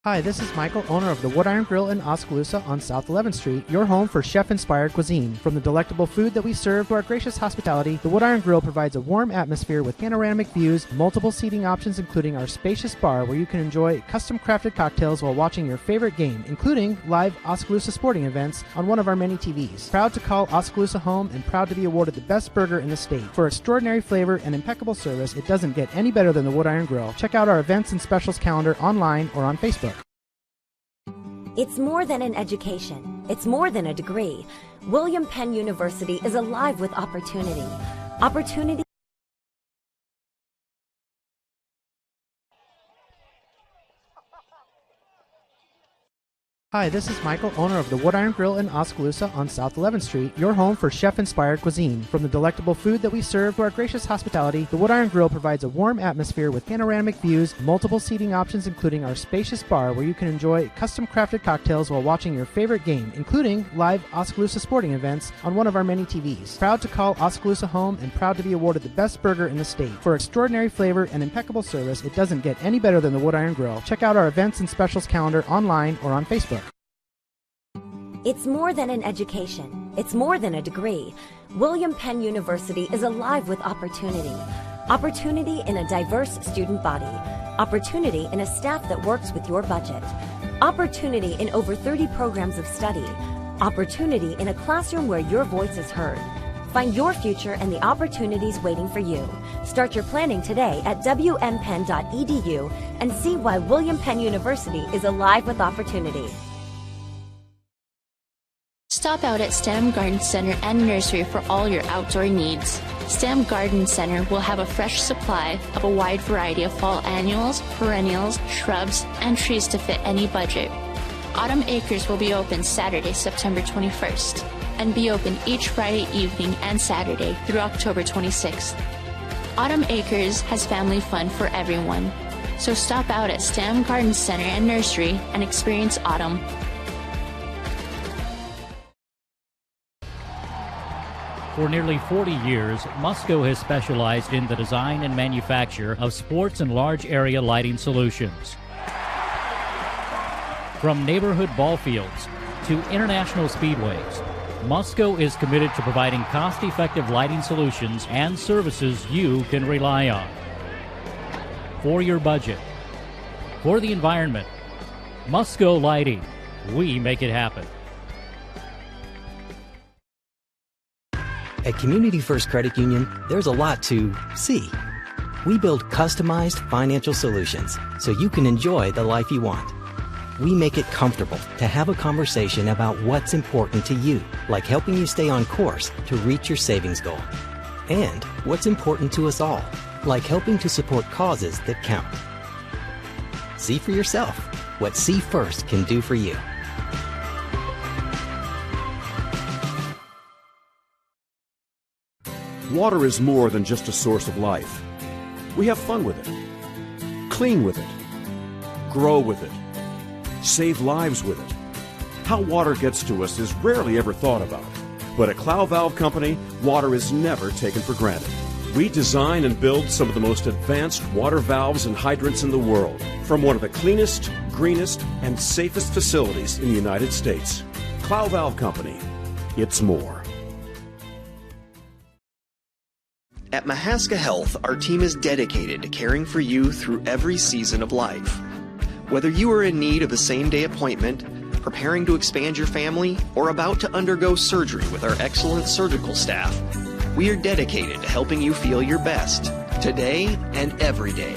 Hi, this is Michael, owner of the Wood Iron Grill in Oskaloosa on South 11th Street, your home for chef-inspired cuisine. From the delectable food that we serve to our gracious hospitality, the Wood Iron Grill provides a warm atmosphere with panoramic views, multiple seating options including our spacious bar where you can enjoy custom-crafted cocktails while watching your favorite game, including live Oskaloosa sporting events on one of our many TVs. Proud to call Oskaloosa home and proud to be awarded the best burger in the state. For extraordinary flavor and impeccable service, it doesn't get any better than the Wood Iron Grill. Check out our events and specials calendar online or on Facebook. It's more than an education. It's more than a degree. William Penn University is alive with opportunity. Opportunity. Hi, this is Michael, owner of the Wood Iron Grill in Oskaloosa on South 11th Street, your home for chef-inspired cuisine. From the delectable food that we serve to our gracious hospitality, the Wood Iron Grill provides a warm atmosphere with panoramic views, multiple seating options including our spacious bar where you can enjoy custom-crafted cocktails while watching your favorite game, including live Oskaloosa sporting events on one of our many TVs. Proud to call Oskaloosa home and proud to be awarded the best burger in the state. For extraordinary flavor and impeccable service, it doesn't get any better than the Wood Iron Grill. Check out our events and specials calendar online or on Facebook. It's more than an education. It's more than a degree. William Penn University is alive with opportunity. Opportunity in a diverse student body. Opportunity in a staff that works with your budget. Opportunity in over 30 programs of study. Opportunity in a classroom where your voice is heard. Find your future and the opportunities waiting for you. Start your planning today at wmpenn.edu and see why William Penn University is alive with opportunity. Stop out at STEM Garden Center and Nursery for all your outdoor needs. STEM Garden Center will have a fresh supply of a wide variety of fall annuals, perennials, shrubs, and trees to fit any budget. Autumn Acres will be open Saturday, September 21st, and be open each Friday evening and Saturday through October 26th. Autumn Acres has family fun for everyone, so stop out at STEM Garden Center and Nursery and experience autumn. For nearly 40 years, Musco has specialized in the design and manufacture of sports and large area lighting solutions. From neighborhood ball fields to international speedways, Musco is committed to providing cost-effective lighting solutions and services you can rely on. For your budget, for the environment, Musco Lighting, we make it happen. At Community First Credit Union, there's a lot to see. We build customized financial solutions so you can enjoy the life you want. We make it comfortable to have a conversation about what's important to you, like helping you stay on course to reach your savings goal. And what's important to us all, like helping to support causes that count. See for yourself what See First can do for you. Water is more than just a source of life. We have fun with it, clean with it, grow with it, save lives with it. How water gets to us is rarely ever thought about. But at Clow Valve Company, water is never taken for granted. We design and build some of the most advanced water valves and hydrants in the world from one of the cleanest, greenest, and safest facilities in the United States. Clow Valve Company, it's more. At Mahaska Health, our team is dedicated to caring for you through every season of life. Whether you are in need of a same-day appointment, preparing to expand your family, or about to undergo surgery with our excellent surgical staff, we are dedicated to helping you feel your best, today and every day.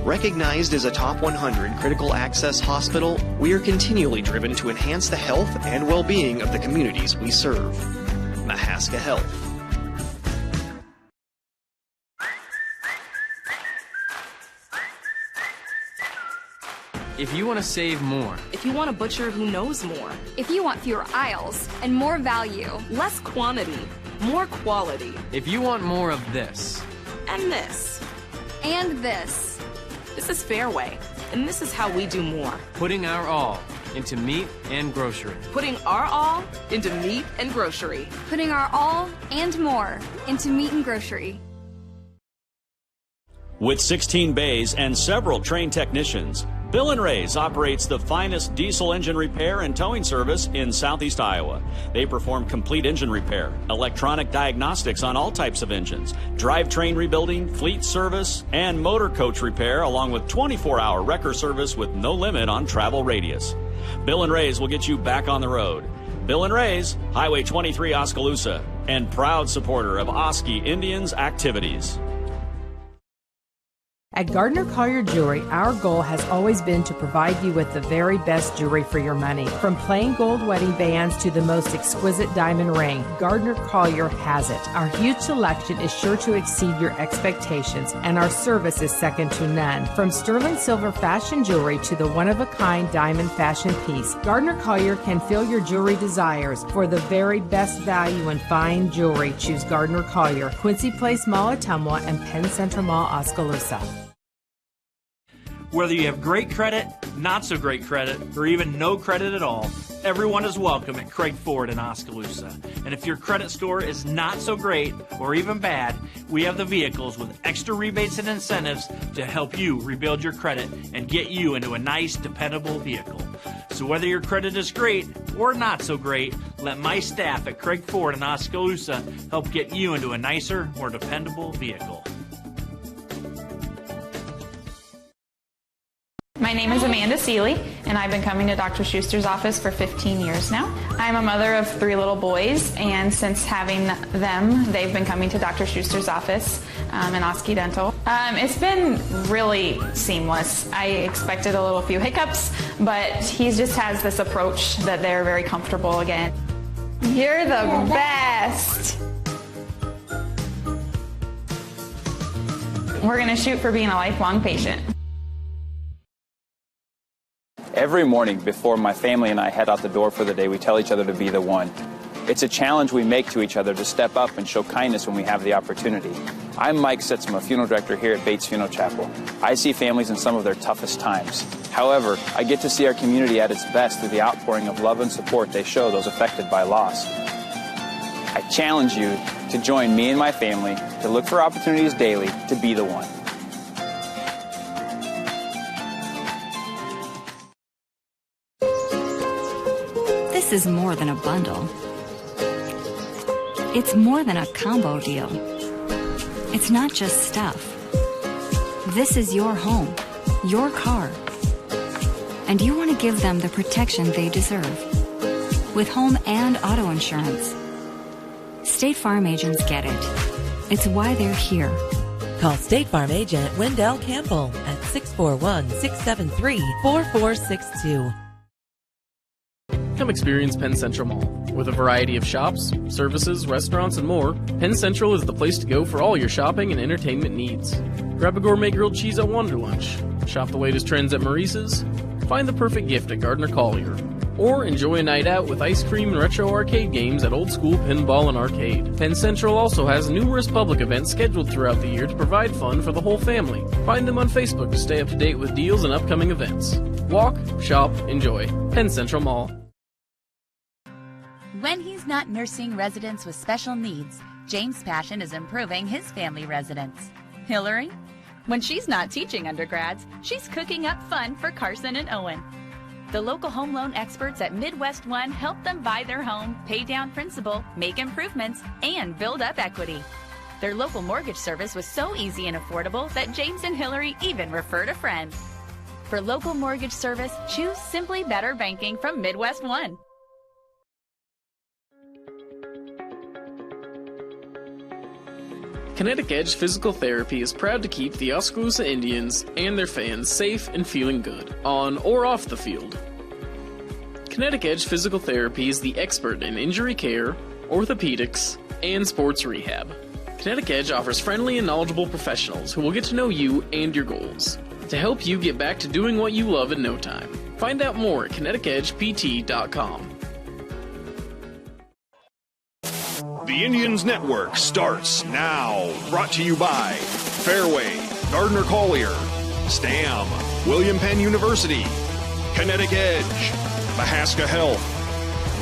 Recognized as a top 100 critical access hospital, we are continually driven to enhance the health and well-being of the communities we serve. Mahaska Health. If you want to save more. If you want a butcher who knows more. If you want fewer aisles and more value. Less quantity, more quality. If you want more of this. And this. And this. This is Fairway, and this is how we do more. Putting our all into meat and grocery. Putting our all into meat and grocery. Putting our all and more into meat and grocery. With 16 bays and several trained technicians, Bill & Ray's operates the finest diesel engine repair and towing service in southeast Iowa. They perform complete engine repair, electronic diagnostics on all types of engines, drivetrain rebuilding, fleet service, and motor coach repair, along with 24-hour wrecker service with no limit on travel radius. Bill & Ray's will get you back on the road. Bill & Ray's, Highway 23 Oskaloosa, and proud supporter of Oski Indians activities. At Gardner Collier Jewelry, our goal has always been to provide you with the very best jewelry for your money. From plain gold wedding bands to the most exquisite diamond ring, Gardner Collier has it. Our huge selection is sure to exceed your expectations, and our service is second to none. From sterling silver fashion jewelry to the one-of-a-kind diamond fashion piece, Gardner Collier can fill your jewelry desires. For the very best value in fine jewelry, choose Gardner Collier, Quincy Place Mall, Ottumwa, and Penn Central Mall, Oskaloosa. Whether you have great credit, not so great credit, or even no credit at all, everyone is welcome at Craig Ford in Oskaloosa. And if your credit score is not so great or even bad, we have the vehicles with extra rebates and incentives to help you rebuild your credit and get you into a nice, dependable vehicle. So whether your credit is great or not so great, let my staff at Craig Ford in Oskaloosa help get you into a nicer, more dependable vehicle. My name is Amanda Seeley, and I've been coming to Dr. Schuster's office for 15 years now. I'm a mother of 3 little boys, and since having them, they've been coming to Dr. Schuster's office in Oski Dental. It's been really seamless. I expected a little few hiccups, but he just has this approach that they're very comfortable again. You're the best! We're going to shoot for being a lifelong patient. Every morning before my family and I head out the door for the day, we tell each other to be the one. It's a challenge we make to each other to step up and show kindness when we have the opportunity. I'm Mike Sitzma, a funeral director here at Bates Funeral Chapel. I see families in some of their toughest times. However, I get to see our community at its best through the outpouring of love and support they show those affected by loss. I challenge you to join me and my family to look for opportunities daily to be the one. This is more than a bundle. It's more than a combo deal. It's not just stuff. This is your home, your car. And you want to give them the protection they deserve. With home and auto insurance. State Farm agents get it. It's why they're here. Call State Farm agent Wendell Campbell at 641-673-4462. Come experience Penn Central Mall. With a variety of shops, services, restaurants, and more, Penn Central is the place to go for all your shopping and entertainment needs. Grab a gourmet grilled cheese at Wonder Lunch, shop the latest trends at Maurice's, find the perfect gift at Gardner Collier, or enjoy a night out with ice cream and retro arcade games at Old School Pinball and Arcade. Penn Central also has numerous public events scheduled throughout the year to provide fun for the whole family. Find them on Facebook to stay up to date with deals and upcoming events. Walk, shop, enjoy. Penn Central Mall. When he's not nursing residents with special needs, James Passion is improving his family residence. Hillary? When she's not teaching undergrads, she's cooking up fun for Carson and Owen. The local home loan experts at Midwest One help them buy their home, pay down principal, make improvements, and build up equity. Their local mortgage service was so easy and affordable that James and Hillary even referred a friend. For local mortgage service, choose Simply Better Banking from Midwest One. Kinetic Edge Physical Therapy is proud to keep the Oskaloosa Indians and their fans safe and feeling good, on or off the field. Kinetic Edge Physical Therapy is the expert in injury care, orthopedics, and sports rehab. Kinetic Edge offers friendly and knowledgeable professionals who will get to know you and your goals, to help you get back to doing what you love in no time. Find out more at kineticedgept.com. The Indians Network starts now. Brought to you by Fairway, Gardner Collier, STAM, William Penn University, Kinetic Edge, Mahaska Health,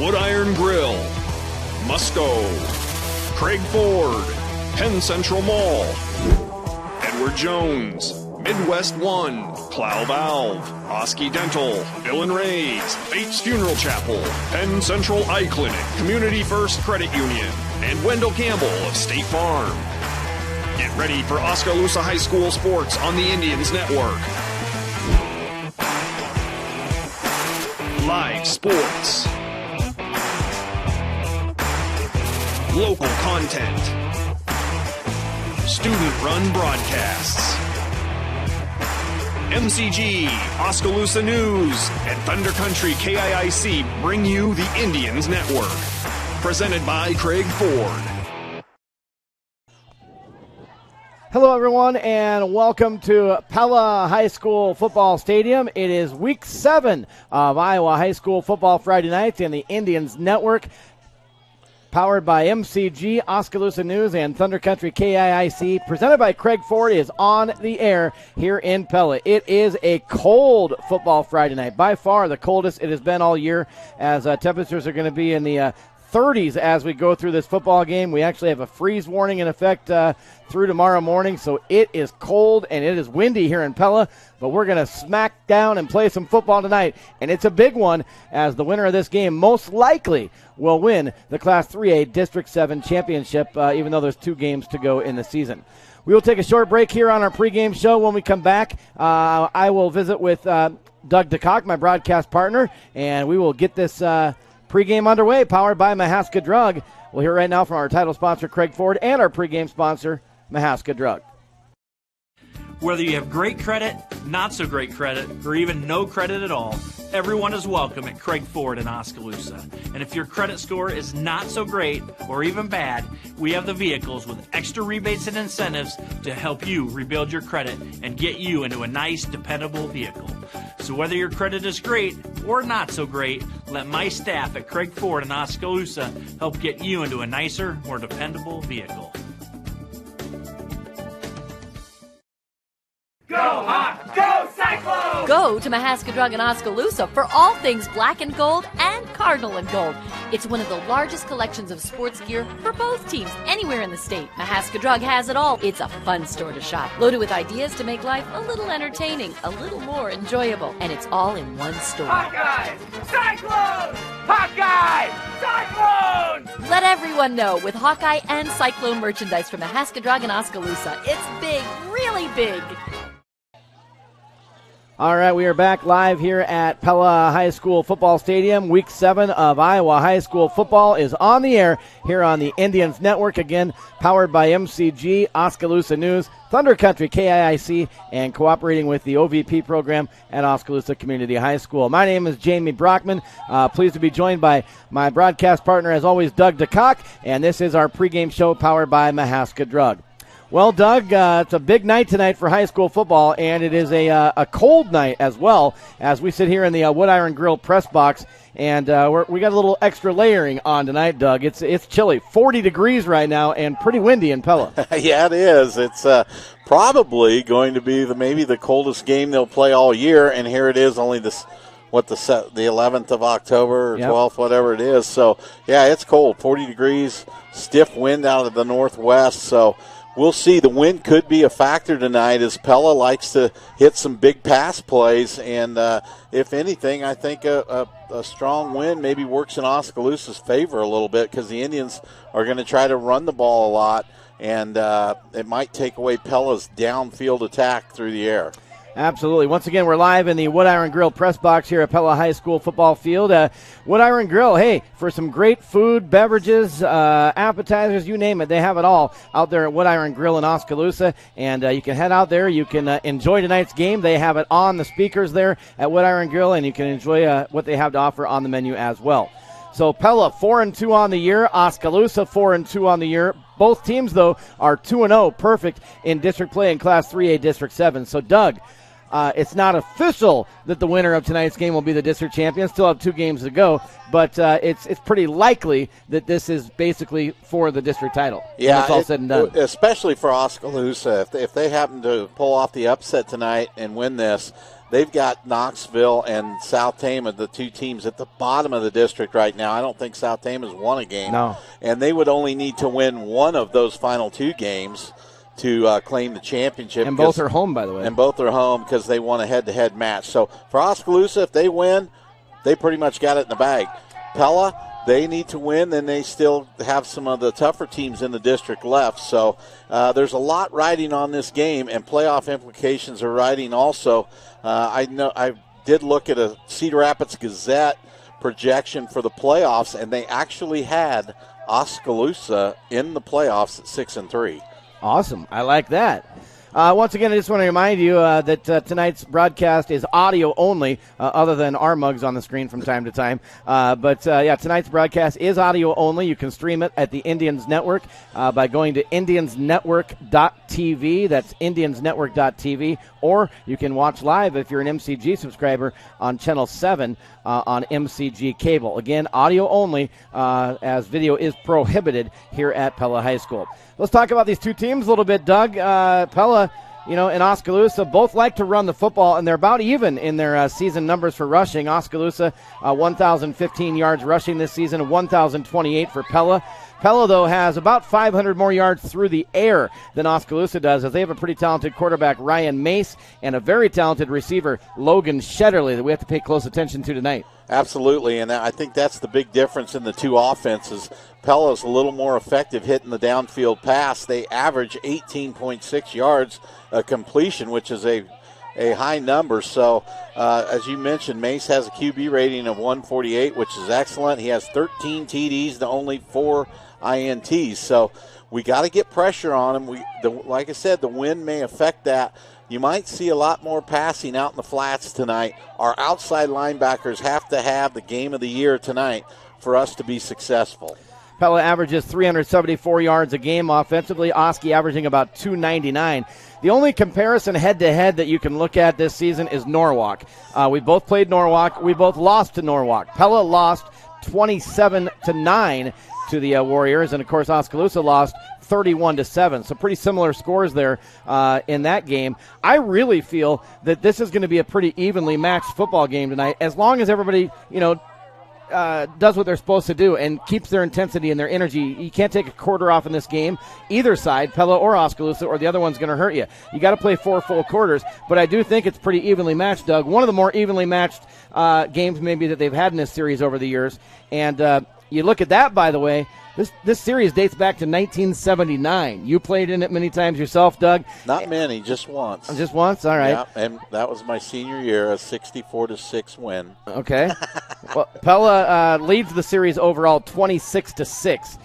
Wood Iron Grill, Musco, Craig Ford, Penn Central Mall, Edward Jones, Midwest One, Plow Valve, Oski Dental, Bill and Ray's, Bates Funeral Chapel, Penn Central Eye Clinic, Community First Credit Union, and Wendell Campbell of State Farm. Get ready for Oskaloosa High School sports on the Indians Network. Live sports. Local content. Student-run broadcasts. MCG, Oskaloosa News, and Thunder Country KIIC bring you the Indians Network. Presented by Craig Ford. Hello, everyone, and welcome to Pella High School Football Stadium. It is Week 7 of Iowa High School Football Friday nights and the Indians Network. Powered by MCG, Oskaloosa News, and Thunder Country KIIC, presented by Craig Ford, is on the air here in Pella. It is a cold football Friday night, by far the coldest it has been all year, as temperatures are going to be in the 30s as we go through this football game. We actually have a freeze warning in effect through tomorrow morning, so it is cold and it is windy here in Pella, but we're going to smack down and play some football tonight, and it's a big one, as the winner of this game most likely will win the Class 3A District 7 championship, even though there's 2 games to go in the season. We will take a short break here on our pregame show. When we come back, I will visit with Doug DeCock, my broadcast partner, and we will get this pregame underway, powered by Mahaska Drug. We'll hear right now from our title sponsor, Craig Ford, and our pregame sponsor, Mahaska Drug. Whether you have great credit, not so great credit, or even no credit at all, everyone is welcome at Craig Ford in Oskaloosa. And if your credit score is not so great or even bad, we have the vehicles with extra rebates and incentives to help you rebuild your credit and get you into a nice, dependable vehicle. So whether your credit is great or not so great, let my staff at Craig Ford in Oskaloosa help get you into a nicer, more dependable vehicle. Go Hawks! Go Cyclones! Go to Mahaska Drug in Oskaloosa for all things black and gold and cardinal and gold. It's one of the largest collections of sports gear for both teams anywhere in the state. Mahaska Drug has it all. It's a fun store to shop, loaded with ideas to make life a little entertaining, a little more enjoyable, and it's all in one store. Hawkeyes! Cyclones! Hawkeyes! Cyclones! Let everyone know with Hawkeye and Cyclone merchandise from Mahaska Drug in Oskaloosa. It's big, really big. All right, we are back live here at Pella High School Football Stadium. Week 7 of Iowa High School Football is on the air here on the Indians Network, again powered by MCG, Oskaloosa News, Thunder Country KIIC, and cooperating with the OVP program at Oskaloosa Community High School. My name is Jamie Brockman. Pleased to be joined by my broadcast partner, as always, Doug DeCock, and this is our pregame show powered by Mahaska Drug. Well, Doug, it's a big night tonight for high school football, and it is a cold night as well, as we sit here in the Wood Iron Grill press box, and we got a little extra layering on tonight, Doug. It's chilly, 40 degrees right now, and pretty windy in Pella. Yeah, it is. It's probably going to be maybe the coldest game they'll play all year, and here it is, only the 11th of October or 12th, whatever it is. So, yeah, it's cold, 40 degrees, stiff wind out of the northwest, so we'll see. The wind could be a factor tonight, as Pella likes to hit some big pass plays. And if anything, I think a strong wind maybe works in Oskaloosa's favor a little bit, because the Indians are going to try to run the ball a lot, and it might take away Pella's downfield attack through the air. Absolutely. Once again, we're live in the Wood Iron Grill press box here at Pella High School football field. Wood Iron Grill, hey, for some great food, beverages, appetizers, you name it, they have it all out there at Wood Iron Grill in Oskaloosa. And you can head out there. You can enjoy tonight's game. They have it on the speakers there at Wood Iron Grill, and you can enjoy what they have to offer on the menu as well. So Pella 4-2 on the year, Oskaloosa 4-2 on the year. Both teams, though, are 2-0, perfect in district play in Class 3A District 7. So, Doug, it's not official that the winner of tonight's game will be the district champion. Still have 2 games to go, but it's pretty likely that this is basically for the district title. Yeah, it's all said and done. Especially for Oskaloosa. If they happen to pull off the upset tonight and win this, they've got Knoxville and South Tama, the 2 teams at the bottom of the district right now. I don't think South Tama has won a game. No. And they would only need to win one of those final 2 games to claim the championship. And both are home, by the way. And both are home because they want a head-to-head match. So for Oskaloosa, if they win, they pretty much got it in the bag. Pella, they need to win, then they still have some of the tougher teams in the district left. So there's a lot riding on this game, and playoff implications are riding also. I did look at a Cedar Rapids Gazette projection for the playoffs, and they actually had Oskaloosa in the playoffs at 6-3. Awesome. I like that. Once again, I just want to remind you that tonight's broadcast is audio only, other than our mugs on the screen from time to time. But tonight's broadcast is audio only. You can stream it at the Indians Network by going to indiansnetwork.tv. That's indiansnetwork.tv. Or you can watch live if you're an MCG subscriber on Channel 7 on MCG Cable. Again, audio only, as video is prohibited here at Pella High School. Let's talk about these two teams a little bit, Doug. Pella, and Oskaloosa both like to run the football, and they're about even in their season numbers for rushing. Oskaloosa, 1,015 yards rushing this season, 1,028 for Pella. Pella, though, has about 500 more yards through the air than Oskaloosa does, as they have a pretty talented quarterback, Ryan Mace, and a very talented receiver, Logan Shetterly, that we have to pay close attention to tonight. Absolutely, and I think that's the big difference in the two offenses. Pella's a little more effective hitting the downfield pass. They average 18.6 yards a completion, which is a high number. So, as you mentioned, Mace has a QB rating of 148, which is excellent. He has 13 TDs to only 4 INTs. So we got to get pressure on him. Like I said, the wind may affect that. You might see a lot more passing out in the flats tonight. Our outside linebackers have to have the game of the year tonight for us to be successful. Pella averages 374 yards a game offensively. Oski averaging about 299. The only comparison head-to-head that you can look at this season is Norwalk. We both played Norwalk. We both lost to Norwalk. Pella lost 27-9 to the Warriors, and of course Oskaloosa lost 31-7. So pretty similar scores there in that game. I really feel that this is going to be a pretty evenly matched football game tonight, as long as everybody, does what they're supposed to do and keeps their intensity and their energy. You can't take a quarter off in this game, either side, Pella or Oskaloosa, or the other one's going to hurt you. You got to play 4 full quarters, but I do think it's pretty evenly matched, Doug. One of the more evenly matched games maybe that they've had in this series over the years. And you look at that, by the way, this series dates back to 1979. You played in it many times yourself, Doug. Not many, just once. Just once? All right. Yeah, and that was my senior year, a 64-6 win. Okay. Well, Pella leads the series overall 26-6.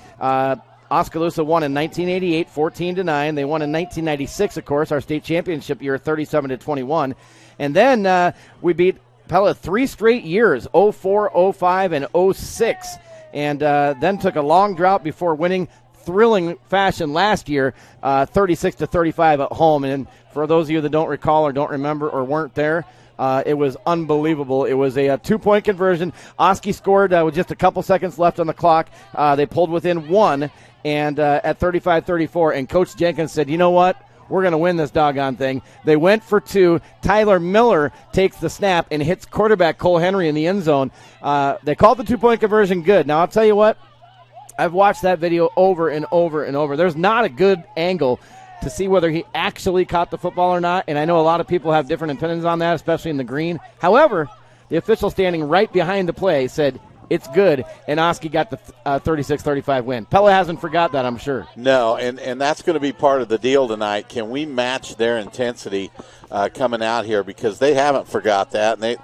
Oskaloosa won in 1988, 14-9. They won in 1996, of course, our state championship year, 37-21. And then we beat Pella 3 straight years, 04, 05, and 06. And then took a long drought before winning thrilling fashion last year, 36-35 at home. And for those of you that don't recall or don't remember or weren't there, it was unbelievable. It was a 2-point conversion. Oski scored with just a couple seconds left on the clock. They pulled within 1 and at 35-34. And Coach Jenkins said, you know what? We're going to win this doggone thing. They went for 2. Tyler Miller takes the snap and hits quarterback Cole Henry in the end zone. They called the 2-point conversion good. Now, I'll tell you what. I've watched that video over and over and over. There's not a good angle to see whether he actually caught the football or not, and I know a lot of people have different opinions on that, especially in the green. However, the official standing right behind the play said it's good, and Oski got the 36-35 win. Pella hasn't forgot that, I'm sure. No, and that's going to be part of the deal tonight. Can we match their intensity coming out here? Because they haven't forgot that, and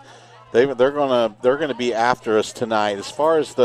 they're going to be after us tonight. As far as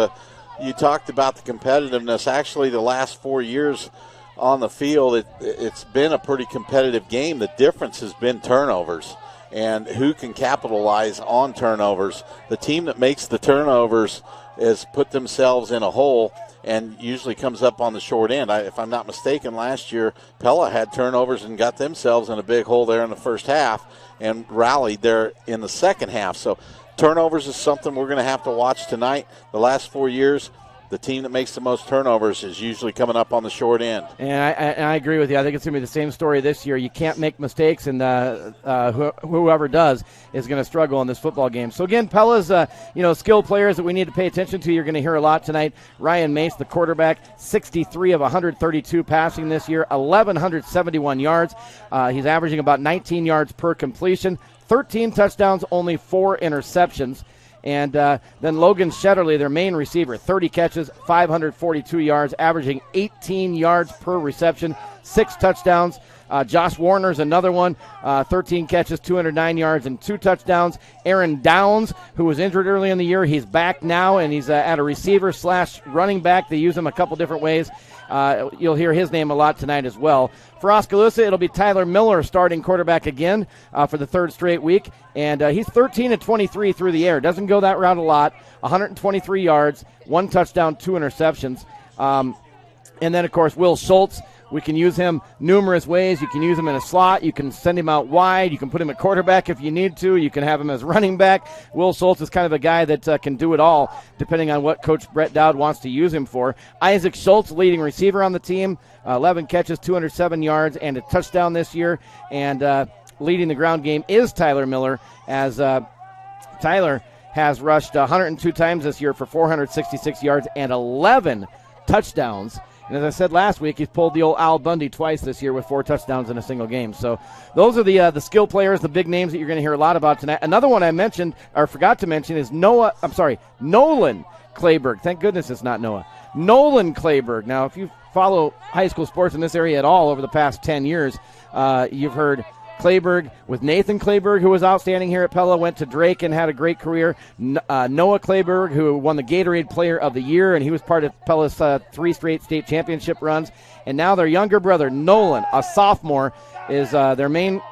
you talked about the competitiveness. Actually, the last 4 years on the field, it's been a pretty competitive game. The difference has been turnovers and who can capitalize on turnovers. The team that makes the turnovers has put themselves in a hole and usually comes up on the short end. If I'm not mistaken, last year Pella had turnovers and got themselves in a big hole there in the first half and rallied there in the second half. So turnovers is something we're going to have to watch tonight. The last 4 years, the team that makes the most turnovers is usually coming up on the short end. And I agree with you. I think it's going to be the same story this year. You can't make mistakes, and whoever does is going to struggle in this football game. So, again, Pella's skill players that we need to pay attention to, you're going to hear a lot tonight. Ryan Mace, the quarterback, 63 of 132 passing this year, 1,171 yards. He's averaging about 19 yards per completion, 13 touchdowns, only 4 interceptions. And then Logan Shetterly, their main receiver, 30 catches, 542 yards, averaging 18 yards per reception, 6 touchdowns. Josh Warner's another one, 13 catches, 209 yards, and 2 touchdowns. Aaron Downs, who was injured early in the year, he's back now, and he's at a receiver/running back. They use him a couple different ways. You'll hear his name a lot tonight as well. For Oskaloosa, it'll be Tyler Miller starting quarterback again for the 3rd straight week. And he's 13 of 23 through the air. Doesn't go that route a lot. 123 yards, 1 touchdown, 2 interceptions. And then, of course, Will Schultz. We can use him numerous ways. You can use him in a slot. You can send him out wide. You can put him at quarterback if you need to. You can have him as running back. Will Schultz is kind of a guy that can do it all, depending on what Coach Brett Dowd wants to use him for. Isaac Schultz, leading receiver on the team, 11 catches, 207 yards, and a touchdown this year. And leading the ground game is Tyler Miller, as Tyler has rushed 102 times this year for 466 yards and 11 touchdowns. And as I said last week, he's pulled the old Al Bundy twice this year with 4 touchdowns in a single game. So those are the skill players, the big names that you're going to hear a lot about tonight. Another one I mentioned, or forgot to mention, is Nolan Clayberg. Thank goodness it's not Noah. Nolan Clayberg. Now, if you follow high school sports in this area at all over the past 10 years, you've heard Clayberg with Nathan Clayberg, who was outstanding here at Pella, went to Drake and had a great career. Noah Clayberg, who won the Gatorade Player of the Year, and he was part of Pella's 3 straight state championship runs. And now their younger brother, Nolan, a sophomore, is their main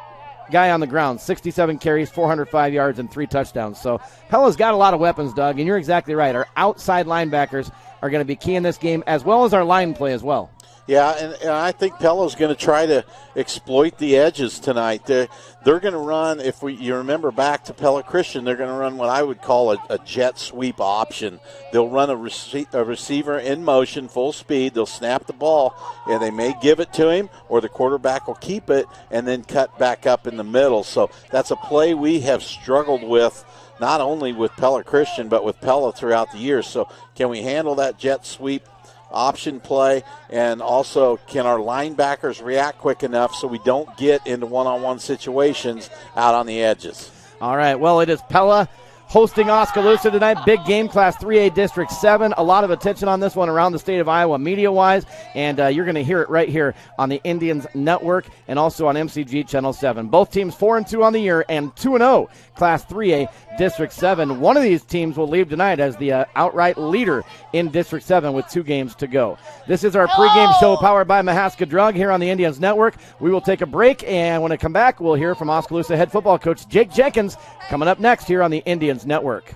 guy on the ground. 67 carries, 405 yards, and 3 touchdowns. So Pella's got a lot of weapons, Doug, and you're exactly right. Our outside linebackers are going to be key in this game, as well as our line play as well. Yeah, and I think Pella's going to try to exploit the edges tonight. They're going to run, you remember back to Pella Christian, they're going to run what I would call a jet sweep option. They'll run a receiver in motion, full speed. They'll snap the ball, and they may give it to him, or the quarterback will keep it and then cut back up in the middle. So that's a play we have struggled with, not only with Pella Christian, but with Pella throughout the years. So can we handle that jet sweep option play, and also can our linebackers react quick enough so we don't get into one-on-one situations out on the edges? All right, well, it is Pella hosting Oskaloosa tonight. Big game, Class 3A District 7. A lot of attention on this one around the state of Iowa media-wise, and you're going to hear it right here on the Indians Network and also on MCG Channel 7. Both teams 4-2 on the year and 2-0 Class 3A District 7. One of these teams will leave tonight as the outright leader in District 7 with 2 games to go. This is our pregame show powered by Mahaska Drug here on the Indians Network. We will take a break, and when I come back, we'll hear from Oskaloosa head football coach Jake Jenkins coming up next here on the Indians Network.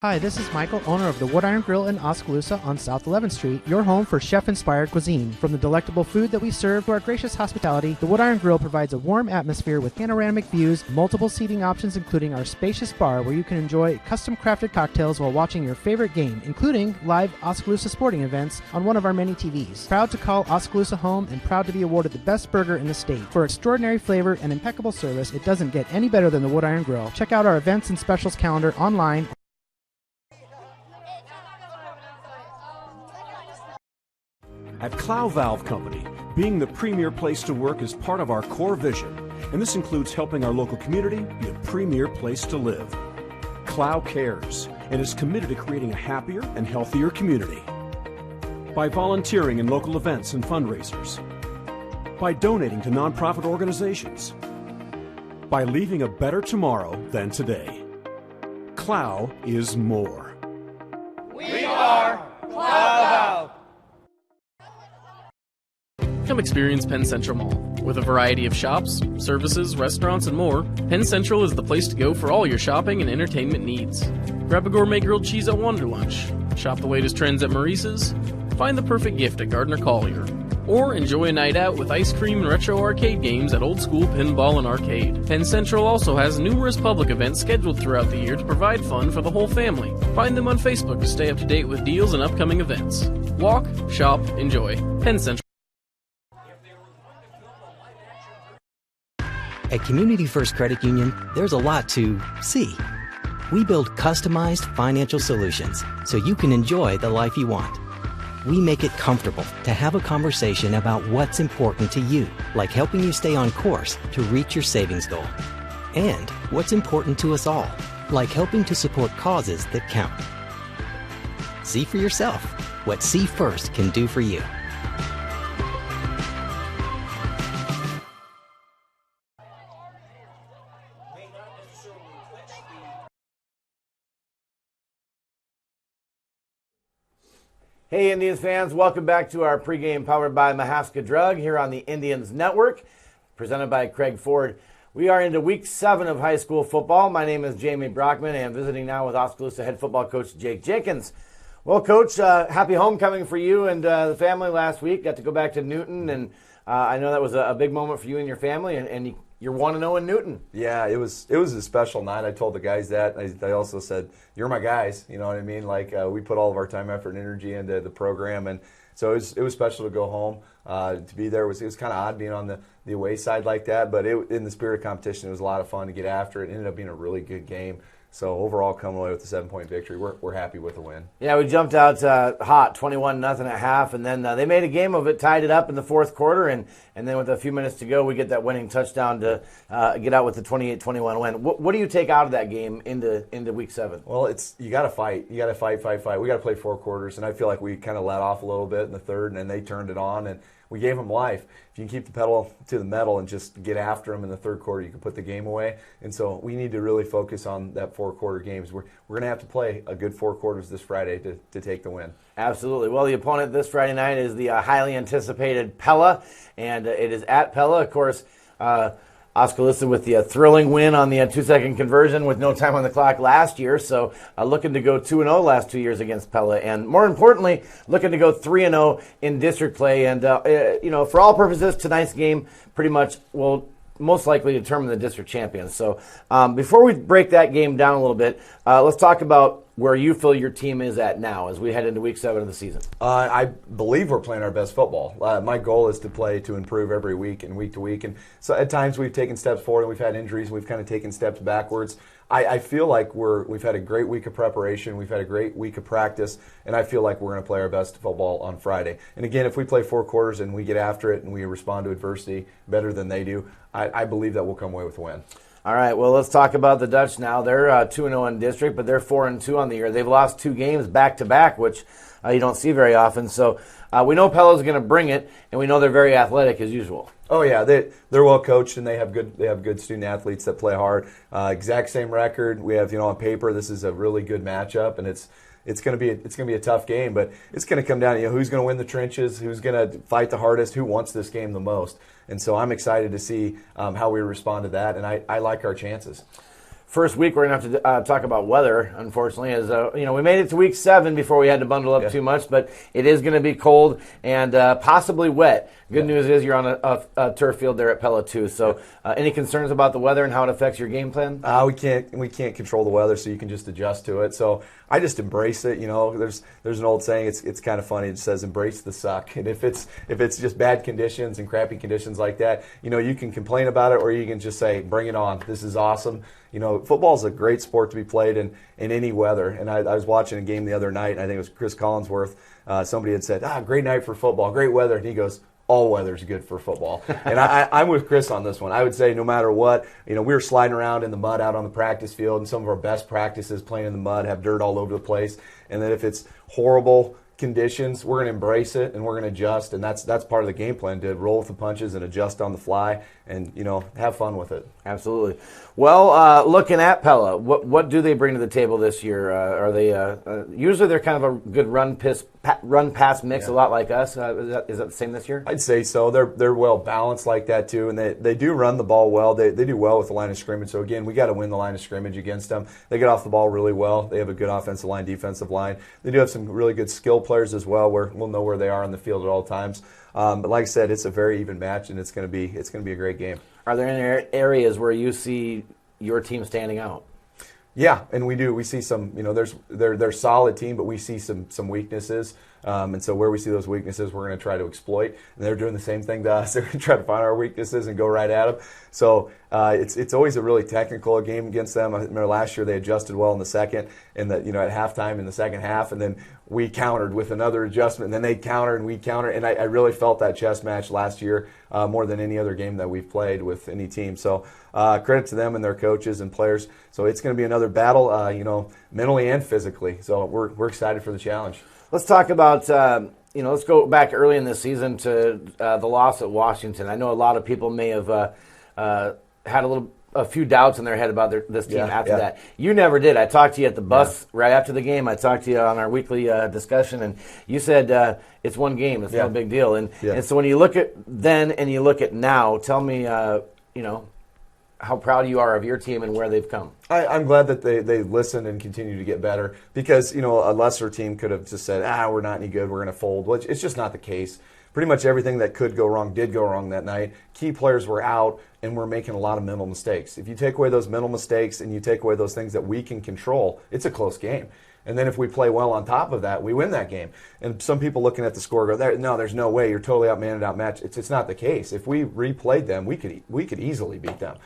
Hi, this is Michael, owner of the Wood Iron Grill in Oskaloosa on South 11th Street, your home for chef-inspired cuisine. From the delectable food that we serve to our gracious hospitality, the Wood Iron Grill provides a warm atmosphere with panoramic views, multiple seating options, including our spacious bar where you can enjoy custom-crafted cocktails while watching your favorite game, including live Oskaloosa sporting events on one of our many TVs. Proud to call Oskaloosa home and proud to be awarded the best burger in the state. For extraordinary flavor and impeccable service, it doesn't get any better than the Wood Iron Grill. Check out our events and specials calendar online. At Clow Valve Company, being the premier place to work is part of our core vision, and this includes helping our local community be a premier place to live. Clow cares and is committed to creating a happier and healthier community. By volunteering in local events and fundraisers. By donating to nonprofit organizations. By leaving a better tomorrow than today. Clow is more. We are Clow Valve. Come experience Penn Central Mall. With a variety of shops, services, restaurants, and more, Penn Central is the place to go for all your shopping and entertainment needs. Grab a gourmet grilled cheese at Wonder Lunch. Shop the latest trends at Maurice's. Find the perfect gift at Gardner Collier. Or enjoy a night out with ice cream and retro arcade games at Old School Pinball and Arcade. Penn Central also has numerous public events scheduled throughout the year to provide fun for the whole family. Find them on Facebook to stay up to date with deals and upcoming events. Walk, shop, enjoy. Penn Central. At Community First Credit Union, there's a lot to see. We build customized financial solutions so you can enjoy the life you want. We make it comfortable to have a conversation about what's important to you, like helping you stay on course to reach your savings goal. And what's important to us all, like helping to support causes that count. See for yourself what See First can do for you. Hey, Indians fans, welcome back to our pregame powered by Mahaska Drug here on the Indians Network, presented by Craig Ford. We are into week 7 of high school football. My name is Jamie Brockman, and I'm visiting now with Oskaloosa head football coach Jake Jenkins. Well, Coach, happy homecoming for you and the family last week. Got to go back to Newton, and I know that was a big moment for you and your family, and you're 1-0 in Newton. Yeah, it was a special night. I told the guys that. I also said, you're my guys. You know what I mean? Like, we put all of our time, effort, and energy into the program. And so it was special to go home. To be there, it was kind of odd being on the away side like that. But in the spirit of competition, it was a lot of fun to get after it. It ended up being a really good game. So overall, coming away with a 7-point victory, we're happy with the win. Yeah, we jumped out hot, 21-0 at half, and then they made a game of it, tied it up in the fourth quarter, and then with a few minutes to go, we get that winning touchdown to get out with the 28-21 win. What do you take out of that game into week 7? Well, you got to fight. You got to fight. We got to play 4 quarters, and I feel like we kind of let off a little bit in the third, and then they turned it on, and we gave them life. If you can keep the pedal to the metal and just get after them in the third quarter, you can put the game away. And so we need to really focus on that 4-quarter games. We're going to have to play a good 4 quarters this Friday to take the win. Absolutely. Well, the opponent this Friday night is the highly anticipated Pella, and it is at Pella. Of course, Oskaloosa with the thrilling win on the 2-second conversion with no time on the clock last year. So looking to go 2-0 last 2 years against Pella. And more importantly, looking to go 3-0 in district play. And, for all purposes, tonight's game pretty much will most likely determine the district champions. So before we break that game down a little bit, let's talk about where you feel your team is at now as we head into week 7 of the season. I believe we're playing our best football. My goal is to improve every week and week to week. And so at times we've taken steps forward and we've had injuries and we've kind of taken steps backwards. I feel like we've had a great week of preparation. We've had a great week of practice. And I feel like we're going to play our best football on Friday. And again, if we play 4 quarters and we get after it and we respond to adversity better than they do, I believe that we'll come away with a win. All right, well, let's talk about the Dutch now. They're 2-0 in district, but they're 4-2 on the year. They've lost 2 games back-to-back, which you don't see very often. So we know Pella's going to bring it, and we know they're very athletic as usual. Oh yeah, they're well coached, and they have good student athletes that play hard. Exact same record. We have on paper this is a really good matchup, and it's going to be a tough game, but it's going to come down to who's going to win the trenches, who's going to fight the hardest, who wants this game the most. And so I'm excited to see how we respond to that, and I like our chances. First week, we're going to have to talk about weather, unfortunately, as we made it to week 7 before we had to bundle up too much, but it is going to be cold and possibly wet. Good news is you're on a turf field there at Pella too. So any concerns about the weather and how it affects your game plan? We can't control the weather, so you can just adjust to it. So I just embrace it. There's an old saying. It's kind of funny. It says embrace the suck. And if it's just bad conditions and crappy conditions like that, you can complain about it, or you can just say bring it on. This is awesome. Football is a great sport to be played in any weather. And I was watching a game the other night, and I think it was Chris Collinsworth. Somebody had said, great night for football, great weather. And he goes, all weather's good for football. And I'm with Chris on this one. I would say no matter what, we were sliding around in the mud out on the practice field, and some of our best practices playing in the mud have dirt all over the place. And then if it's horrible conditions, we're going to embrace it and we're going to adjust, and that's part of the game plan, to roll with the punches and adjust on the fly and have fun with it. Absolutely. Well, looking at Pella, what do they bring to the table this year? Are they usually they're kind of a good run pass mix, a lot like us. Is that the same this year? I'd say so. They're well balanced like that too, and they do run the ball well. They do well with the line of scrimmage. So again, we got to win the line of scrimmage against them. They get off the ball really well. They have a good offensive line, defensive line. They do have some really good skill players as well, where we'll know where they are on the field at all times. but like I said, it's a very even match, and it's going to be a great game. Are there any areas where you see your team standing out? Yeah, and we do. We see some, they're a solid team, but we see some weaknesses. And so where we see those weaknesses, we're going to try to exploit. And they're doing the same thing to us. They're going to try to find our weaknesses and go right at them. So it's always a really technical game against them. I remember last year they adjusted well in the second, and at halftime in the second half, and then we countered with another adjustment, and then they countered and we countered. And I really felt that chess match last year more than any other game that we've played with any team. So credit to them and their coaches and players. So it's going to be another battle, mentally and physically. So we're excited for the challenge. Let's talk about, let's go back early in the season to the loss at Washington. I know a lot of people may have had a few doubts in their head about this team after that. You never did. I talked to you at the bus right after the game. I talked to you on our weekly discussion, and you said it's one game. It's no big deal. And so when you look at then and you look at now, tell me, how proud you are of your team and where they've come. I'm glad that they listened and continue to get better, because a lesser team could have just said, we're not any good, we're going to fold. Well, it's just not the case. Pretty much everything that could go wrong did go wrong that night. Key players were out, and we're making a lot of mental mistakes. If you take away those mental mistakes and you take away those things that we can control, it's a close game. And then if we play well on top of that, we win that game. And some people looking at the score go, no, there's no way. You're totally outmanned, outmatched. It's not the case. If we replayed them, we could easily beat them.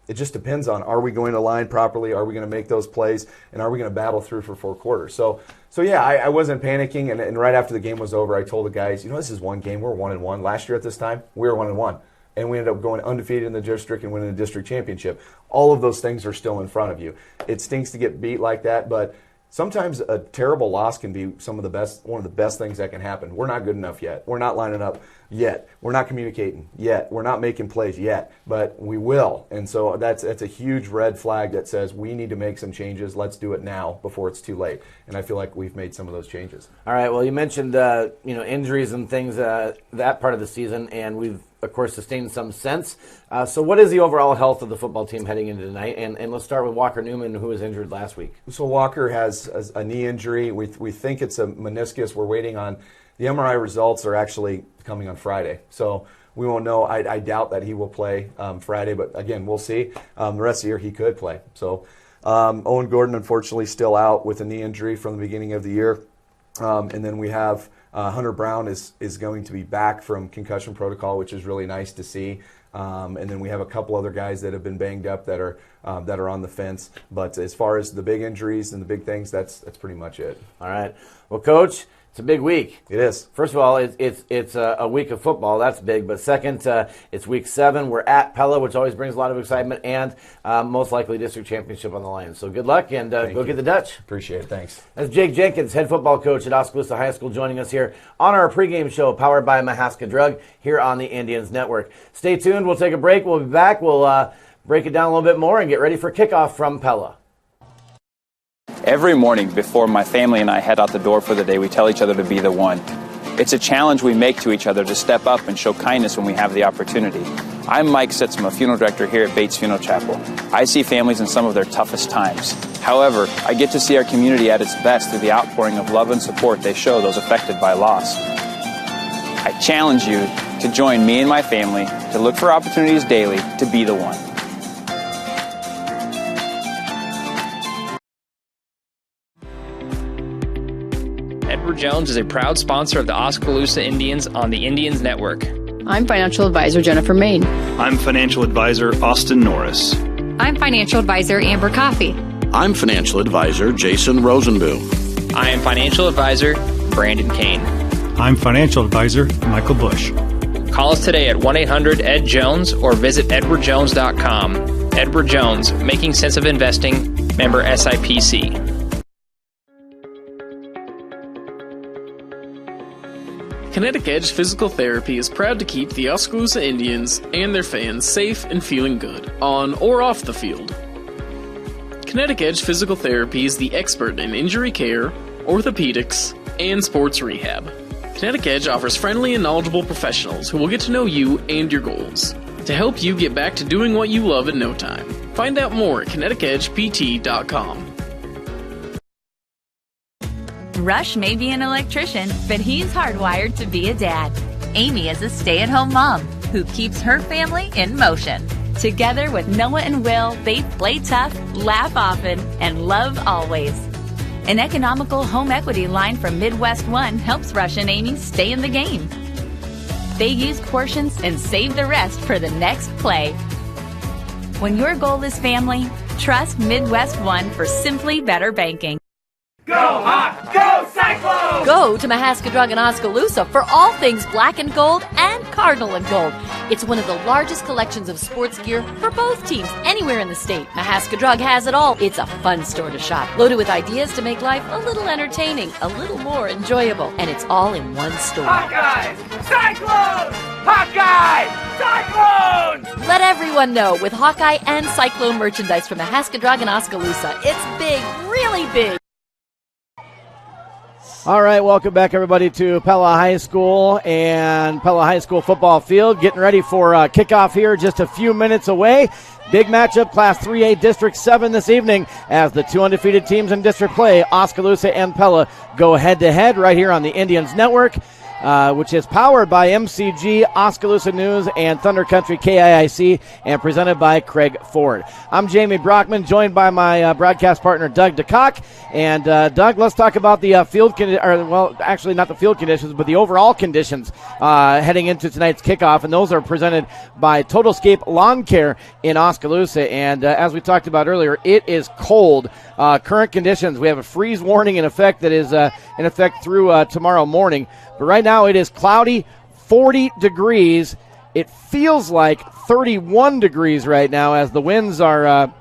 It just depends on, are we going to line properly? Are we going to make those plays? And are we going to battle through for 4 quarters? So yeah, I wasn't panicking. And right after the game was over, I told the guys, this is one game. We're 1-1. Last year at this time, we were 1-1. And we ended up going undefeated in the district and winning the district championship. All of those things are still in front of you. It stinks to get beat like that, but sometimes a terrible loss can be one of the best things that can happen. We're not good enough yet. We're not lining up yet. We're not communicating yet. We're not making plays yet, but we will. And so that's a huge red flag that says we need to make some changes. Let's do it now before it's too late. And I feel like we've made some of those changes. All right. Well, you mentioned injuries and things that part of the season, and we've of course sustained some since. So what is the overall health of the football team heading into tonight? And let's start with Walker Newman, who was injured last week. So Walker has a knee injury. We think it's a meniscus. We're waiting on the MRI results are actually coming on Friday. So we won't know. I doubt that he will play Friday, but again, we'll see. The rest of the year he could play. So Owen Gordon, unfortunately, still out with a knee injury from the beginning of the year. And then we have Hunter Brown is going to be back from concussion protocol, which is really nice to see. And then we have a couple other guys that have been banged up that are on the fence. But as far as the big injuries and the big things, that's pretty much it. All right. Well, Coach, it's a big week. It is. First of all, it's a week of football. That's big. But second, it's week 7. We're at Pella, which always brings a lot of excitement, and most likely district championship on the line. So good luck, and go get the Dutch. Appreciate it. Thanks. That's Jake Jenkins, head football coach at Oskaloosa High School, joining us here on our pregame show powered by Mahaska Drug here on the Indians Network. Stay tuned. We'll take a break. We'll be back. We'll break it down a little bit more and get ready for kickoff from Pella. Every morning before my family and I head out the door for the day, we tell each other to be the one. It's a challenge we make to each other to step up and show kindness when we have the opportunity. I'm Mike Sitzma, a funeral director here at Bates Funeral Chapel. I see families in some of their toughest times. However, I get to see our community at its best through the outpouring of love and support they show those affected by loss. I challenge you to join me and my family to look for opportunities daily to be the one. Edward Jones is a proud sponsor of the Oskaloosa Indians on the Indians Network. I'm financial advisor Jennifer Main. I'm financial advisor Austin Norris. I'm financial advisor Amber Coffey. I'm financial advisor Jason Rosenboom. I am financial advisor Brandon Kane. I'm financial advisor Michael Bush. Call us today at 1-800-ED-JONES or visit edwardjones.com. Edward Jones, making sense of investing, member SIPC. Kinetic Edge Physical Therapy is proud to keep the Oskaloosa Indians and their fans safe and feeling good, on or off the field. Kinetic Edge Physical Therapy is the expert in injury care, orthopedics, and sports rehab. Kinetic Edge offers friendly and knowledgeable professionals who will get to know you and your goals, to help you get back to doing what you love in no time. Find out more at kineticedgept.com. Rush may be an electrician, but he's hardwired to be a dad. Amy is a stay-at-home mom who keeps her family in motion. Together with Noah and Will, they play tough, laugh often, and love always. An economical home equity line from Midwest One helps Rush and Amy stay in the game. They use portions and save the rest for the next play. When your goal is family, trust Midwest One for simply better banking. Go Hawks! Go Cyclones! Go to Mahaska Drug in Oskaloosa for all things black and gold and cardinal and gold. It's one of the largest collections of sports gear for both teams anywhere in the state. Mahaska Drug has it all. It's a fun store to shop, loaded with ideas to make life a little entertaining, a little more enjoyable, and it's all in one store. Hawkeyes! Cyclones! Hawkeye! Cyclones! Let everyone know with Hawkeye and Cyclone merchandise from Mahaska Drug in Oskaloosa. It's big, really big. All right, welcome back, everybody, to Pella High School and Pella High School football field. Getting ready for kickoff here, just a few minutes away. Big matchup, Class 3A District 7 this evening as the two undefeated teams in district play, Oskaloosa and Pella, go head-to-head right here on the Indians Network, which is powered by MCG, Oskaloosa News, and Thunder Country KIIC, and presented by Craig Ford. I'm Jamie Brockman, joined by my broadcast partner, Doug DeCock. And, Doug, let's talk about the actually not the field conditions, but the overall conditions heading into tonight's kickoff, and those are presented by Totalscape Lawn Care in Oskaloosa. And as we talked about earlier, it is cold. Current conditions, we have a freeze warning in effect that is in effect through tomorrow morning. But right now it is cloudy, 40 degrees. It feels like 31 degrees right now as the winds are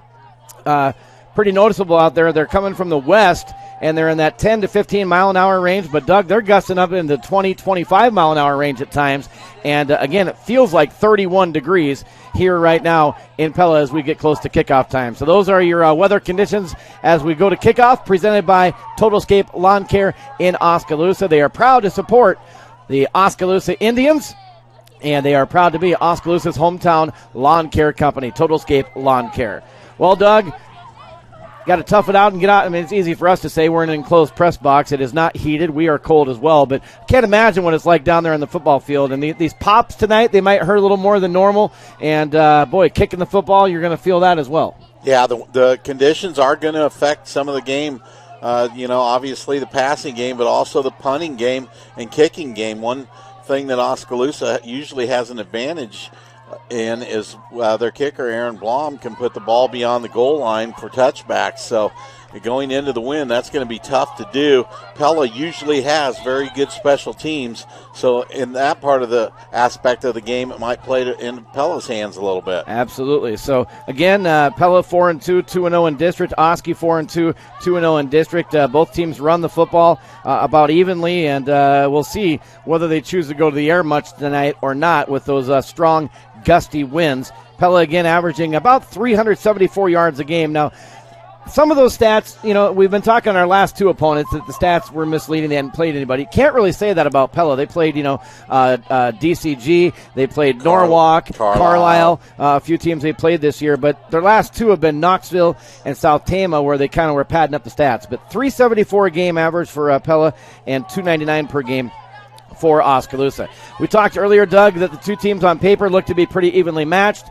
pretty noticeable out there. They're coming from the west, and they're in that 10 to 15 mile an hour range. But, Doug, they're gusting up into 20, 25 mile an hour range at times. And, again, it feels like 31 degrees here right now in Pella as we get close to kickoff time. So those are your weather conditions as we go to kickoff, presented by Totalscape Lawn Care in Oskaloosa. They are proud to support the Oskaloosa Indians, and they are proud to be Oskaloosa's hometown lawn care company, Totalscape Lawn Care. Well, Doug, got to tough it out and get out. I mean, it's easy for us to say we're in an enclosed press box. It is not heated. We are cold as well, but I can't imagine what it's like down there in the football field. And these pops tonight, they might hurt a little more than normal. And, boy, kicking the football, you're going to feel that as well. Yeah, the conditions are going to affect some of the game. Obviously the passing game, but also the punting game and kicking game. One thing that Oskaloosa usually has an advantage in is their kicker, Aaron Blom, can put the ball beyond the goal line for touchbacks. So going into the win, that's going to be tough to do. Pella usually has very good special teams, so in that part of the aspect of the game, it might play in Pella's hands a little bit. Absolutely. So again, Pella 4-2, 2-0 in district. Oski 4-2, 2-0 in district. Both teams run the football about evenly, and we'll see whether they choose to go to the air much tonight or not with those strong, gusty winds. Pella again averaging about 374 yards a game. Now, some of those stats, we've been talking on our last two opponents that the stats were misleading. They hadn't played anybody. Can't really say that about Pella. They played, DCG. They played Norwalk, Carlisle, a few teams they played this year. But their last two have been Knoxville and South Tama, where they kind of were padding up the stats. But 374 a game average for Pella and 299 per game for Oskaloosa. We talked earlier, Doug, that the two teams on paper look to be pretty evenly matched.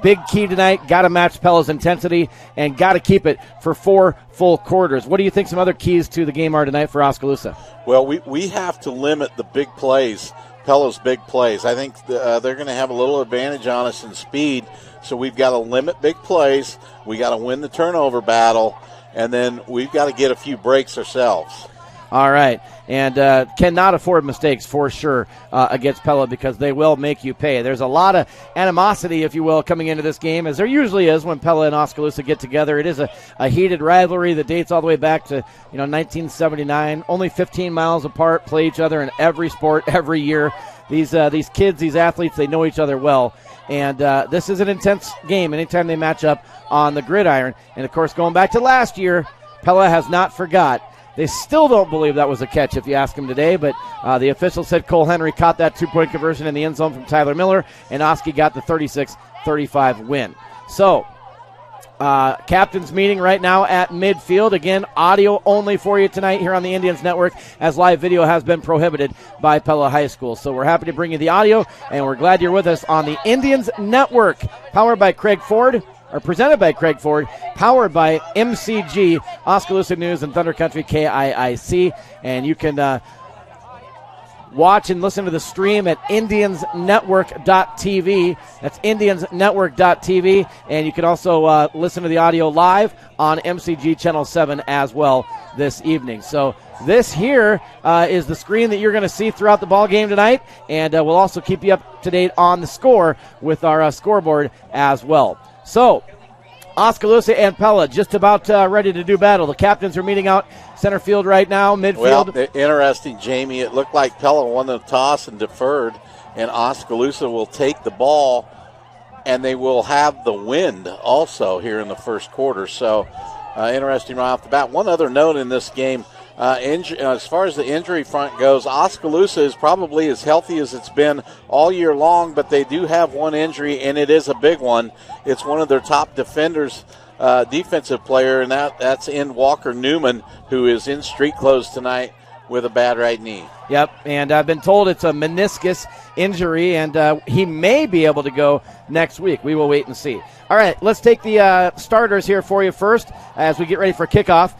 Big key tonight, got to match Pella's intensity and got to keep it for 4 full quarters. What do you think some other keys to the game are tonight for Oskaloosa? Well, we have to limit the big plays, Pella's big plays. I think they're going to have a little advantage on us in speed, so we've got to limit big plays. We got to win the turnover battle, and then we've got to get a few breaks ourselves. All right, and cannot afford mistakes for sure against Pella because they will make you pay. There's a lot of animosity, if you will, coming into this game, as there usually is when Pella and Oskaloosa get together. It is a heated rivalry that dates all the way back to 1979. Only 15 miles apart, play each other in every sport every year. These kids, these athletes, they know each other well. And this is an intense game anytime they match up on the gridiron. And, of course, going back to last year, Pella has not forgot. They still don't believe that was a catch if you ask them today, but the official said Cole Henry caught that 2-point conversion in the end zone from Tyler Miller, and Oski got the 36-35 win. So Captain's meeting right now at midfield. Again, audio only for you tonight here on the Indians Network, as live video has been prohibited by Pella High School. So we're happy to bring you the audio, and we're glad you're with us on the Indians Network, powered by Craig Ford, or presented by Craig Ford, powered by MCG, Oskaloosa News and Thunder Country KIIC. And you can watch and listen to the stream at indiansnetwork.tv. That's indiansnetwork.tv. And you can also listen to the audio live on MCG Channel 7 as well this evening. So this here is the screen that you're going to see throughout the ball game tonight. And we'll also keep you up to date on the score with our scoreboard as well. So Oskaloosa and Pella just about ready to do battle. The captains are meeting out center field right now, midfield. Well, interesting, Jamie. It looked like Pella won the toss and deferred, and Oskaloosa will take the ball, and they will have the wind also here in the first quarter. So interesting right off the bat. One other note in this game, as far as the injury front goes, Oskaloosa is probably as healthy as it's been all year long, but they do have one injury, and it is a big one. It's one of their top defenders, defensive player, and that's in Walker Newman, who is in street clothes tonight with a bad right knee. Yep, and I've been told it's a meniscus injury, and he may be able to go next week. We will wait and see. All right, let's take the starters here for you first as we get ready for kickoff.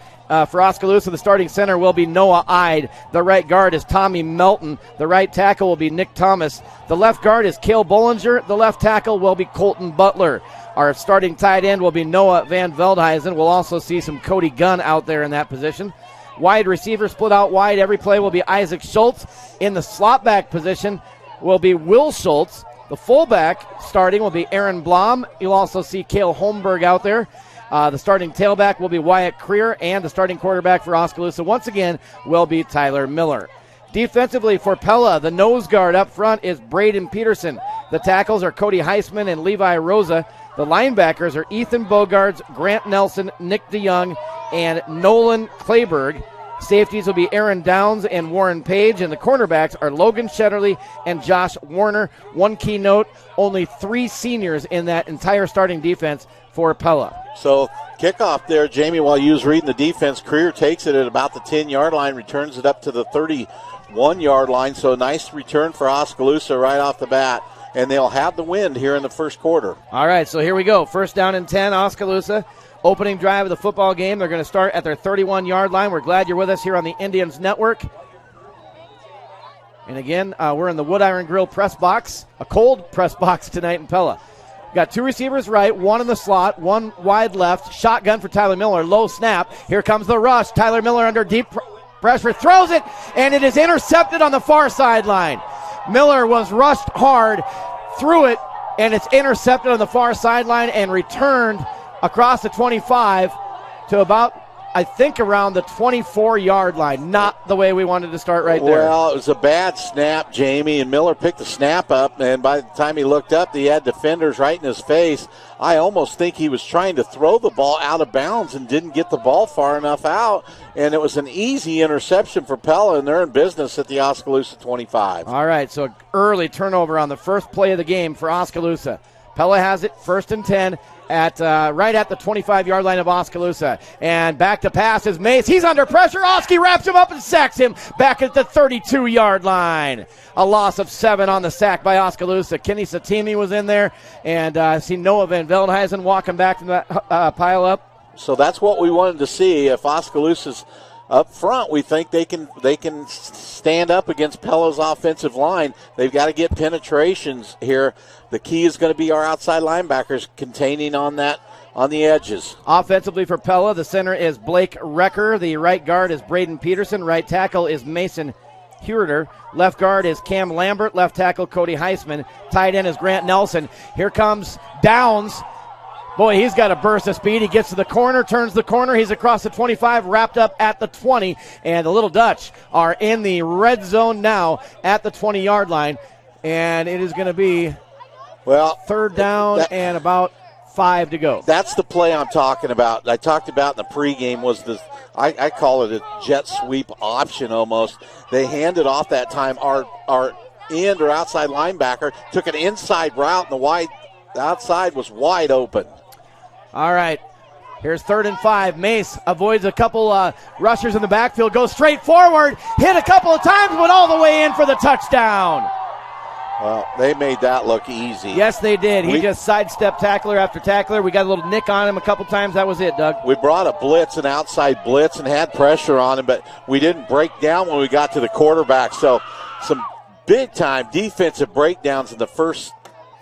For Oskaloosa, the starting center will be Noah Ide. The right guard is Tommy Melton. The right tackle will be Nick Thomas. The left guard is Cale Bollinger. The left tackle will be Colton Butler. Our starting tight end will be Noah Van Veldhuizen. We'll also see some Cody Gunn out there in that position. Wide receiver split out wide. Every play will be Isaac Schultz. In the slot back position will be Will Schultz. The fullback starting will be Aaron Blom. You'll also see Cale Holmberg out there. The starting tailback will be Wyatt Creer, and the starting quarterback for Oskaloosa once again will be Tyler Miller. Defensively for Pella, the nose guard up front is Braden Peterson. The tackles are Cody Heisman and Levi Rosa. The linebackers are Ethan Bogards, Grant Nelson, Nick DeYoung, and Nolan Clayberg. Safeties will be Aaron Downs and Warren Page, and the cornerbacks are Logan Shetterly and Josh Warner. One key note, only 3 seniors in that entire starting defense for Pella. So kickoff there, Jamie, while you was reading the defense, Creer takes it at about the 10-yard line, returns it up to the 31-yard line. So nice return for Oskaloosa right off the bat, and they'll have the wind here in the first quarter. All right, so here we go. First down and 10, Oskaloosa. Opening drive of the football game. They're going to start at their 31-yard line. We're glad you're with us here on the Indians Network. And again, we're in the Wood Iron Grill press box, a cold press box tonight in Pella. Got 2 receivers right, 1 in the slot, 1 wide left. Shotgun for Tyler Miller, low snap. Here comes the rush. Tyler Miller under deep pressure, throws it, and it is intercepted on the far sideline. Miller was rushed hard, threw it, and it's intercepted on the far sideline and returned across the 25 to about, I think, around the 24-yard line. Not the way we wanted to start right there. Well, it was a bad snap, Jamie, and Miller picked the snap up, and by the time he looked up, he had defenders right in his face. I almost think he was trying to throw the ball out of bounds and didn't get the ball far enough out, and it was an easy interception for Pella, and they're in business at the Oskaloosa 25. All right, so early turnover on the first play of the game for Oskaloosa. Pella has it, 1st and 10. Right at the 25-yard line of Oskaloosa. And back to pass is Mace. He's under pressure. Oski wraps him up and sacks him back at the 32-yard line. A loss of 7 on the sack by Oskaloosa. Kenny Satimi was in there. And I see Noah Van Veldhuizen walking back from that pile up. So that's what we wanted to see. If Oskaloosa's up front, we think they can stand up against Pella's offensive line. They've got to get penetrations here. The key is going to be our outside linebackers containing on the edges. Offensively for Pella, the center is Blake Recker. The right guard is Braden Peterson. Right tackle is Mason Hewerter. Left guard is Cam Lambert. Left tackle Cody Heisman. Tight end is Grant Nelson. Here comes Downs. Boy, he's got a burst of speed. He gets to the corner, turns the corner. He's across the 25, wrapped up at the 20. And the Little Dutch are in the red zone now at the 20-yard line. And it is going to be 3rd down and about 5 to go. That's the play I'm talking about. I talked about in the pregame was this, I call it a jet sweep option almost. They handed off that time. Our end or outside linebacker took an inside route, and the outside was wide open. All right. Here's 3rd and 5. Mace avoids a couple rushers in the backfield, goes straight forward, hit a couple of times, went all the way in for the touchdown. Well, they made that look easy. Yes, they did. He just sidestepped tackler after tackler. We got a little nick on him a couple times. That was it, Doug. We brought a blitz, an outside blitz, and had pressure on him, but we didn't break down when we got to the quarterback. So some big-time defensive breakdowns in the first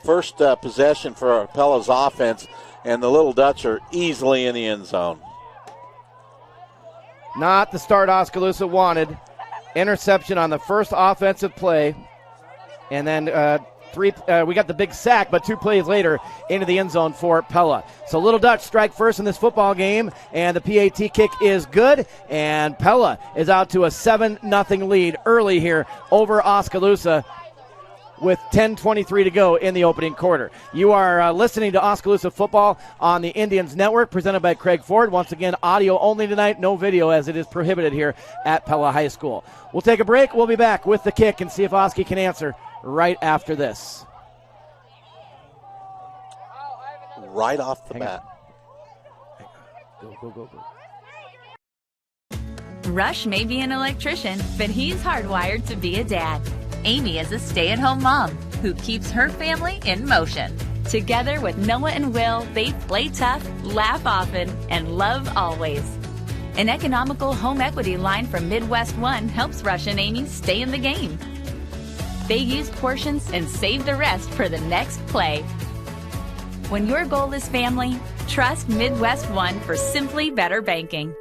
possession for Pella's offense, and the Little Dutch are easily in the end zone. Not the start Oskaloosa wanted. Interception on the first offensive play. And then we got the big sack, but 2 plays later into the end zone for Pella. So Little Dutch strike first in this football game, and the PAT kick is good, and Pella is out to a 7-0 lead early here over Oskaloosa with 10:23 to go in the opening quarter. You are listening to Oskaloosa football on the Indians Network, presented by Craig Ford. Once again, audio only tonight, no video, as it is prohibited here at Pella High School. We'll take a break. We'll be back with the kick and see if Oski can answer right after this. Right off the bat. Go. Rush may be an electrician, but he's hardwired to be a dad. Amy is a stay-at-home mom who keeps her family in motion. Together with Noah and Will, they play tough, laugh often, and love always. An economical home equity line from Midwest One helps Rush and Amy stay in the game. They use portions and save the rest for the next play. When your goal is family, trust Midwest One for simply better banking.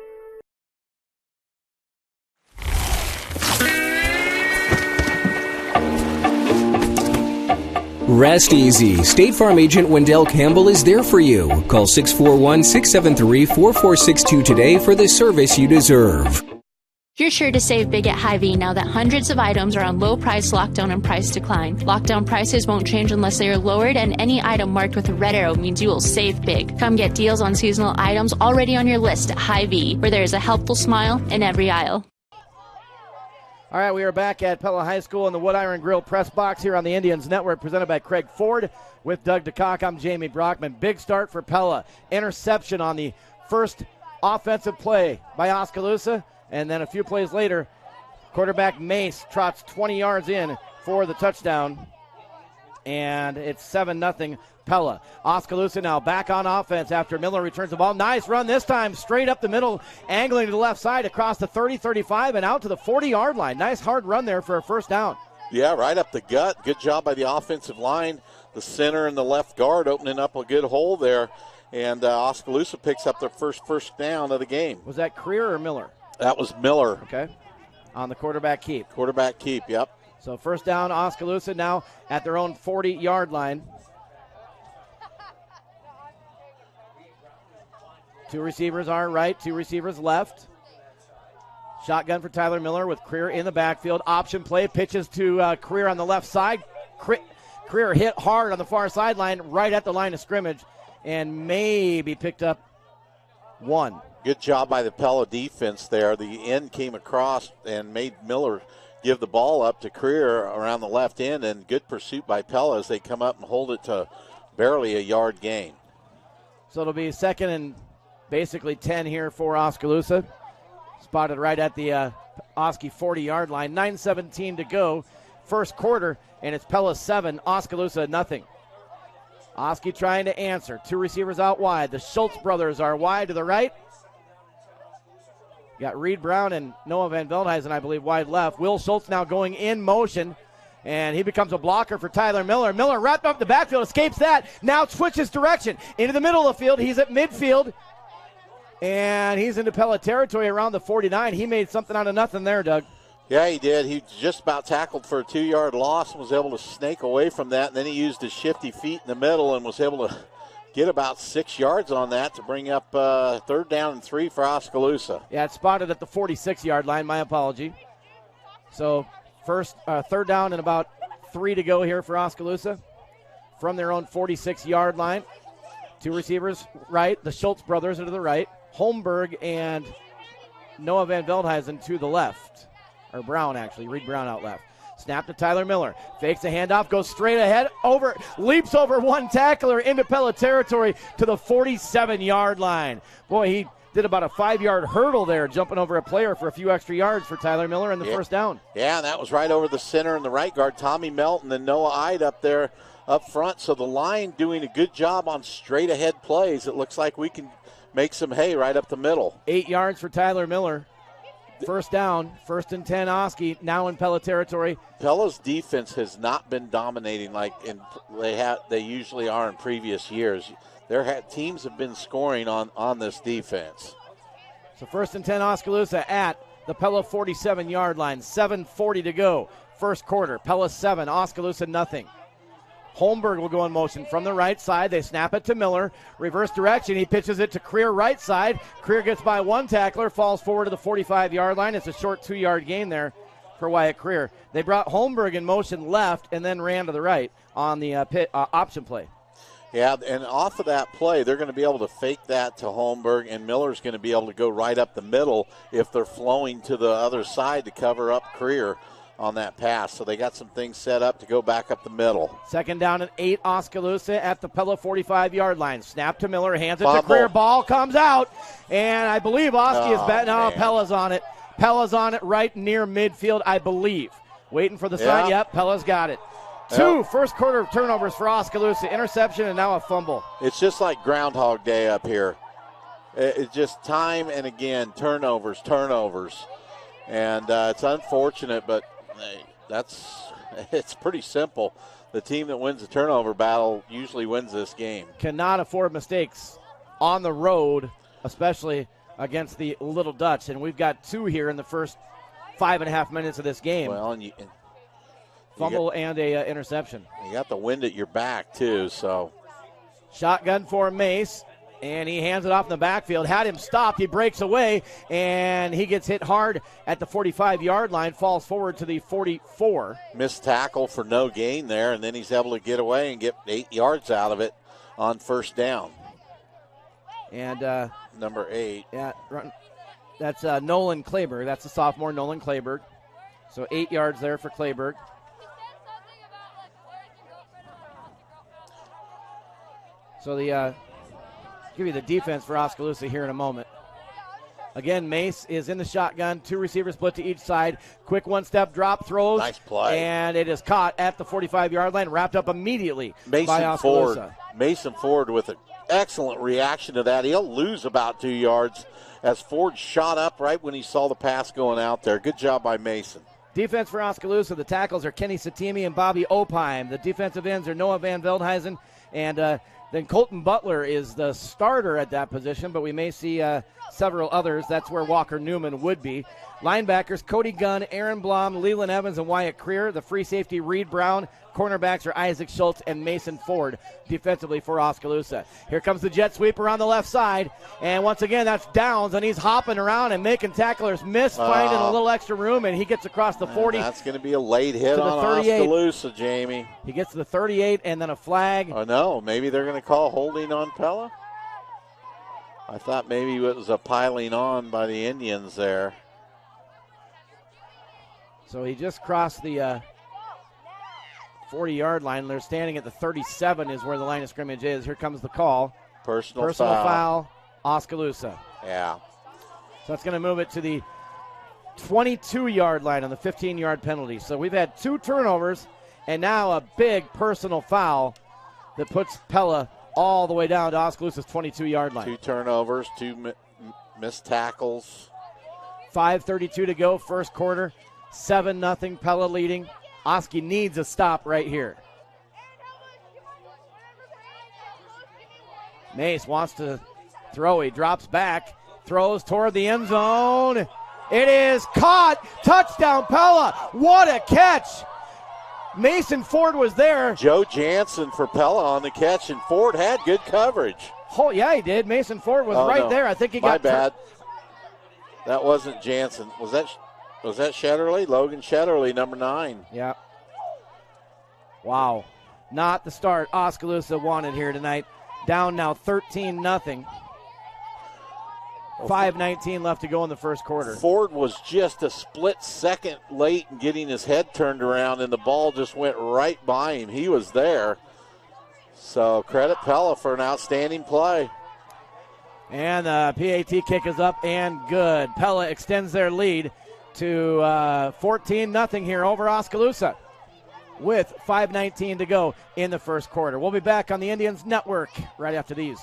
Rest easy. State Farm agent Wendell Campbell is there for you. Call 641-673-4462 today for the service you deserve. You're sure to save big at Hy-Vee now that hundreds of items are on low price lockdown and price decline. Lockdown prices won't change unless they are lowered, and any item marked with a red arrow means you will save big. Come get deals on seasonal items already on your list at Hy-Vee, where there is a helpful smile in every aisle. All right, we are back at Pella High School in the Wood Iron Grill press box here on the Indians Network, presented by Craig Ford with Doug DeCock. I'm Jamie Brockman. Big start for Pella. Interception on the first offensive play by Oskaloosa. And then a few plays later, quarterback Mace trots 20 yards in for the touchdown. And it's 7-0 Pella. Oskaloosa now back on offense after Miller returns the ball. Nice run this time, straight up the middle, angling to the left side across the 30-35 and out to the 40-yard line. Nice hard run there for a first down. Yeah, right up the gut. Good job by the offensive line. The center and the left guard opening up a good hole there. And Oskaloosa picks up their first down of the game. Was that Creer or Miller? That was Miller. Okay. On the quarterback keep. Quarterback keep, yep. So first down, Oskaloosa now at their own 40-yard line. 2 receivers are right, 2 receivers left. Shotgun for Tyler Miller with Creer in the backfield. Option play, pitches to Creer on the left side. Creer hit hard on the far sideline, right at the line of scrimmage, and maybe picked up 1. Good job by the Pella defense there. The end came across and made Miller give the ball up to Creer around the left end, and good pursuit by Pella as they come up and hold it to barely a yard gain. So it'll be second and basically 10 here for Oskaloosa. Spotted right at the Oski 40-yard line. 9:17 to go, first quarter, and it's Pella 7, Oskaloosa nothing. Oski trying to answer. 2 receivers out wide. The Schultz brothers are wide to the right. Got Reed Brown and Noah Van Veldhuizen, I believe, wide left. Will Schultz now going in motion, and he becomes a blocker for Tyler Miller. Miller wrapped up the backfield, escapes that, now switches direction into the middle of the field. He's at midfield, and he's into Pella territory around the 49. He made something out of nothing there, Doug. Yeah, he did. He just about tackled for a 2-yard loss and was able to snake away from that, and then he used his shifty feet in the middle and was able to get about 6 yards on that to bring up 3rd down and 3 for Oskaloosa. Yeah, it's spotted at the 46-yard line. My apology. So third down and about 3 to go here for Oskaloosa from their own 46-yard line. 2 receivers right. The Schultz brothers are to the right. Holmberg and Noah Van Veldhuizen to the left. Or Brown, actually. Reed Brown out left. Snap to Tyler Miller. Fakes the handoff, goes straight ahead, leaps over one tackler into Pella territory to the 47-yard line. Boy, he did about a 5-yard hurdle there, jumping over a player for a few extra yards for Tyler Miller and the first down. Yeah, and that was right over the center and the right guard, Tommy Melton and Noah Ide up there up front. So the line doing a good job on straight ahead plays. It looks like we can make some hay right up the middle. 8 yards for Tyler Miller. First down, 1st and 10 Oski, now in Pella territory. Pella's defense has not been dominating like they usually are in previous years. Teams have been scoring on this defense. So 1st and 10 Oskaloosa at the Pella 47-yard line. 7:40 to go. First quarter. Pella 7, Oskaloosa nothing. Holmberg will go in motion from the right side. They snap it to Miller. Reverse direction. He pitches it to Creer right side. Creer gets by one tackler, falls forward to the 45-yard line. It's a short 2-yard gain there for Wyatt Creer. They brought Holmberg in motion left and then ran to the right on the option play. Yeah, and off of that play, they're going to be able to fake that to Holmberg, and Miller's going to be able to go right up the middle if they're flowing to the other side to cover up Creer on that pass. So they got some things set up to go back up the middle. 2nd down and 8, Oskaloosa at the Pella 45-yard line. Snap to Miller, hands it to Creer. Ball comes out, and I believe Oski is betting. Oh, Pella's on it. Pella's on it right near midfield, I believe. Waiting for the sign. Yep, Pella's got it. 2 first quarter turnovers for Oskaloosa. Interception and now a fumble. It's just like Groundhog Day up here. It's just time and again, turnovers. And it's unfortunate, but it's pretty simple. The team that wins the turnover battle usually wins this game. Cannot afford mistakes on the road, especially against the Little Dutch. And we've got 2 here in the first 5.5 minutes of this game. Well, and fumble and a interception. You got the wind at your back, too. So shotgun for Mace, and he hands it off in the backfield. Had him stopped. He breaks away, and he gets hit hard at the 45-yard line, falls forward to the 44. Missed tackle for no gain there, and then he's able to get away and get 8 yards out of it on first down. And number 8. Yeah, that's Nolan Clayberg. That's the sophomore, Nolan Clayberg. So 8 yards there for Clayberg. So give you the defense for Oskaloosa here in a moment. Again, Mace is in the shotgun. 2 receivers split to each side. Quick one-step drop, throws. Nice play. And it is caught at the 45-yard line, wrapped up immediately by Oskaloosa. Mason Ford with an excellent reaction to that. He'll lose about 2 yards as Ford shot up right when he saw the pass going out there. Good job by Mason. Defense for Oskaloosa. The tackles are Kenny Satimi and Bobby Opheim. The defensive ends are Noah Van Veldhuizen and then Colton Butler is the starter at that position, but we may see several others. That's where Walker Newman would be. Linebackers, Cody Gunn, Aaron Blom, Leland Evans, and Wyatt Creer. The free safety, Reed Brown. Cornerbacks are Isaac Schultz and Mason Ford defensively for Oskaloosa. Here comes the jet sweep around the left side. And once again, that's Downs, and he's hopping around and making tacklers miss, finding a little extra room, and he gets across the 40. That's going to be a late hit on Oskaloosa, Jamie. He gets to the 38 and then a flag. Oh, no. Maybe they're going to call holding on Pella? I thought maybe it was a piling on by the Indians there. So he just crossed the 40-yard line. They're standing at the 37 is where the line of scrimmage is. Here comes the call. Personal foul, Oskaloosa. Yeah. So that's going to move it to the 22-yard line on the 15-yard penalty. So we've had 2 turnovers and now a big personal foul that puts Pella all the way down to Oskaloosa's 22-yard line. 2 turnovers, 2 missed tackles. 5:32 to go, first quarter. 7-0, Pella leading. Oski needs a stop right here. Mace wants to throw. He drops back, throws toward the end zone. It is caught. Touchdown, Pella. What a catch. Mason Ford was there. Joe Jansen for Pella on the catch, and Ford had good coverage. Oh, yeah, he did. Mason Ford was there. I think he got... My bad. That wasn't Jansen. Was that Shetterly? Logan Shetterly, number 9. Yeah. Wow. Not the start Oskaloosa wanted here tonight. Down now 13-0. 5:19 left to go in the first quarter. Ford was just a split second late in getting his head turned around, and the ball just went right by him. He was there. So credit Pella for an outstanding play. And the PAT kick is up and good. Pella extends their lead to 14-0 here over Oskaloosa with 5:19 to go in the first quarter. We'll be back on the Indians Network right after these.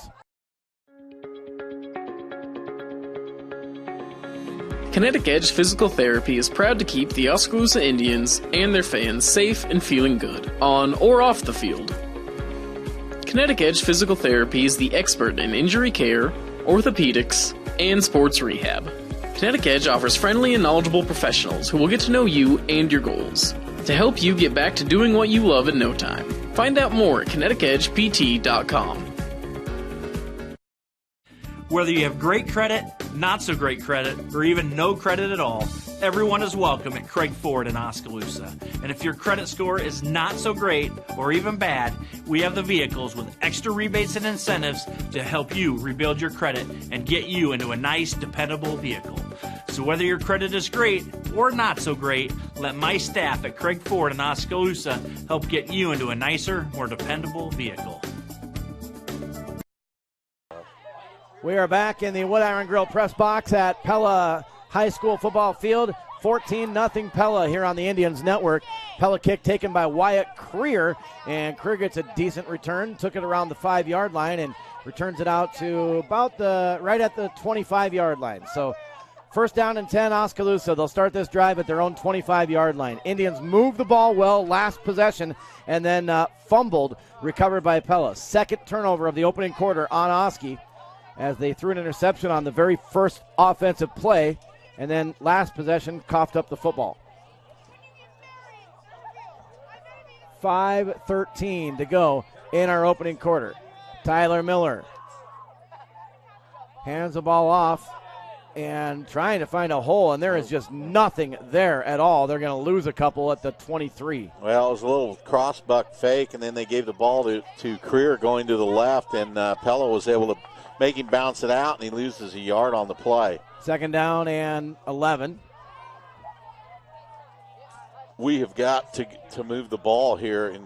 Kinetic Edge Physical Therapy is proud to keep the Oskaloosa Indians and their fans safe and feeling good, on or off the field. Kinetic Edge Physical Therapy is the expert in injury care, orthopedics, and sports rehab. Kinetic Edge offers friendly and knowledgeable professionals who will get to know you and your goals to help you get back to doing what you love in no time. Find out more at kineticedgept.com. Whether you have great credit, not so great credit, or even no credit at all, everyone is welcome at Craig Ford in Oskaloosa. And if your credit score is not so great or even bad, we have the vehicles with extra rebates and incentives to help you rebuild your credit and get you into a nice, dependable vehicle. So whether your credit is great or not so great, let my staff at Craig Ford in Oskaloosa help get you into a nicer, more dependable vehicle. We are back in the Wood Iron Grill press box at Pella High School football field. 14-0 Pella here on the Indians Network. Pella kick taken by Wyatt Creer, and Creer gets a decent return. Took it around the 5-yard line and returns it out to about right at the 25-yard line. So first down and 10, Oskaloosa. They'll start this drive at their own 25-yard line. Indians move the ball well last possession and then fumbled, recovered by Pella. Second turnover of the opening quarter on Oski, as they threw an interception on the very first offensive play, and then last possession coughed up the football. 5:13 to go in our opening quarter. Tyler Miller hands the ball off and trying to find a hole, and there is just nothing there at all. They're going to lose a couple at the 23. Well, it was a little cross-buck fake, and then they gave the ball to Creer going to the left, and Pella was able to make him bounce it out, and he loses a yard on the play. Second down and 11. We have got to move the ball here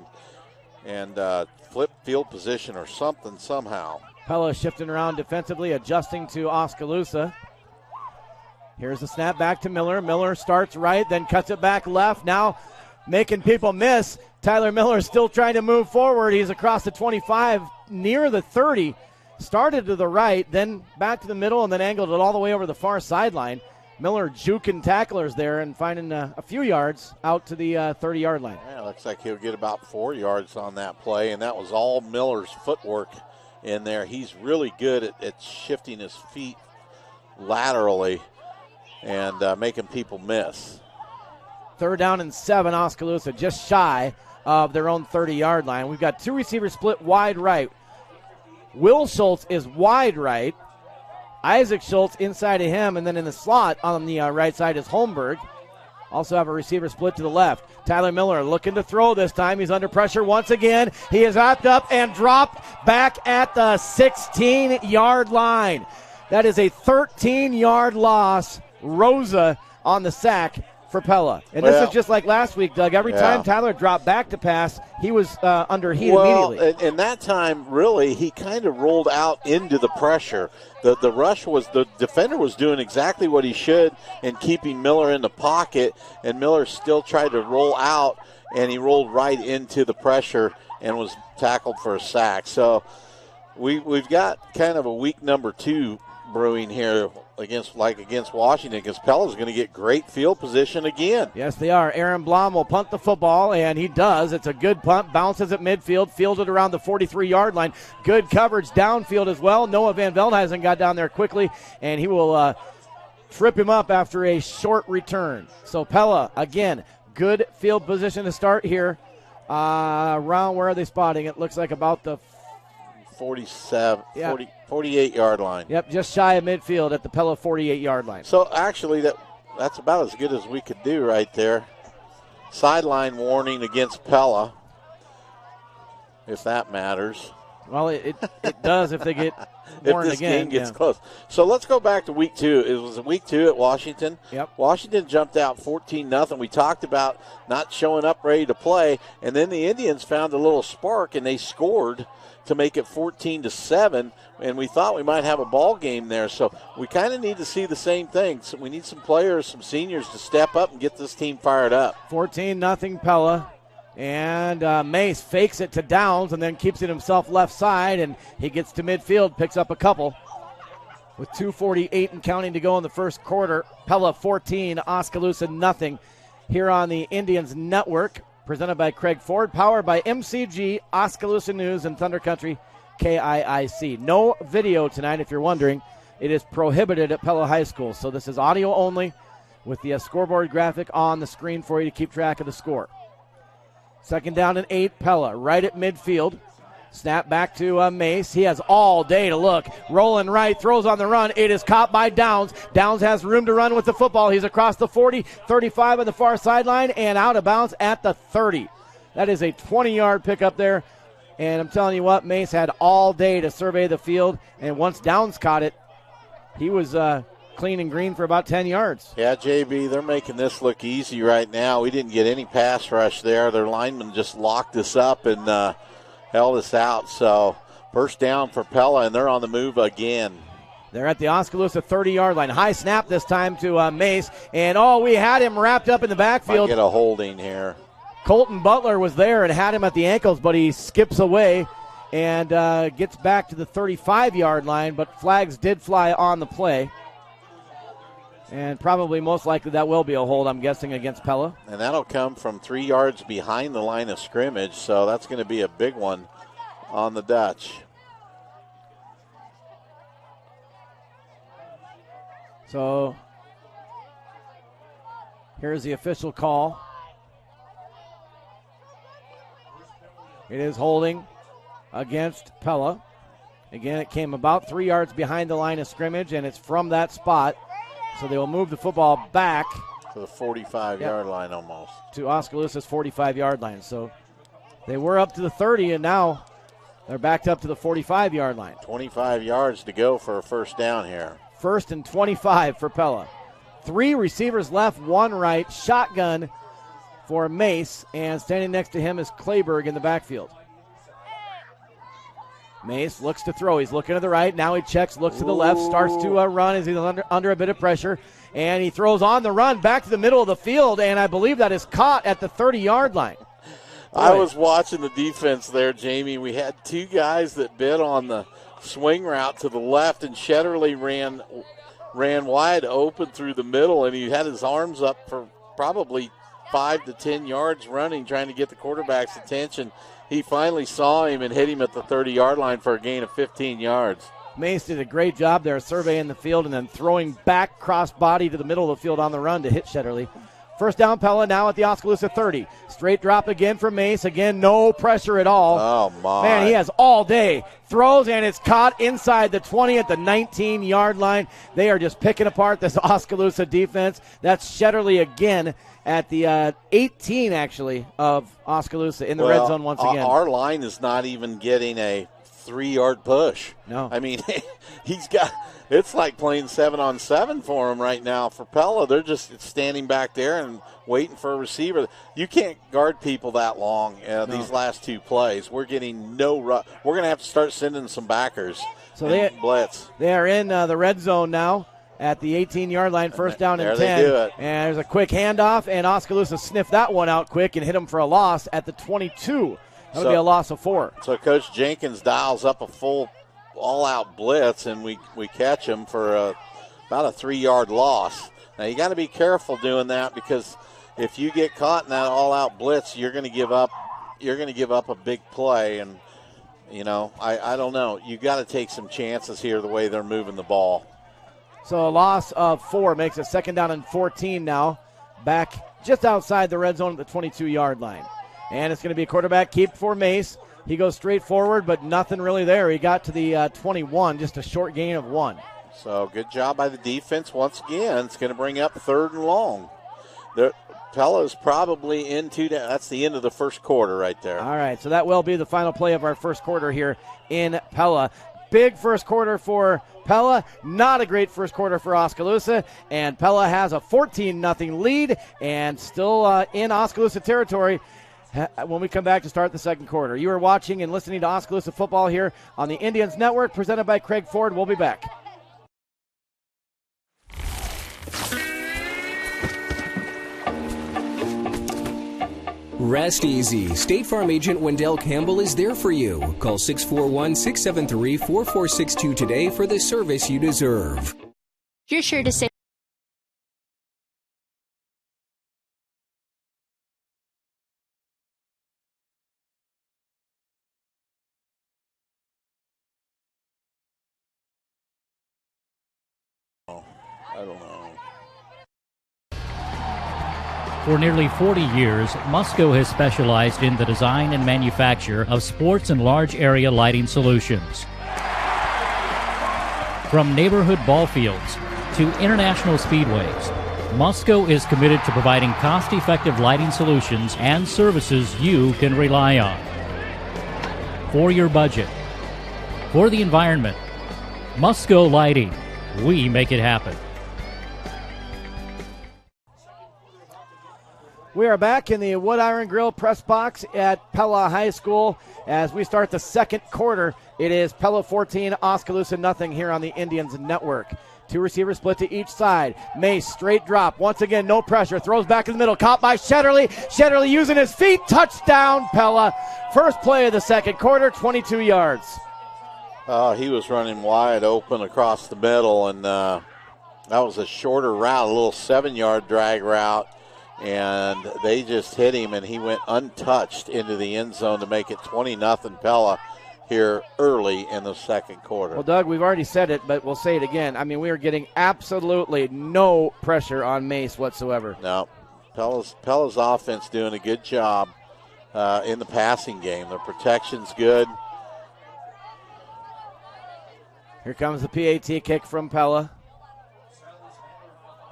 and flip field position or something somehow. Pella shifting around defensively, adjusting to Oskaloosa. Here's the snap back to Miller. Miller starts right, then cuts it back left. Now making people miss. Tyler Miller still trying to move forward. He's across the 25, near the 30. Started to the right, then back to the middle, and then angled it all the way over the far sideline. Miller juking tacklers there and finding a few yards out to the 30-yard line. Yeah, looks like he'll get about 4 yards on that play, and that was all Miller's footwork in there. He's really good at shifting his feet laterally and making people miss. Third down and 7, Oskaloosa, just shy of their own 30-yard line. We've got two receivers split wide right. Will Schultz is wide right. Isaac Schultz inside of him, and then in the slot on the right side is Holmberg. Also have a receiver split to the left. Tyler Miller looking to throw this time. He's under pressure once again. He is wrapped up and dropped back at the 16-yard line. That is a 13-yard loss. Rosa on the sack for Pella. And this is just like last week, Doug. Every time Tyler dropped back to pass, he was under heat immediately. And that time, really, he kind of rolled out into the pressure. The rush was, the defender was doing exactly what he should in keeping Miller in the pocket, and Miller still tried to roll out, and he rolled right into the pressure and was tackled for a sack. So we've got kind of a week number 2 brewing here against Washington, because Pella's going to get great field position again. Yes, they are. Aaron Blom will punt the football, and he does. It's a good punt. Bounces at midfield, fields it around the 43-yard line. Good coverage downfield as well. Noah Van Veldhuizen got down there quickly, and he will trip him up after a short return. So Pella, again, good field position to start here. Around, where are they spotting? It looks like about the 48-yard line. Yep, just shy of midfield at the Pella 48-yard line. So actually that's about as good as we could do right there. Sideline warning against Pella, if that matters. Well, it does if they get warned if this again. game gets close. So let's go back to week 2. It was week 2 at Washington. Yep. Washington jumped out 14-0. We talked about not showing up ready to play, and then the Indians found a little spark, and they scored to make it 14-7, and we thought we might have a ball game there. So we kind of need to see the same thing. So we need some players, some seniors to step up and get this team fired up. 14-0 Pella. And Mace fakes it to Downs and then keeps it himself left side, and he gets to midfield, picks up a couple. With 2:48 and counting to go in the first quarter, Pella 14, Oskaloosa nothing. Here on the Indians Network, presented by Craig Ford, powered by MCG, Oskaloosa News, and Thunder Country, KIIC. No video tonight, if you're wondering. It is prohibited at Pella High School, so this is audio only with the scoreboard graphic on the screen for you to keep track of the score. 2nd down and 8, Pella right at midfield. Snap back to Mace. He has all day to look. Rolling right, throws on the run. It is caught by Downs. Downs has room to run with the football. He's across the 40, 35 on the far sideline, and out of bounds at the 30. That is a 20-yard pickup there. And I'm telling you what, Mace had all day to survey the field, and once Downs caught it, he was clean and green for about 10 yards. Yeah, JB, they're making this look easy right now. We didn't get any pass rush there. Their linemen just locked us up and held us out. So first down for Pella, and they're on the move again. They're at the Oskaloosa 30-yard line. High snap this time to Mace. And, we had him wrapped up in the backfield. Might get a holding here. Colton Butler was there and had him at the ankles, but he skips away and gets back to the 35-yard line. But flags did fly on the play. And probably most likely that will be a hold, I'm guessing, against Pella. And that'll come from 3 yards behind the line of scrimmage, so that's going to be a big one on the Dutch. So here's the official call. It is holding against Pella. Again, it came about 3 yards behind the line of scrimmage, and it's from that spot. So they will move the football back to the 45-yard line almost. To Oskaloosa's 45-yard line. So they were up to the 30, and now they're backed up to the 45-yard line. 25 yards to go for a first down here. 1st and 25 for Pella. 3 receivers left, 1 right. Shotgun for Mace, and standing next to him is Clayberg in the backfield. Mace looks to throw. He's looking to the right. Now he checks, looks to the left, starts to run as he's under a bit of pressure. And he throws on the run back to the middle of the field, and I believe that is caught at the 30-yard line. I was watching the defense there, Jamie. We had 2 guys that bid on the swing route to the left, and Shetterly ran wide open through the middle, and he had his arms up for probably 5 to 10 yards running, trying to get the quarterback's attention. He finally saw him and hit him at the 30-yard line for a gain of 15 yards. Mace did a great job there surveying the field and then throwing back cross-body to the middle of the field on the run to hit Shetterly. First down, Pella now at the Oskaloosa 30. Straight drop again for Mace. Again, no pressure at all. Oh, my. Man, he has all day. Throws, and it's caught inside the 20 at the 19-yard line. They are just picking apart this Oskaloosa defense. That's Shetterly again at the 18, actually, of Oskaloosa in the red zone once again. Our line is not even getting a 3-yard push. No. I mean, it's like playing 7-on-7 for him right now. For Pella, they're just standing back there and waiting for a receiver. You can't guard people that long these last 2 plays. We're getting no rush. We're going to have to start sending some backers. So they blitz. They are in the red zone now at the 18-yard line, first down and 10. There they do it. And there's a quick handoff, and Oskaloosa sniffed that one out quick and hit him for a loss at the 22. That would be a loss of 4. So Coach Jenkins dials up a full all-out blitz, and we catch him for about a 3-yard loss. Now, you got to be careful doing that, because if you get caught in that all-out blitz, you're going to give up a big play. And, I don't know. You got to take some chances here the way they're moving the ball. So a loss of 4 makes it second down and 14 now. Back just outside the red zone at the 22-yard line. And it's going to be a quarterback keep for Mace. He goes straight forward, but nothing really there. He got to the 21, just a short gain of 1. So good job by the defense once again. It's going to bring up 3rd and long. Pella's probably into that. That's the end of the first quarter right there. All right, so that will be the final play of our first quarter here in Pella. Big first quarter for Pella, not a great first quarter for Oskaloosa, and Pella has a 14-0 lead and still in Oskaloosa territory when we come back to start the second quarter. You are watching and listening to Oskaloosa football here on the Indians Network, presented by Craig Ford. We'll be back. Rest easy. State Farm agent Wendell Campbell is there for you. Call 641-673-4462 today for the service you deserve. You're sure to save. I don't know. For nearly 40 years, Musco has specialized in the design and manufacture of sports and large area lighting solutions. From neighborhood ball fields to international speedways, Musco is committed to providing cost-effective lighting solutions and services you can rely on. For your budget, for the environment, Musco Lighting, we make it happen. We are back in the Wood Iron Grill press box at Pella High School as we start the second quarter. It is Pella 14, Oskaloosa nothing here on the Indians Network. Two receivers split to each side. Mace, straight drop. Once again, no pressure. Throws back in the middle. Caught by Shetterly. Shetterly using his feet. Touchdown, Pella. First play of the second quarter, 22 yards. He was running wide open across the middle, and that was a shorter route, a little 7-yard drag route. And they just hit him, and he went untouched into the end zone to make it 20-0 Pella here early in the second quarter. Well, Doug, we've already said it, but we'll say it again. I mean, we are getting absolutely no pressure on Mace whatsoever. No. Pella's offense doing a good job in the passing game. The protection's good. Here comes the PAT kick from Pella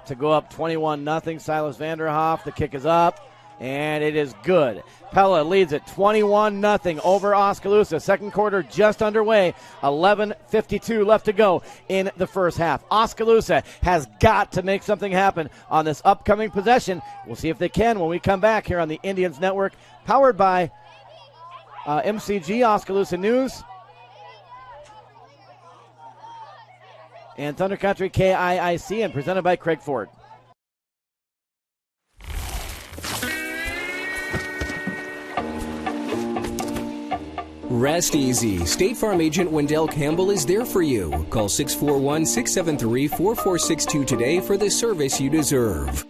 to go up 21-0. Silas Vanderhoff, the kick is up, and it is good. Pella leads it 21-0 over Oskaloosa. Second quarter just underway. 11:52 left to go in the first half. Oskaloosa has got to make something happen on this upcoming possession. We'll see if they can when we come back here on the Indians Network, powered by MCG Oskaloosa News and Thunder Country KIIC, and presented by Craig Ford. Rest easy. State Farm agent Wendell Campbell is there for you. Call 641-673-4462 today for the service you deserve.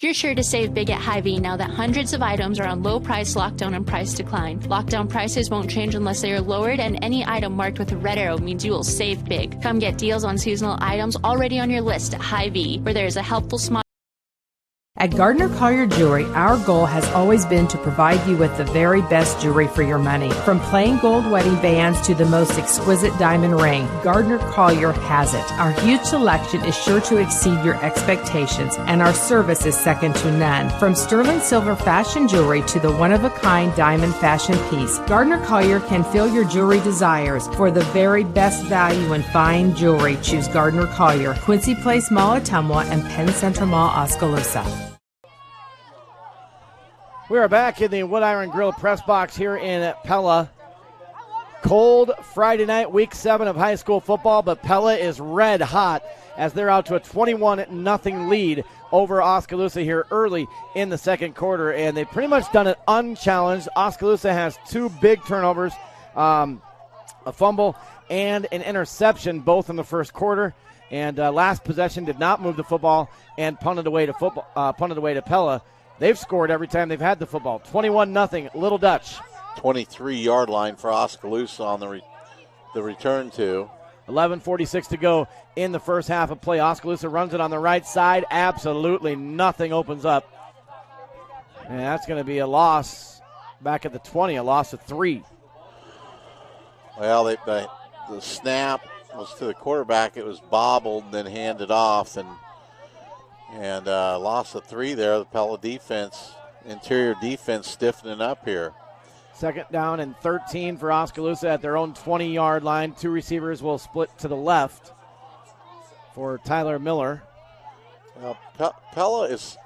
You're sure to save big at Hy-Vee now that hundreds of items are on low price lockdown and price decline. Lockdown prices won't change unless they are lowered, and any item marked with a red arrow means you will save big. Come get deals on seasonal items already on your list at Hy-Vee, where there is a helpful smile. At Gardner Collier Jewelry, our goal has always been to provide you with the very best jewelry for your money. From plain gold wedding bands to the most exquisite diamond ring, Gardner Collier has it. Our huge selection is sure to exceed your expectations, and our service is second to none. From sterling silver fashion jewelry to the one-of-a-kind diamond fashion piece, Gardner Collier can fill your jewelry desires. For the very best value in fine jewelry, choose Gardner Collier, Quincy Place Mall, Ottumwa, and Penn Central Mall, Oskaloosa. We are back in the Wood Iron Grill press box here in Pella. Cold Friday night, week 7 of high school football, but Pella is red hot as they're out to a 21-0 lead over Oskaloosa here early in the second quarter, and they've pretty much done it unchallenged. Oskaloosa has 2 big turnovers, a fumble and an interception, both in the first quarter. And last possession did not move the football and punted away to Pella. They've scored every time they've had the football. 21-0, Little Dutch. 23-yard line for Oskaloosa on the return to. 11:46 to go in the first half of play. Oskaloosa runs it on the right side. Absolutely nothing opens up. And that's going to be a loss back at the 20, a loss of 3. Well, the snap was to the quarterback. It was bobbled and then handed off, and And loss of 3 there. The Pella defense, interior defense stiffening up here. Second down and 13 for Oskaloosa at their own 20-yard line. 2 receivers will split to the left for Tyler Miller. Well, Pella is...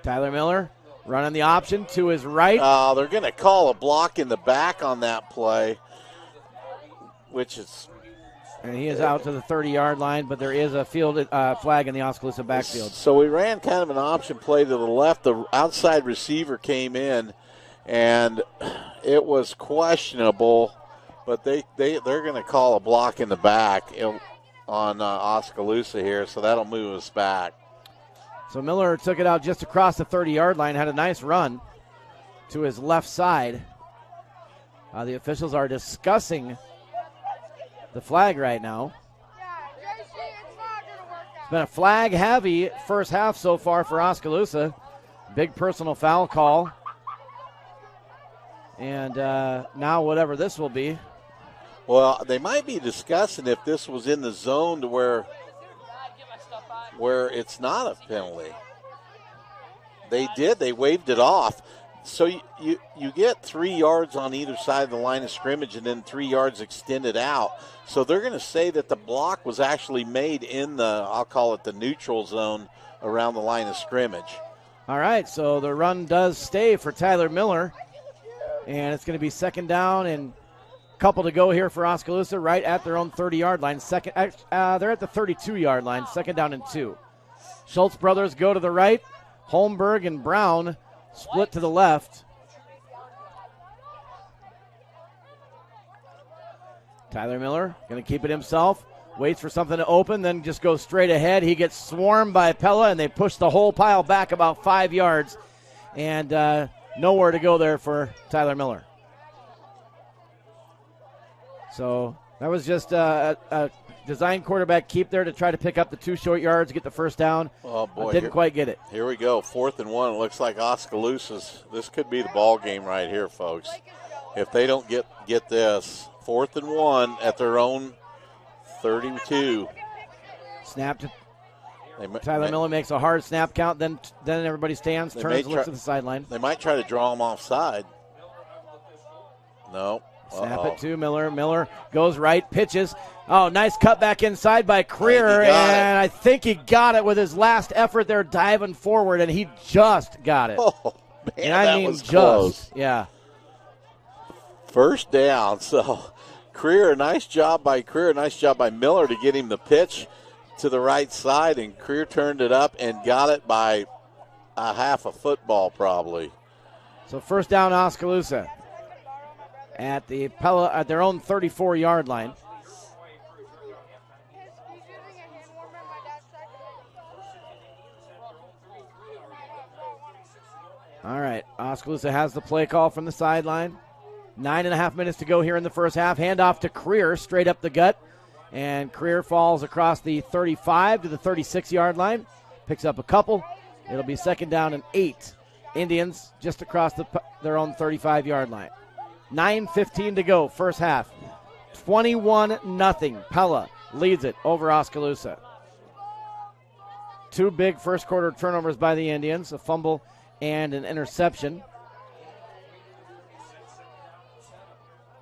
Tyler Miller running the option to his right. They're going to call a block in the back on that play, which is... And he is out to the 30-yard line, but there is a field flag in the Oskaloosa backfield. So we ran kind of an option play to the left. The outside receiver came in, and it was questionable, but they're going to call a block in the back on Oskaloosa here, so that'll move us back. So Miller took it out just across the 30-yard line, had a nice run to his left side. The officials are discussing the flag right now. It's been a flag-heavy first half so far for Oskaloosa. Big personal foul call. And now whatever this will be. Well, they might be discussing if this was in the zone to where it's not a penalty. They waved it off. So you get 3 yards on either side of the line of scrimmage and then 3 yards extended out. So they're going to say that the block was actually made in the, I'll call it the neutral zone around the line of scrimmage. All right, so the run does stay for Tyler Miller. And it's going to be second down and a couple to go here for Oskaloosa right at their own 30-yard line. They're at the 32-yard line, second down and 2. Schultz brothers go to the right. Holmberg and Brown split to the left. Tyler Miller going to keep it himself. Waits for something to open, then just goes straight ahead. He gets swarmed by Pella, and they push the whole pile back about 5 yards. And nowhere to go there for Tyler Miller. So that was just a design quarterback keep there to try to pick up the 2 short yards, get the first down. Oh, boy. Didn't quite get it. Here we go, 4th and 1. It looks like Oskaloosa's. This could be the ball game right here, folks. If they don't get this, 4th and 1 at their own 32. Snapped. Tyler Miller makes a hard snap count, then everybody stands, turns, looks at the sideline. They might try to draw him offside. No. Snap it to Miller. Miller goes right, pitches. Oh, nice cut back inside by Creer, and I think he got it with his last effort there, diving forward, and he just got it. Oh, man, and I mean was just. close. Yeah. First down, so Creer, nice job by Miller to get him the pitch to the right side, and Creer turned it up and got it by a half a football probably. So first down, Oskaloosa at their own 34-yard line. All right, Oskaloosa has the play call from the sideline. 9.5 minutes to go here in the first half. Handoff to Creer, straight up the gut. And Creer falls across the 35 to the 36-yard line. Picks up a couple. It'll be second down and 8. Indians just across their own 35-yard line. 9:15 to go, first half. 21-0. Pella leads it over Oskaloosa. 2 big first quarter turnovers by the Indians, a fumble and an interception.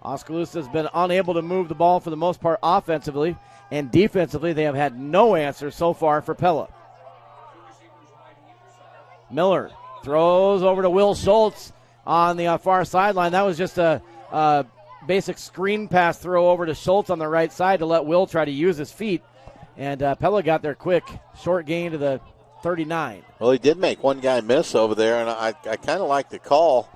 Oskaloosa has been unable to move the ball for the most part offensively, and defensively they have had no answer so far for Pella. Miller throws over to Will Schultz on the far sideline. That was just a basic screen pass throw over to Schultz on the right side to let Will try to use his feet, and Pella got there quick. Short gain to the 39. Well, he did make one guy miss over there, and I kind of like the call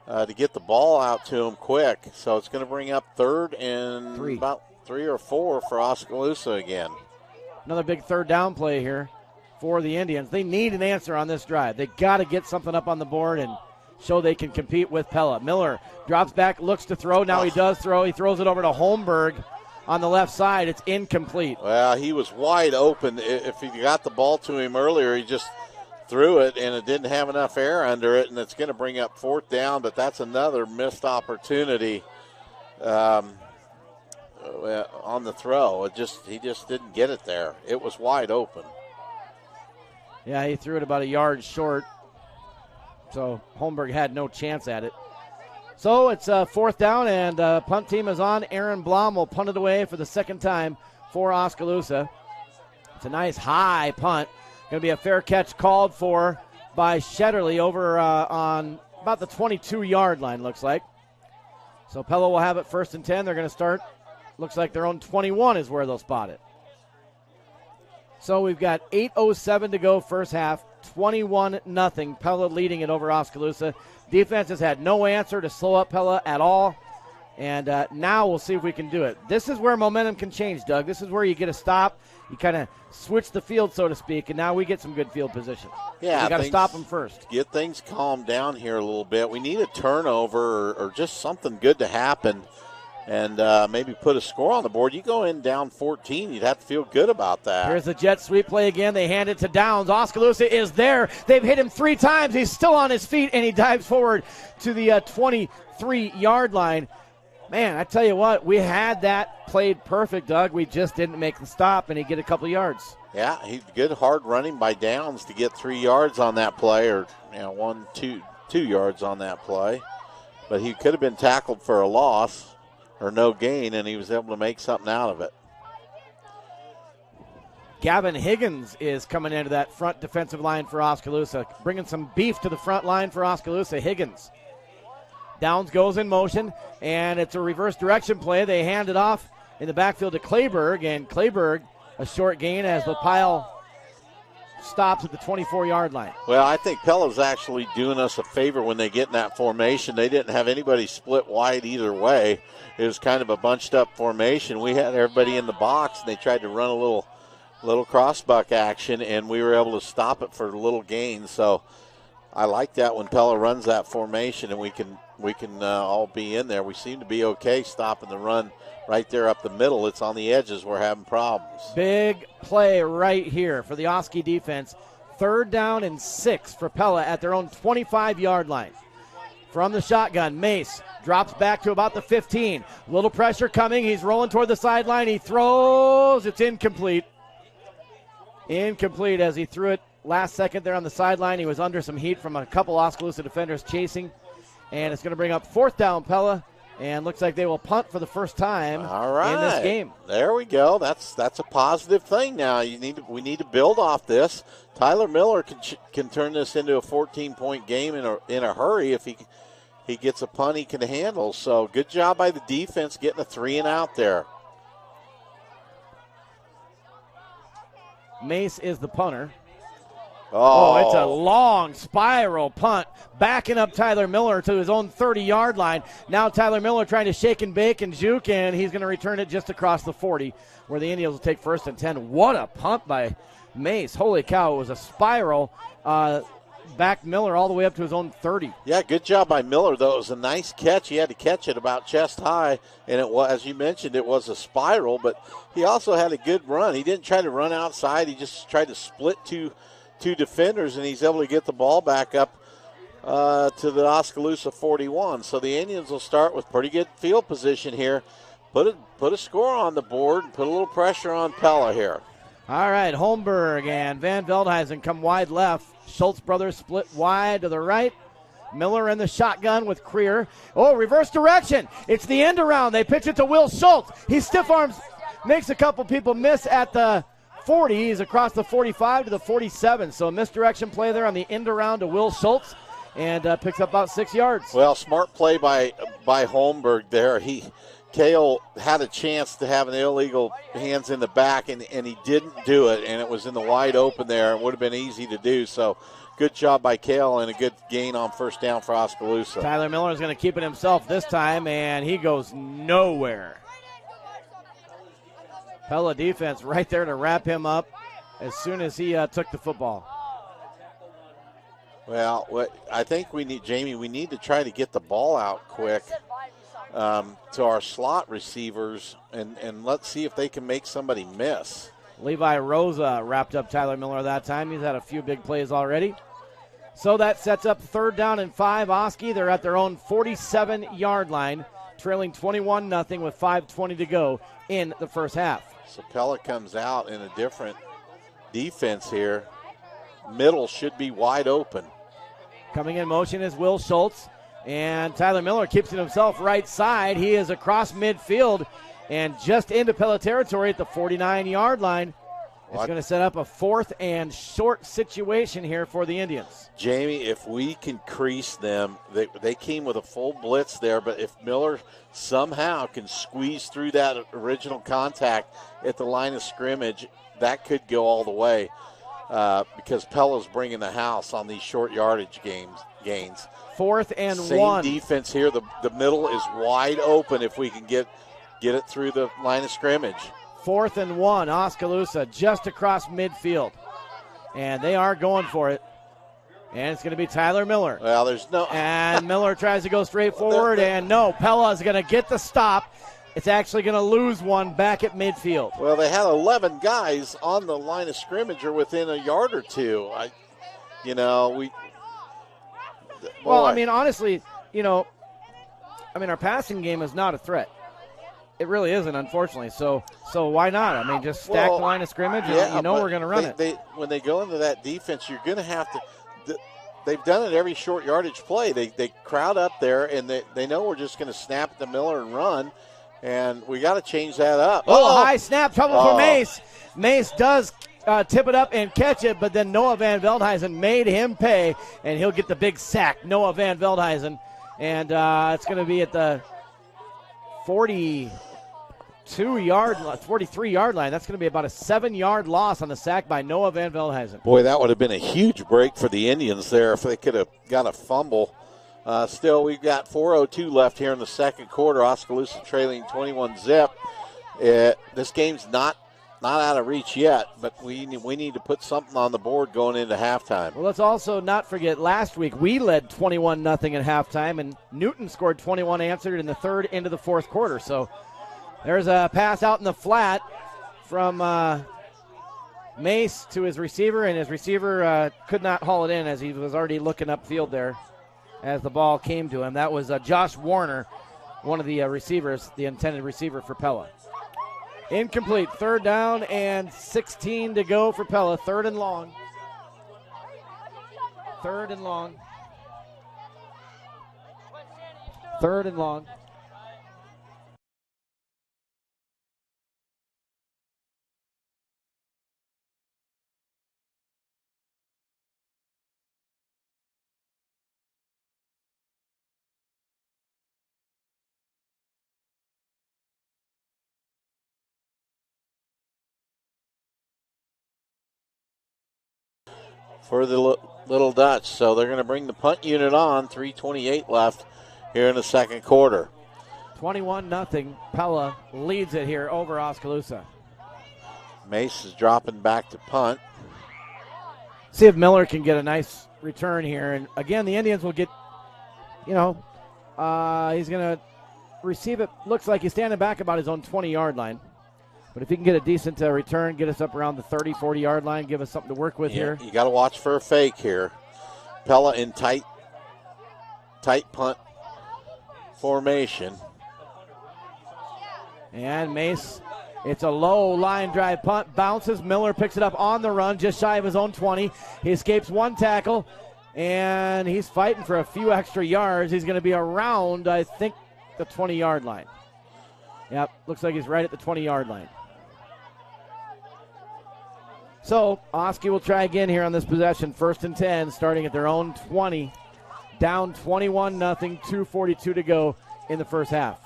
to get the ball out to him quick. So it's going to bring up third and about 3 or 4 for Oskaloosa again. Another big third down play here for the Indians. They need an answer on this drive. They got to get something up on the board and show they can compete with Pella. Miller drops back, looks to throw. Now he does throw. He throws it over to Holmberg on the left side. It's incomplete. Well, he was wide open. If he got the ball to him earlier, he just threw it, and it didn't have enough air under it, and it's going to bring up 4th down, but that's another missed opportunity on the throw. He just didn't get it there. It was wide open. Yeah, he threw it about a yard short. So Holmberg had no chance at it. So it's fourth down, and punt team is on. Aaron Blom will punt it away for the second time for Oskaloosa. It's a nice high punt. Going to be a fair catch called for by Shetterly over on about the 22-yard line, looks like. So Pella will have it first and 10. They're going to start. Looks like their own 21 is where they'll spot it. So we've got 8:07 to go first half. 21-0. Pella leading it over Oskaloosa. Defense has had no answer to slow up Pella at all. And now we'll see if we can do it. This is where momentum can change, Doug. This is where you get a stop. You kind of switch the field, so to speak, and now we get some good field position. Yeah, you got to stop them first. Get things calmed down here a little bit. We need a turnover or just something good to happen, and maybe put a score on the board. You go in down 14, you'd have to feel good about that. Here's the jet sweep play again. They hand it to Downs. Oskaloosa is there. They've hit him 3 times. He's still on his feet, and he dives forward to the 23-yard line. Man, I tell you what, we had that played perfect, Doug. We just didn't make the stop, and he get a couple yards. Yeah, he's good hard running by Downs to get 3 yards on that play, or 2 yards on that play. But he could have been tackled for a loss or no gain, and he was able to make something out of it. Gavin Higgins is coming into that front defensive line for Oskaloosa, bringing some beef to the front line for Oskaloosa. Higgins. Downs goes in motion, and it's a reverse direction play. They hand it off in the backfield to Clayberg, and Clayberg, a short gain as the pile stops at the 24-yard line. Well, I think Pella's actually doing us a favor when they get in that formation. They didn't have anybody split wide either way. It was kind of a bunched-up formation. We had everybody in the box, and they tried to run a little crossbuck action, and we were able to stop it for a little gain. So I like that when Pella runs that formation, and we can all be in there. We seem to be okay stopping the run right there up the middle. It's on the edges we're having problems. Big play right here for the Oski defense. 3rd down and 6 for Pella at their own 25-yard line. From the shotgun, Mace drops back to about the 15. Little pressure coming. He's rolling toward the sideline. He throws. It's incomplete. Incomplete as he threw it last second there on the sideline. He was under some heat from a couple Oskaloosa defenders chasing. And it's going to bring up 4th down, Pella, and looks like they will punt for the first time in this game. There we go. That's a positive thing now. We need to build off this. Tyler Miller can turn this into a 14-point game in a hurry if he gets a punt he can handle. So good job by the defense getting a 3 and out there. Mace is the punter. Oh, it's a long spiral punt, backing up Tyler Miller to his own 30-yard line. Now Tyler Miller trying to shake and bake and juke, and he's going to return it just across the 40, where the Indians will take 1st and 10. What a punt by Mace. Holy cow, it was a spiral. Back Miller all the way up to his own 30. Yeah, good job by Miller, though. It was a nice catch. He had to catch it about chest high, and it was, as you mentioned, it was a spiral, but he also had a good run. He didn't try to run outside. He just tried to split two defenders, and he's able to get the ball back up to the Oskaloosa 41. So the Indians will start with pretty good field position here. Put a score on the board and put a little pressure on Pella here. All right, Holmberg and Van Veldhuizen come wide left. Schultz brothers split wide to the right. Miller in the shotgun with Creer. Oh, reverse direction. It's the end around. They pitch it to Will Schultz. He stiff arms, makes a couple people miss at the 40. He's across the 45 to the 47. So a misdirection play there on the end around to Will Schultz, and picks up about 6 yards. Well, smart play by Holmberg there. Cale had a chance to have an illegal hands in the back, and he didn't do it, and it was in the wide open there. It would have been easy to do. So good job by Cale and a good gain on 1st down for Oskaloosa. Tyler Miller is going to keep it himself this time, and he goes nowhere. Pella defense right there to wrap him up as soon as he took the football. Well, what I think we need to try to get the ball out quick to our slot receivers, and let's see if they can make somebody miss. Levi Rosa wrapped up Tyler Miller that time. He's had a few big plays already. So that sets up 3rd down and 5. Oski, they're at their own 47-yard line, trailing 21-0 with 5:20 to go in the first half. So Pella comes out in a different defense here. middle should be wide open. Coming in motion is Will Schultz, and Tyler Miller keeps it himself right side. He is across midfield and just into Pella territory at the 49-yard line. It's going to set up a 4th and short situation here for the Indians. Jamie, if we can crease them, they came with a full blitz there, but if Miller somehow can squeeze through that original contact at the line of scrimmage, that could go all the way because Pella's bringing the house on these short yardage gains. 4th and Same 1. Defense here. The middle is wide open if we can get it through the line of scrimmage. 4th and 1, Oskaloosa just across midfield. And they are going for it. And it's going to be Tyler Miller. Well, there's no... And Miller tries to go straight forward, and no, Pella is going to get the stop. It's actually going to lose one back at midfield. Well, they had 11 guys on the line of scrimmage or within a yard or two. Well, I mean, honestly, our passing game is not a threat. It really isn't, unfortunately. So why not? I mean, just stack the line of scrimmage, and we're going to run it. When they go into that defense, you're going to have to. They've done it every short yardage play. They crowd up there, and they know we're just going to snap at the Miller and run, and we got to change that up. High snap, trouble for Mace. Mace does tip it up and catch it, but then Noah Van Veldhuizen made him pay, and he'll get the big sack. Noah Van Veldhuizen, and it's going to be at the 43-yard line. That's going to be about a 7-yard loss on the sack by Noah Van Veldhuizen. Boy, that would have been a huge break for the Indians there if they could have got a fumble. Still, we've got 4:02 left here in the second quarter. Oskaloosa trailing 21-zip. This game's not out of reach yet, but we need to put something on the board going into halftime. Well, let's also not forget last week we led 21-0 at halftime, and Newton scored 21 answered in the third into the fourth quarter. So there's a pass out in the flat from Mace to his receiver, and his receiver could not haul it in as he was already looking upfield there as the ball came to him. That was Josh Warner, one of the receivers, the intended receiver for Pella. Incomplete. 3rd down and 16 to go for Pella. 3rd and long. 3rd and long. 3rd and long. For the Little Dutch. So they're going to bring the punt unit on. 3:28 left here in the second quarter. 21-0. Pella leads it here over Oskaloosa. Mace is dropping back to punt. See if Miller can get a nice return here. And again, the Indians will get, he's going to receive it. Looks like he's standing back about his own 20-yard line. But if he can get a decent return, get us up around the 30, 40-yard line, give us something to work with here. You got to watch for a fake here. Pella in tight punt formation. And Mace, it's a low line drive punt, bounces. Miller picks it up on the run, just shy of his own 20. He escapes one tackle, and he's fighting for a few extra yards. He's going to be around, I think, the 20-yard line. Yep, looks like he's right at the 20-yard line. So, Oski will try again here on this possession. 1st and 10, starting at their own 20. Down 21-0, 2:42 to go in the first half.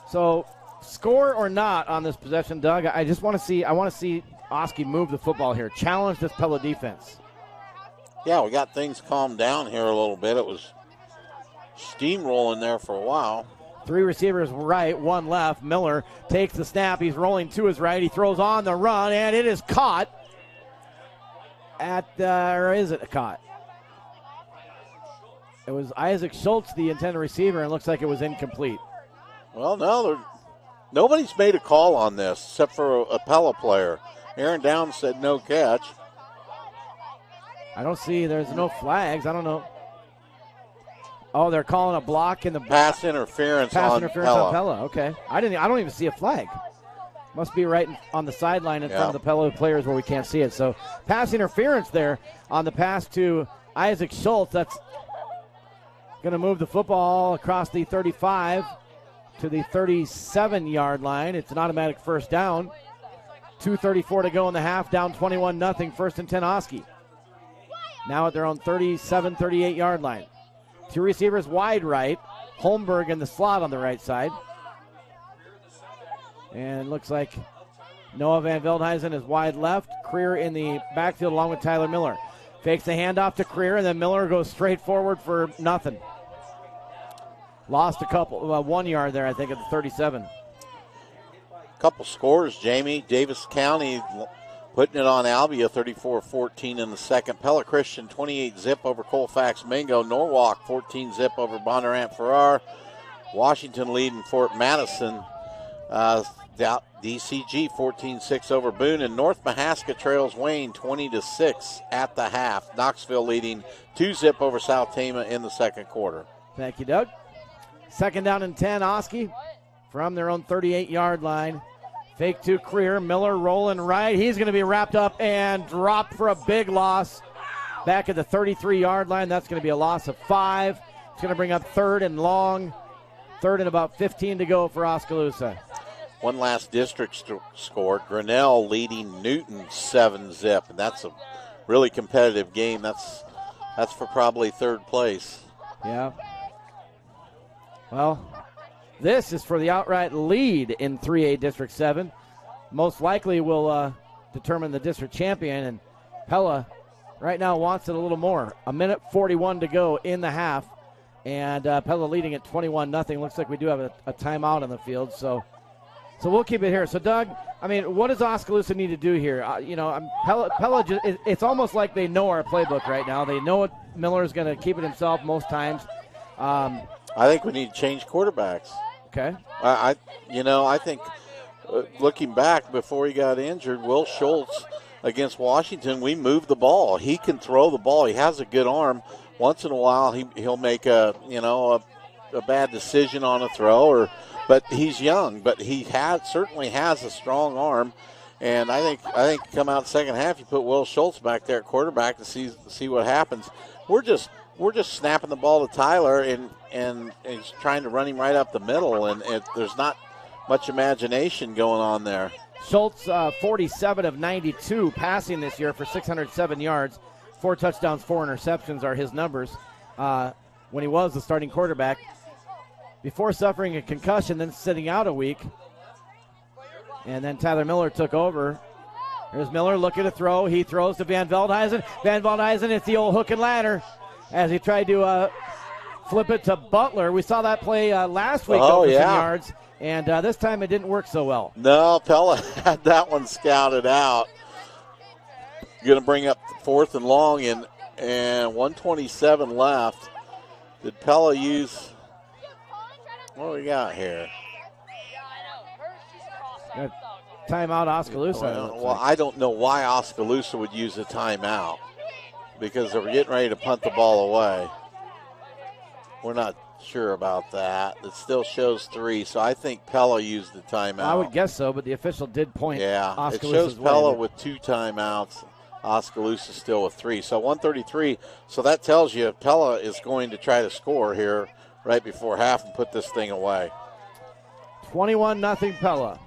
So, score or not on this possession, Doug, I want to see Oski move the football here. Challenge this Pella defense. Yeah, we got things calmed down here a little bit. It was steamrolling there for a while. 3 receivers right, 1 left. Miller takes the snap. He's rolling to his right. He throws on the run, and it is caught or is it caught? It was Isaac Schultz, the intended receiver, and it looks like it was incomplete. Well, no, nobody's made a call on this except for a Pella player. Aaron Downs said no catch. I don't see, there's no flags. I don't know. Oh, they're calling a block in the pass interference on Pella. Okay. I don't even see a flag. Must be right on the sideline in front of the Pella players where we can't see it. So pass interference there on the pass to Isaac Schultz. That's going to move the football across the 35 to the 37-yard line. It's an automatic first down. 2:34 to go in the half, down 21-0, first and 10 Oski. Now at their own 37, 38-yard line. Two receivers wide right. Holmberg in the slot on the right side. And looks like Noah Van Veldhuizen is wide left. Creer in the backfield along with Tyler Miller. Fakes the handoff to Creer, and then Miller goes straight forward for nothing. Lost a couple, 1 yard there, I think, at the 37. Couple scores, Jamie. Davis County putting it on Albia 34-14 in the second. Pella Christian 28-zip over Colfax Mingo. Norwalk 14-zip over Bondurant Farrar. Washington leading Fort Madison. DCG 14-6 over Boone, and North Mahaska trails Wayne 20-6 at the half. Knoxville leading 2-zip over South Tama in the second quarter. Thank you, Doug. Second down and 10, Oski from their own 38-yard line. Fake to Creer, Miller rolling right. He's going to be wrapped up and dropped for a big loss back at the 33-yard line. That's going to be a loss of 5. It's going to bring up third and long. Third and about 15 to go for Oskaloosa. One last district score. Grinnell leading Newton 7-zip, and that's a really competitive game. That's for probably third place. Yeah. Well, this is for the outright lead in 3A District 7. Most likely will determine the district champion, and Pella right now wants it a little more. 1:41 to go in the half, and Pella leading at 21-0. Looks like we do have a timeout on the field, so we'll keep it here. So, Doug, I mean, what does Oskaloosa need to do here? Pella just, it's almost like they know our playbook right now. They know what Miller's going to keep it himself most times. I think we need to change quarterbacks. Okay. I think looking back before he got injured, Will Schultz against Washington, we moved the ball. He can throw the ball. He has a good arm. Once in a while, he'll make a bad decision on a throw, but he's young. But he certainly has a strong arm, and I think come out second half, you put Will Schultz back there at quarterback to see what happens. We're just snapping the ball to Tyler and he's trying to run him right up the middle, and there's not much imagination going on there. Schultz, 47 of 92 passing this year for 607 yards. 4 touchdowns, 4 interceptions are his numbers when he was the starting quarterback. Before suffering a concussion, then sitting out a week. And then Tyler Miller took over. Here's Miller looking to throw. He throws to Van Veldhuizen. Van Veldhuizen, it's the old hook and ladder as he tried to flip it to Butler. We saw that play last week over some yards, and this time it didn't work so well. No, Pella had that one scouted out. Going to bring up fourth and long, and 1:27 left. Did Pella use... What do we got here? Timeout, Oskaloosa. Well, I don't know why Oskaloosa would use a timeout, because they're getting ready to punt the ball away. We're not sure about that. It still shows 3, so I think Pella used the timeout. I would guess so, but the official did point. Yeah, Oskaloosa's it shows Pella way. with 2 timeouts. Oskaloosa still with 3. So 1:33. So that tells you Pella is going to try to score here right before half and put this thing away. 21-0 Pella.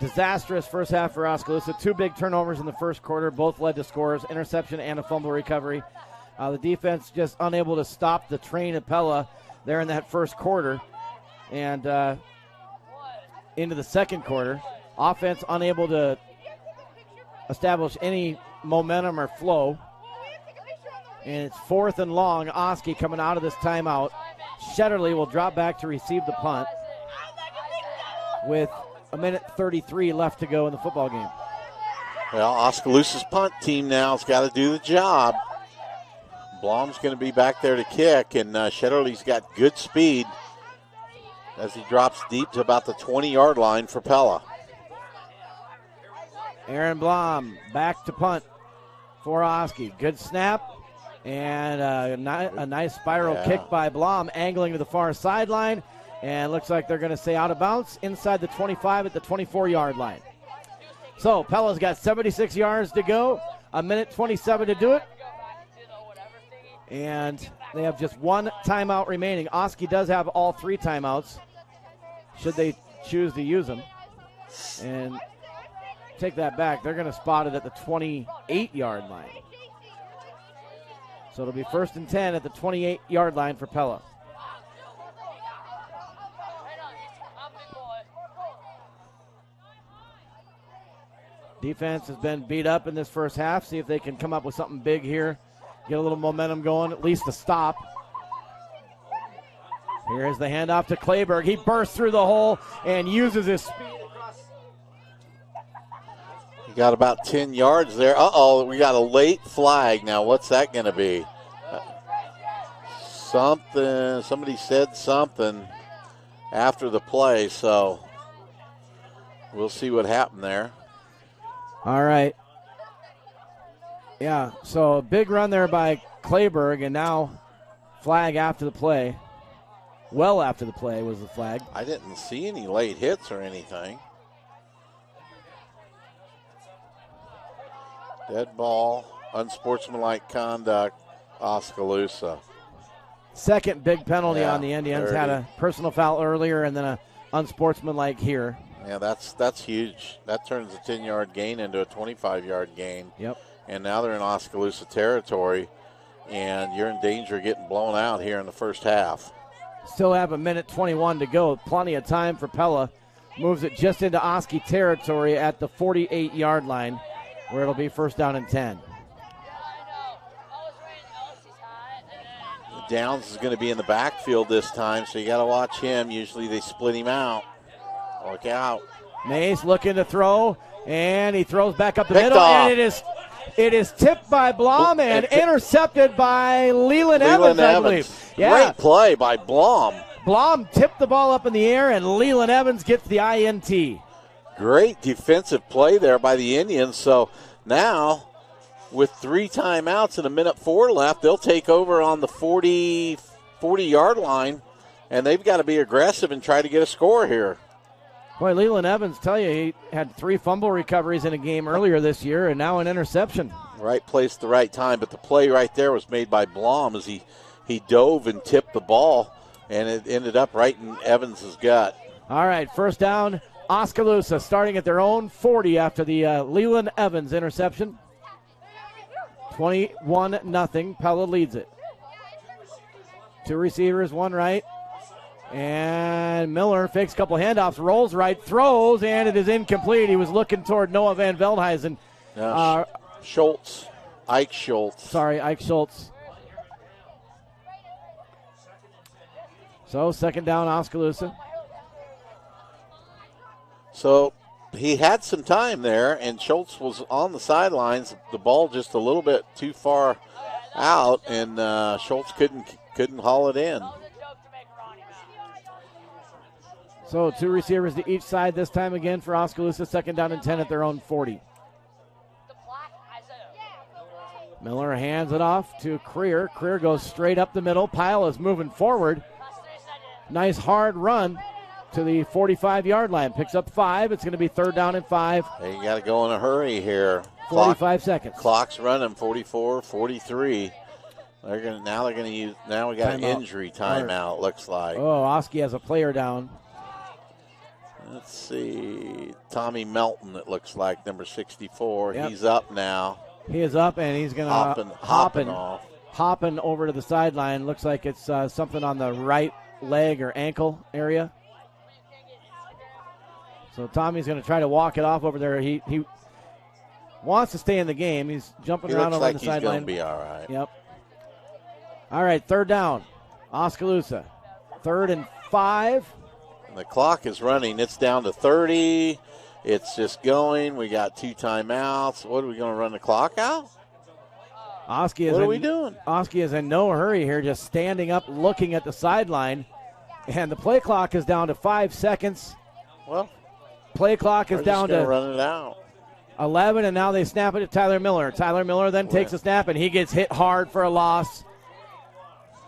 Disastrous first half for Oskaloosa. 2 big turnovers in the first quarter. Both led to scores, interception and a fumble recovery. The defense just unable to stop the train of Pella there in that first quarter. And into the second quarter, offense unable to establish any momentum or flow. And it's fourth and long. Oski coming out of this timeout. Shetterly will drop back to receive the punt with 1:33 left to go in the football game. Well, Oskaloosa's punt team now has got to do the job. Blom's going to be back there to kick, and Shetterly's got good speed as he drops deep to about the 20-yard line for Pella. Aaron Blom back to punt for Oski. Good snap. And a nice spiral kick by Blom, angling to the far sideline. And looks like they're going to say out of bounds inside the 25 at the 24-yard line. So Pella's got 76 yards to go, a minute 27 to do it. And they have just one timeout remaining. Oski does have all 3 timeouts, should they choose to use them. And take that back. They're going to spot it at the 28-yard line. So it'll be 1st and 10 at the 28-yard line for Pella. Defense has been beat up in this first half. See if they can come up with something big here. Get a little momentum going, at least a stop. Here's the handoff to Clayberg. He bursts through the hole and uses his speed. He got about 10 yards there. Uh-oh, we got a late flag. Now, what's that going to be? Somebody said something after the play, so we'll see what happened there. All right. Yeah, so a big run there by Clayberg, and now flag after the play. Well after the play was the flag. I didn't see any late hits or anything. Dead ball, unsportsmanlike conduct, Oskaloosa. Second big penalty on the Indians. 30. Had a personal foul earlier and then a unsportsmanlike here. Yeah, that's huge. That turns a 10-yard gain into a 25-yard gain. Yep. And now they're in Oskaloosa territory, and you're in danger of getting blown out here in the first half. Still have a minute 21 to go. Plenty of time for Pella. Moves it just into Oski territory at the 48-yard line, where it'll be 1st down and 10. Downs is going to be in the backfield this time, so you got to watch him. Usually they split him out. Look out. Mace looking to throw, and he throws back up the middle, and it is tipped by Blom and intercepted by Leland Evans, I believe. Yeah. Great play by Blom. Blom tipped the ball up in the air, and Leland Evans gets the INT. Great defensive play there by the Indians. So now, with 3 timeouts and a minute 4 left, they'll take over on the 40-yard line, and they've got to be aggressive and try to get a score here. Boy, Leland Evans, tell you, he had 3 fumble recoveries in a game earlier this year, and now an interception. Right place at the right time, but the play right there was made by Blom as he dove and tipped the ball, and it ended up right in Evans' gut. All right, 1st down, Oskaloosa starting at their own 40 after the Leland Evans interception. 21-0, Pella leads it. 2 receivers, 1 right. And Miller fakes a couple handoffs, rolls right, throws, and it is incomplete. He was looking toward Noah Van Veldhuizen. Schultz. Ike Schultz. Sorry, Ike Schultz. So 2nd down, Oskaloosa. So he had some time there, and Schultz was on the sidelines. The ball just a little bit too far out, and Schultz couldn't haul it in. So 2 receivers to each side this time again for Oskaloosa. 2nd down and 10 at their own 40. Miller hands it off to Creer. Creer goes straight up the middle. Pyle is moving forward. Nice hard run to the 45-yard line. Picks up 5. It's going to be 3rd down and 5. Hey, you got to go in a hurry here. 45 seconds. Clock's running. 44, 43. They're going to use. Now we got an injury timeout. Looks like. Oh, Oski has a player down. Let's see. Tommy Melton, it looks like, number 64. Yep. He's up now. He is up, and he's going to hopping over to the sideline. Looks like it's something on the right leg or ankle area. So Tommy's going to try to walk it off over there. He wants to stay in the game. He's jumping around over the sideline. He's going to be all right. Yep. All right, 3rd down. Oskaloosa. 3rd and 5. And the clock is running. It's down to 30. It's just going. We got 2 timeouts. What are we going to run the clock out? Oski is what are we doing? Oski is in no hurry here, just standing up, looking at the sideline. And the play clock is down to 5 seconds. Well, play clock is down to run it out. 11, and now they snap it to Tyler Miller. Tyler Miller then takes a snap, and he gets hit hard for a loss.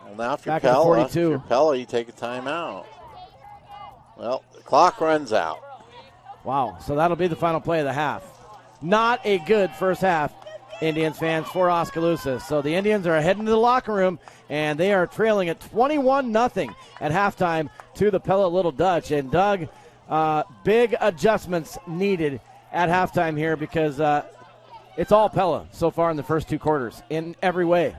Well, now if you're Pella, you take a timeout. Well, the clock runs out. Wow, so that'll be the final play of the half. Not a good first half, Indians fans, for Oskaloosa. So the Indians are heading to the locker room, and they are trailing at 21-0 at halftime to the Pella Little Dutch. And Doug, big adjustments needed at halftime here because it's all Pella so far in the first two quarters in every way.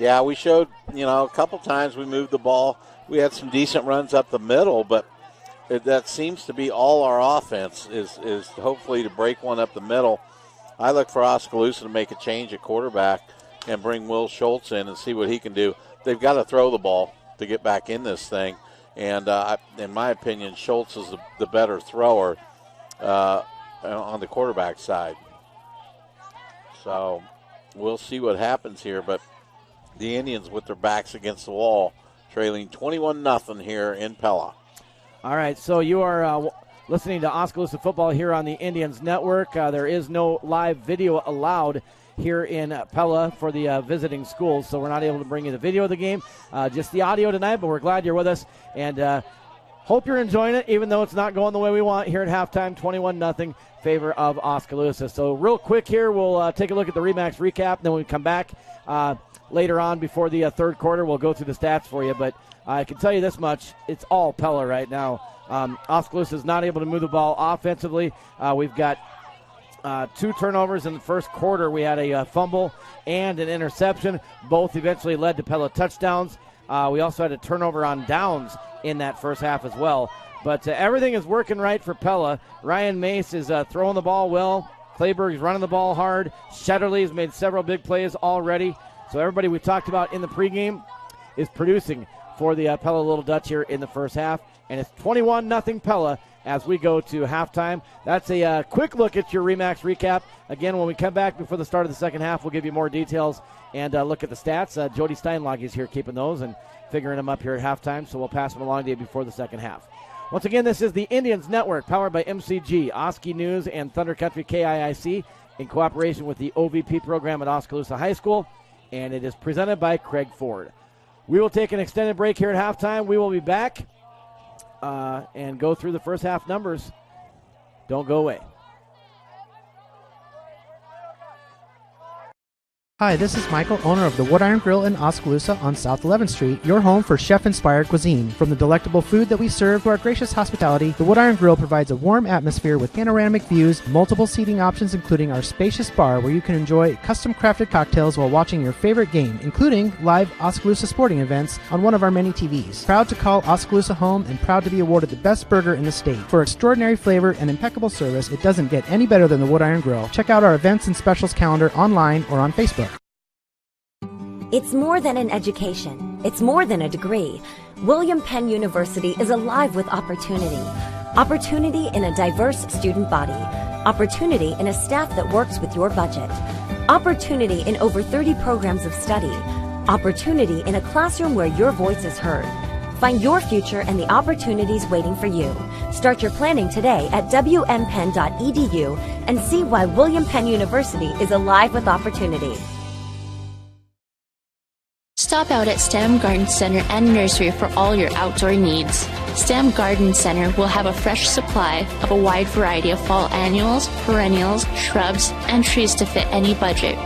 Yeah, we showed, a couple times we moved the ball. We had some decent runs up the middle, but that seems to be all our offense is hopefully to break one up the middle. I look for Oskaloosa to make a change at quarterback and bring Will Schultz in and see what he can do. They've got to throw the ball to get back in this thing. And in my opinion, Schultz is the better thrower on the quarterback side. So we'll see what happens here. But the Indians with their backs against the wall, trailing 21-0 here in Pella. All right, so you are listening to Oskaloosa football here on the Indians Network. There is no live video allowed here in Pella for the visiting schools, so we're not able to bring you the video of the game, just the audio tonight, but we're glad you're with us, and hope you're enjoying it, even though it's not going the way we want here at halftime, 21-0 favor of Oskaloosa. So real quick here, we'll take a look at the Remax recap, and then when we come back later on before the third quarter, we'll go through the stats for you, but I can tell you this much, it's all Pella right now. Oskaloosa is not able to move the ball offensively. We've got 2 turnovers in the first quarter. We had a fumble and an interception. Both eventually led to Pella touchdowns. We also had a turnover on downs in that first half as well. But everything is working right for Pella. Ryan Mace is throwing the ball well. Clayberg's running the ball hard. Shetterly's made several big plays already. So everybody we talked about in the pregame is producing for the Pella Little Dutch here in the first half. And it's 21-0 Pella as we go to halftime. That's a quick look at your Remax recap. Again, when we come back before the start of the second half, we'll give you more details and look at the stats. Jody Steinlage is here keeping those and figuring them up here at halftime, so we'll pass them along to you before the second half. Once again, this is the Indians Network, powered by MCG, Oski News, and Thunder Country KIIC, in cooperation with the OVP program at Oskaloosa High School, and it is presented by Craig Ford. We will take an extended break here at halftime. We will be back and go through the first half numbers. Don't go away. Hi, this is Michael, owner of the Wood Iron Grill in Oskaloosa on South 11th Street, your home for chef-inspired cuisine. From the delectable food that we serve to our gracious hospitality, the Wood Iron Grill provides a warm atmosphere with panoramic views, multiple seating options, including our spacious bar where you can enjoy custom-crafted cocktails while watching your favorite game, including live Oskaloosa sporting events on one of our many TVs. Proud to call Oskaloosa home and proud to be awarded the best burger in the state. For extraordinary flavor and impeccable service, it doesn't get any better than the Wood Iron Grill. Check out our events and specials calendar online or on Facebook. It's more than an education. It's more than a degree. William Penn University is alive with opportunity. Opportunity in a diverse student body. Opportunity in a staff that works with your budget. Opportunity in over 30 programs of study. Opportunity in a classroom where your voice is heard. Find your future and the opportunities waiting for you. Start your planning today at wmpenn.edu and see why William Penn University is alive with opportunity. Stop out at STEM Garden Center and Nursery for all your outdoor needs. STEM Garden Center will have a fresh supply of a wide variety of fall annuals, perennials, shrubs, and trees to fit any budget.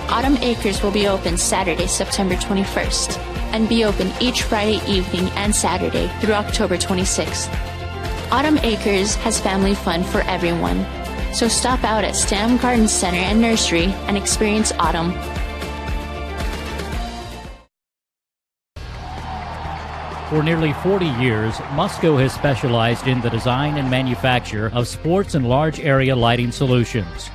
Autumn Acres will be open Saturday, September 21st, and be open each Friday evening and Saturday through October 26th. Autumn Acres has family fun for everyone, so stop out at STEM Garden Center and Nursery and experience autumn. For nearly 40 years, Musco has specialized in the design and manufacture of sports and large area lighting solutions.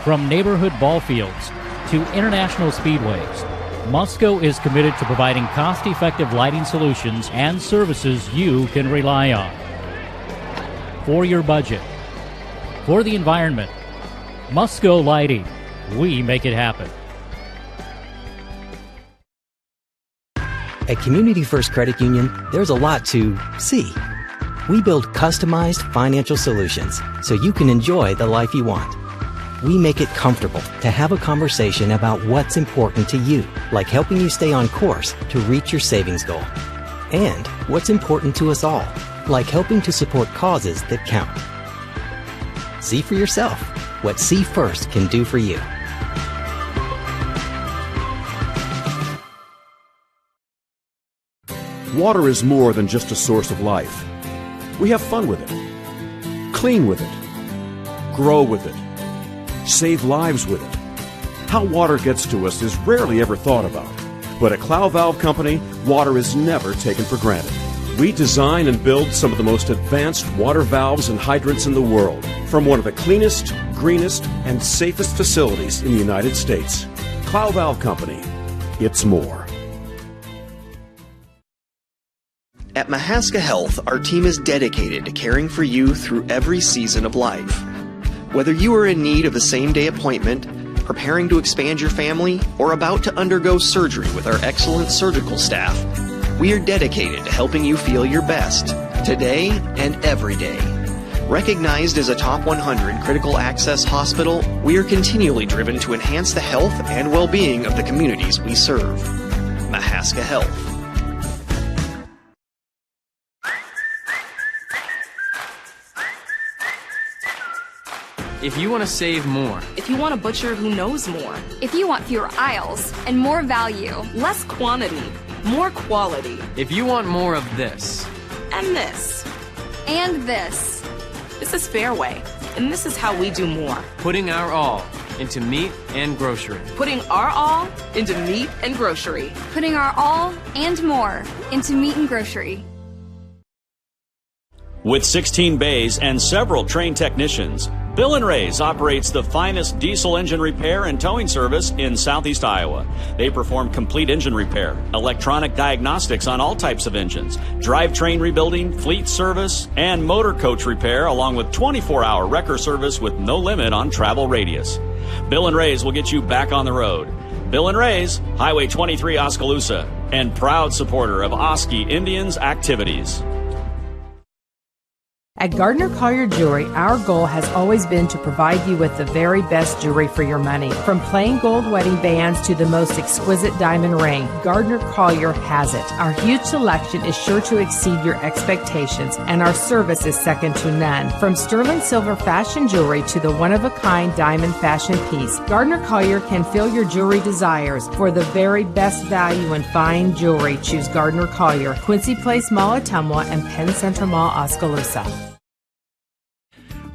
From neighborhood ball fields to international speedways, Musco is committed to providing cost-effective lighting solutions and services you can rely on. For your budget, for the environment, Musco Lighting, we make it happen. At Community First Credit Union, there's a lot to see. We build customized financial solutions so you can enjoy the life you want. We make it comfortable to have a conversation about what's important to you, like helping you stay on course to reach your savings goal. and what's important to us all, like helping to support causes that count. See for yourself what See First can do for you. Water is more than just a source of life. We have fun with it, clean with it, grow with it, save lives with it. How water gets to us is rarely ever thought about. But at Clow Valve Company, water is never taken for granted. We design and build some of the most advanced water valves and hydrants in the world from one of the cleanest, greenest, and safest facilities in the United States. Clow Valve Company. It's more. At Mahaska Health, our team is dedicated to caring for you through every season of life. Whether you are in need of a same-day appointment, preparing to expand your family, or about to undergo surgery with our excellent surgical staff, we are dedicated to helping you feel your best, today and every day. Recognized as a top 100 critical access hospital, we are continually driven to enhance the health and well-being of the communities we serve. Mahaska Health. If you want to save more. If you want a butcher who knows more. If you want fewer aisles and more value. Less quantity, more quality. If you want more of this. And this. And this. This is Fairway, and this is how we do more. Putting our all into meat and grocery. Putting our all into meat and grocery. Putting our all and more into meat and grocery. With 16 bays and several trained technicians, Bill & Ray's operates the finest diesel engine repair and towing service in southeast Iowa. They perform complete engine repair, electronic diagnostics on all types of engines, drivetrain rebuilding, fleet service, and motor coach repair, along with 24-hour wrecker service with no limit on travel radius. Bill & Ray's will get you back on the road. Bill & Ray's, Highway 23 Oskaloosa, and proud supporter of Oski Indians activities. At Gardner Collier Jewelry, our goal has always been to provide you with the very best jewelry for your money. From plain gold wedding bands to the most exquisite diamond ring, Gardner Collier has it. Our huge selection is sure to exceed your expectations, and our service is second to none. From sterling silver fashion jewelry to the one-of-a-kind diamond fashion piece, Gardner Collier can fill your jewelry desires. For the very best value in fine jewelry, choose Gardner Collier, Quincy Place Mall, Ottumwa, and Penn Central Mall, Oskaloosa.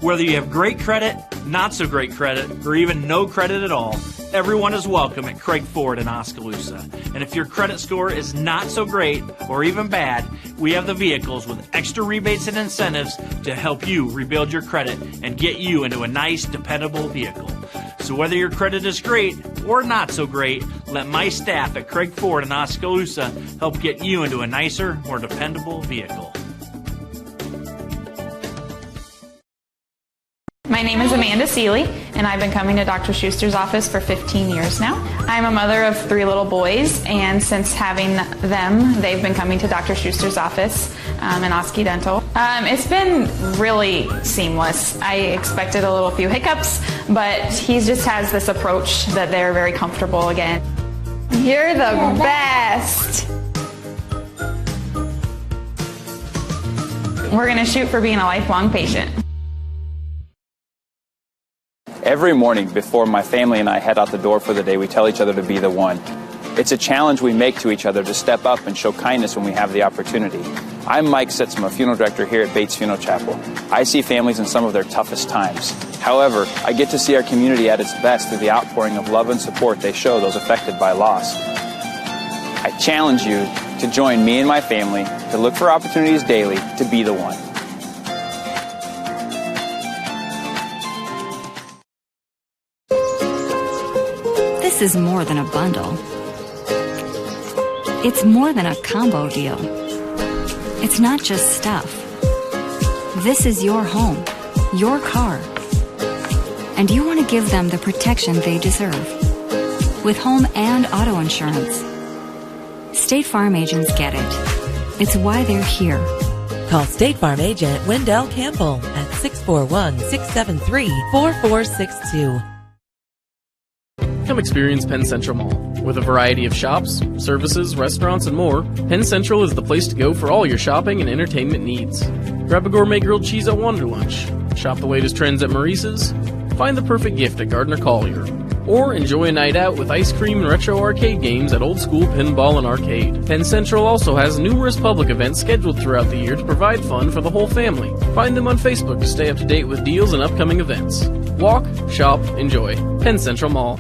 Whether you have great credit, not so great credit, or even no credit at all, everyone is welcome at Craig Ford in Oskaloosa. And if your credit score is not so great or even bad, we have the vehicles with extra rebates and incentives to help you rebuild your credit and get you into a nice, dependable vehicle. So whether your credit is great or not so great, let my staff at Craig Ford in Oskaloosa help get you into a nicer, more dependable vehicle. My name is Amanda Seeley, and I've been coming to Dr. Schuster's office for 15 years now. I'm a mother of 3 little boys, and since having them, they've been coming to Dr. Schuster's office in Oski Dental. It's been really seamless. I expected a little few hiccups, but he just has this approach that they're very comfortable again. You're the best! We're going to shoot for being a lifelong patient. Every morning before my family and I head out the door for the day, we tell each other to be the one. It's a challenge we make to each other to step up and show kindness when we have the opportunity. I'm Mike Sitzma, a funeral director here at Bates Funeral Chapel. I see families in some of their toughest times. However, I get to see our community at its best through the outpouring of love and support they show those affected by loss. I challenge you to join me and my family to look for opportunities daily to be the one. This is more than a bundle. It's more than a combo deal. It's not just stuff. This is your home, your car. And you want to give them the protection they deserve. With home and auto insurance. State Farm agents get it. It's why they're here. Call State Farm agent Wendell Campbell at 641-673-4462. Come experience Penn Central Mall. With a variety of shops, services, restaurants, and more, Penn Central is the place to go for all your shopping and entertainment needs. Grab a gourmet grilled cheese at Wonder Lunch, shop the latest trends at Maurice's, find the perfect gift at Gardner Collier, or enjoy a night out with ice cream and retro arcade games at Old School Pinball and Arcade. Penn Central also has numerous public events scheduled throughout the year to provide fun for the whole family. Find them on Facebook to stay up to date with deals and upcoming events. Walk, shop, enjoy. Penn Central Mall.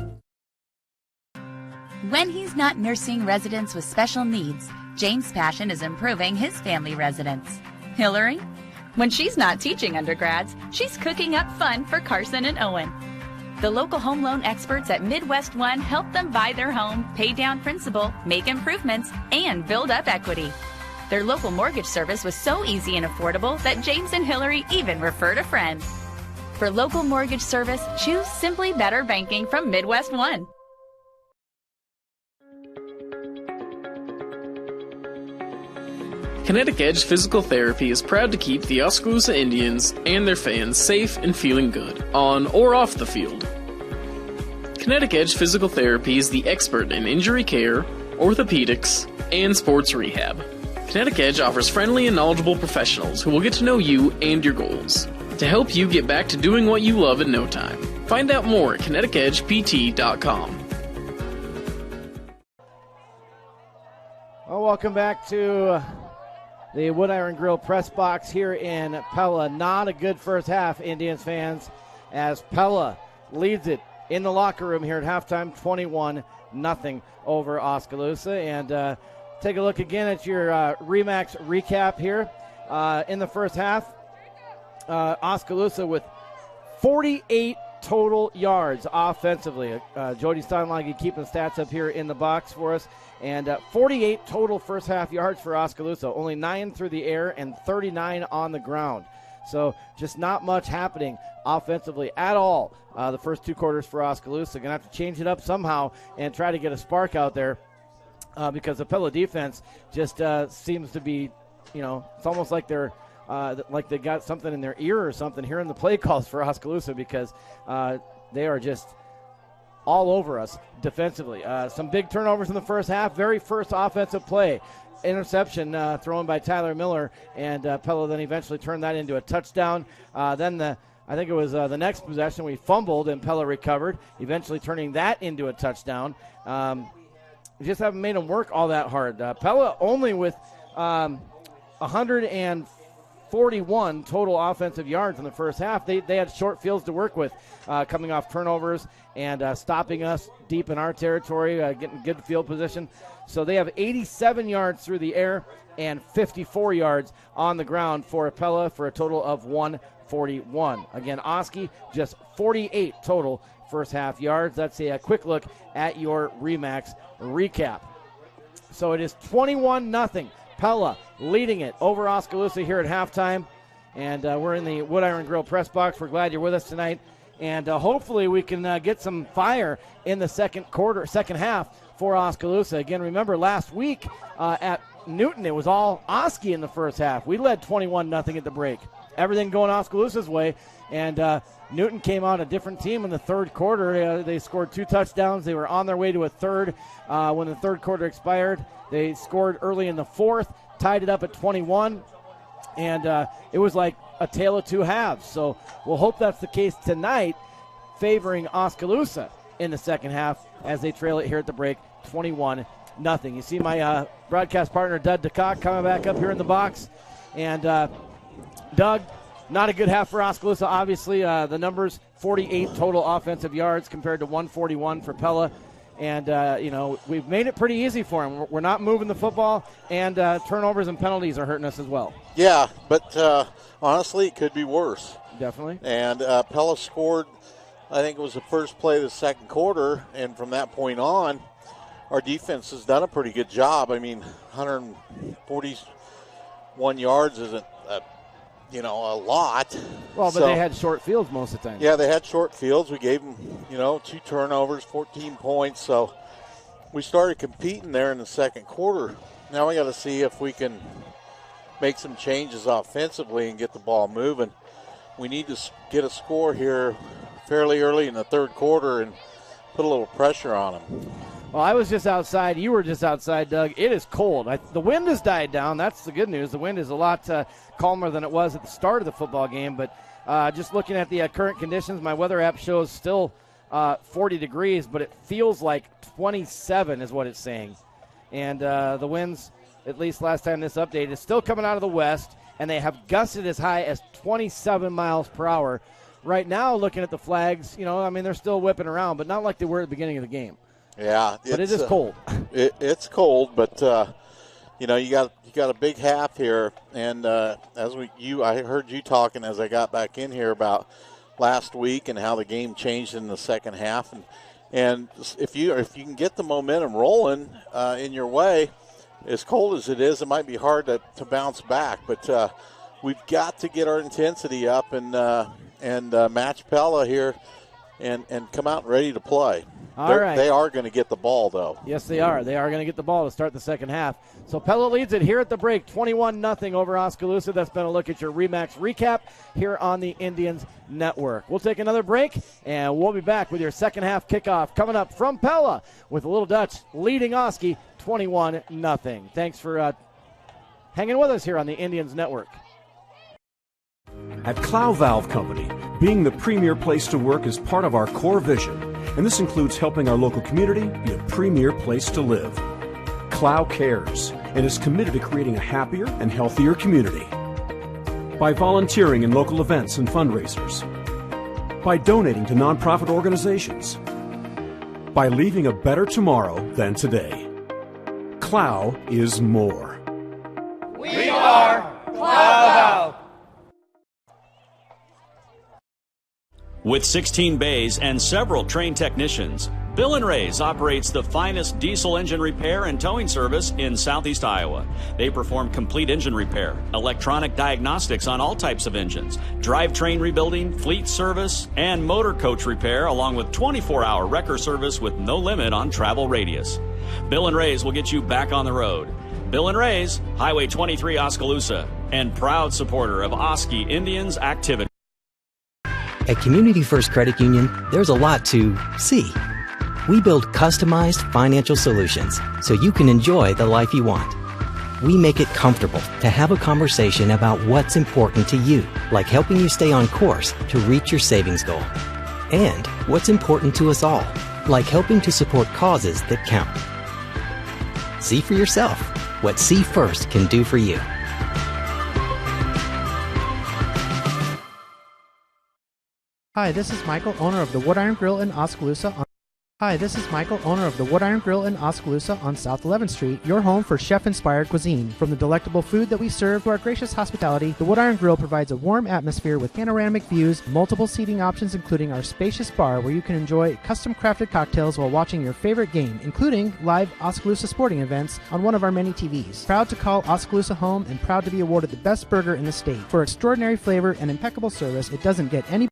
When he's not nursing residents with special needs, James Passion is improving his family residence. Hillary? When she's not teaching undergrads, she's cooking up fun for Carson and Owen. The local home loan experts at Midwest One help them buy their home, pay down principal, make improvements, and build up equity. Their local mortgage service was so easy and affordable that James and Hillary even referred a friend. For local mortgage service, choose Simply Better Banking from Midwest One. Kinetic Edge Physical Therapy is proud to keep the Oskaloosa Indians and their fans safe and feeling good, on or off the field. Kinetic Edge Physical Therapy is the expert in injury care, orthopedics, and sports rehab. Kinetic Edge offers friendly and knowledgeable professionals who will get to know you and your goals to help you get back to doing what you love in no time. Find out more at kineticedgept.com. Well, welcome back to the Wood Iron Grill press box here in Pella. Not a good first half, Indians fans, as Pella leads it in the locker room here at halftime, 21-0 over Oskaloosa. And take a look again at your RE/MAX recap here. In the first half, Oskaloosa with 48 total yards offensively. Jody Steinlage keeping the stats up here in the box for us. And 48 total first half yards for Oskaloosa, only 9 through the air and 39 on the ground. So just not much happening offensively at all the first two quarters for Oskaloosa. Going to have to change it up somehow and try to get a spark out there because the Pella defense just seems to be, it's almost like they're like they got something in their ear or something hearing the play calls for Oskaloosa because they are just all over us defensively. Some big turnovers in the first half. Very first offensive play. Interception thrown by Tyler Miller, and Pella then eventually turned that into a touchdown. Then I think it was the next possession we fumbled and Pella recovered, eventually turning that into a touchdown. We just haven't made them work all that hard. Pella only with 141 total offensive yards in the first half. They had short fields to work with, coming off turnovers and stopping us deep in our territory, getting good field position. So they have 87 yards through the air and 54 yards on the ground for Pella for a total of 141. Again, Oski just 48 total first half yards. That's a quick look at your RE/MAX recap. So it is 21-0. Pella leading it over Oskaloosa here at halftime. And we're in the Wood Iron Grill press box. We're glad you're with us tonight. And hopefully we can get some fire in the second half for Oskaloosa. Again, remember last week at Newton, it was all Oski in the first half. We led 21-0 at the break. Everything going Oskaloosa's way. And Newton came out a different team in the third quarter. They scored 2 touchdowns. They were on their way to a third when the third quarter expired. They scored early in the fourth, tied it up at 21. And it was like a tale of two halves. So we'll hope that's the case tonight, favoring Oskaloosa in the second half as they trail it here at the break, 21-0. You see my broadcast partner, Doug DeCock, coming back up here in the box. And Doug, not a good half for Oskaloosa. Obviously, the numbers, 48 total offensive yards compared to 141 for Pella. And, we've made it pretty easy for them. We're not moving the football, and turnovers and penalties are hurting us as well. Yeah, but honestly, it could be worse. Definitely. And Pella scored, I think it was the first play of the second quarter, and from that point on, our defense has done a pretty good job. I mean, 141 yards isn't a lot. Well, but they had short fields most of the time. Yeah, they had short fields. We gave them, 2 turnovers, 14 points. So we started competing there in the second quarter. Now we got to see if we can make some changes offensively and get the ball moving. We need to get a score here fairly early in the third quarter and put a little pressure on them. Well, I was just outside. You were just outside, Doug. It is cold. The wind has died down. That's the good news. The wind is a lot calmer than it was at the start of the football game. But just looking at the current conditions, my weather app shows still 40 degrees, but it feels like 27 is what it's saying. And the winds, at least last time this update, is still coming out of the west, and they have gusted as high as 27 miles per hour. Right now, looking at the flags, they're still whipping around, but not like they were at the beginning of the game. Yeah, but it is cold. It's cold, but you got a big half here, and I heard you talking as I got back in here about last week and how the game changed in the second half, and if you can get the momentum rolling in your way, as cold as it is, it might be hard to bounce back, but we've got to get our intensity up and match Pella here and come out ready to play. All right. They are going to get the ball, though. Yes, they are. They are going to get the ball to start the second half. So Pella leads it here at the break, 21-0 over Oskaloosa. That's been a look at your RE/MAX recap here on the Indians Network. We'll take another break, and we'll be back with your second half kickoff coming up from Pella with the Little Dutch leading Oski 21-0. Thanks for hanging with us here on the Indians Network. At Clow Valve Company, being the premier place to work is part of our core vision, and this includes helping our local community be a premier place to live. Clow cares and is committed to creating a happier and healthier community. By volunteering in local events and fundraisers. By donating to nonprofit organizations. By leaving a better tomorrow than today. Clow is more. We are Clow Valve. With 16 bays and several trained technicians, Bill & Ray's operates the finest diesel engine repair and towing service in Southeast Iowa. They perform complete engine repair, electronic diagnostics on all types of engines, drivetrain rebuilding, fleet service, and motor coach repair, along with 24-hour wrecker service with no limit on travel radius. Bill & Ray's will get you back on the road. Bill & Ray's, Highway 23 Oskaloosa, and proud supporter of Oski Indians activity. At Community First Credit Union, there's a lot to see. We build customized financial solutions so you can enjoy the life you want. We make it comfortable to have a conversation about what's important to you, like helping you stay on course to reach your savings goal. And what's important to us all, like helping to support causes that count. See for yourself what See First can do for you. Hi, this is Michael, owner of the Wood Iron Grill in Oskaloosa. On South 11th Street, your home for chef-inspired cuisine. From the delectable food that we serve to our gracious hospitality, the Wood Iron Grill provides a warm atmosphere with panoramic views, multiple seating options, including our spacious bar where you can enjoy custom-crafted cocktails while watching your favorite game, including live Oskaloosa sporting events on one of our many TVs. Proud to call Oskaloosa home and proud to be awarded the best burger in the state. For extraordinary flavor and impeccable service, it doesn't get any.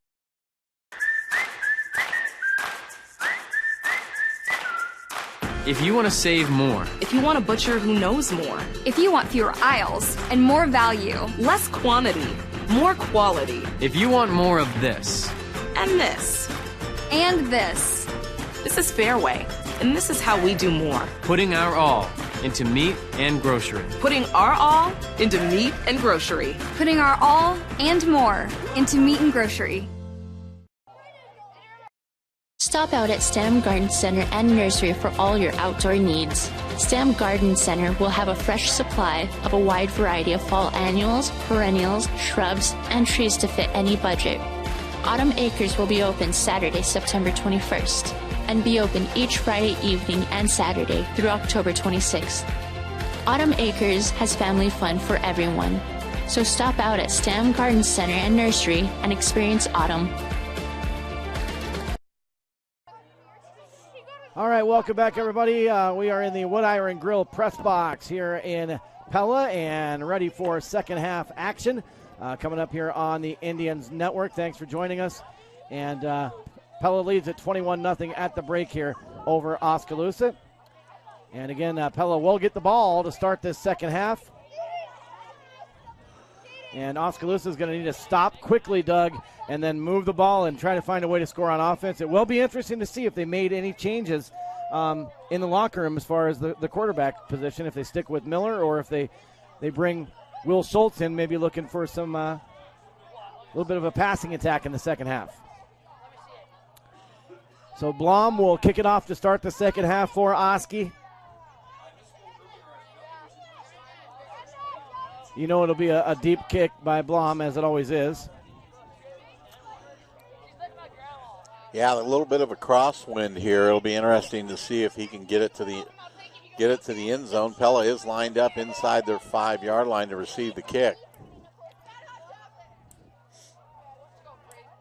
If you want to save more. If you want a butcher who knows more. If you want fewer aisles and more value. Less quantity, more quality. If you want more of this. And this. And this. This is Fairway, and this is how we do more. Putting our all into meat and grocery. Putting our all into meat and grocery. Putting our all and more into meat and grocery. Stop out at STEM Garden Center and Nursery for all your outdoor needs. STEM Garden Center will have a fresh supply of a wide variety of fall annuals, perennials, shrubs, and trees to fit any budget. Autumn Acres will be open Saturday, September 21st, and be open each Friday evening and Saturday through October 26th. Autumn Acres has family fun for everyone, so stop out at STEM Garden Center and Nursery and experience autumn. All right, welcome back, everybody. We are in the Wood Iron Grill press box here in Pella and ready for second half action coming up here on the Indians Network. Thanks for joining us. And Pella leads at 21-0 at the break here over Oskaloosa. And again, Pella will get the ball to start this second half. And Oskaloosa is going to need to stop quickly, Doug, and then move the ball and try to find a way to score on offense. It will be interesting to see if they made any changes in the locker room as far as the quarterback position, if they stick with Miller or if they bring Will Schultz in, maybe looking for some little bit of a passing attack in the second half. So Blom will kick it off to start the second half for Oski. You know it'll be a deep kick by Blom, as it always is. Yeah, a little bit of a crosswind here. It'll be interesting to see if he can get it to the end zone. Pella is lined up inside their 5-yard line to receive the kick.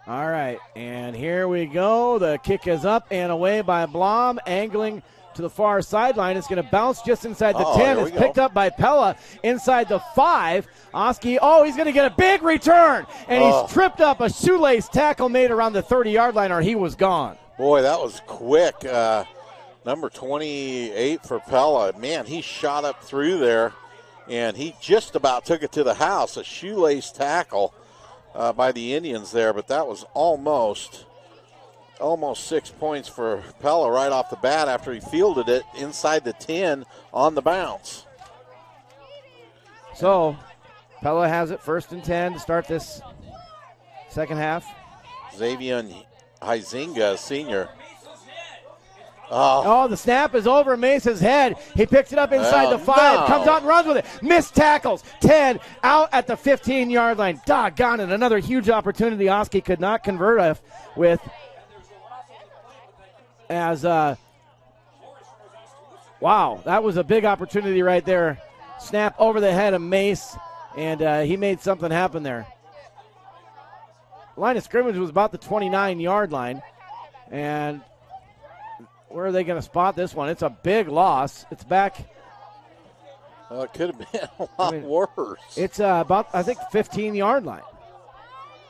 All right, and here we go. The kick is up and away by Blom, angling to the far sideline. It's going to bounce just inside the 10. It's picked up by Pella inside the 5. Oski, he's going to get a big return, and he's tripped up. A shoelace tackle made around the 30-yard line, or he was gone. Boy, that was quick. Number 28 for Pella. Man, he shot up through there, and he just about took it to the house. A shoelace tackle by the Indians there, but that was almost 6 points for Pella right off the bat after he fielded it inside the 10 on the bounce. So Pella has it 1st and 10 to start this second half. Xavier Huizinga, senior. The snap is over Mace's head. He picks it up inside the 5, comes out and runs with it. Missed tackles. 10 out at the 15-yard line. Doggone it. Another huge opportunity Oski could not convert with. Wow, that was a big opportunity right there. Snap over the head of Mace, and he made something happen there. Line of scrimmage was about the 29-yard line, and where are they going to spot this one? It's a big loss. It's back. It could have been a lot worse. It's about, I think, 15-yard line.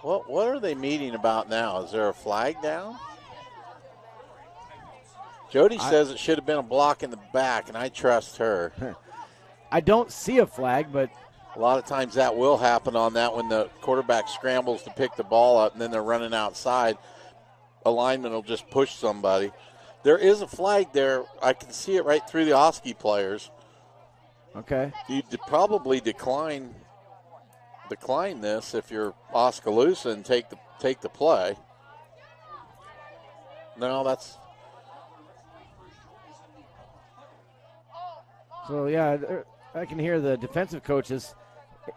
What are they meeting about now? Is there a flag down? Jody says it should have been a block in the back, and I trust her. I don't see a flag, but a lot of times that will happen on that when the quarterback scrambles to pick the ball up and then they're running outside. A lineman will just push somebody. There is a flag there. I can see it right through the Oski players. Okay. You'd probably decline this if you're Oskaloosa and take the play. No, that's. So, yeah, I can hear the defensive coaches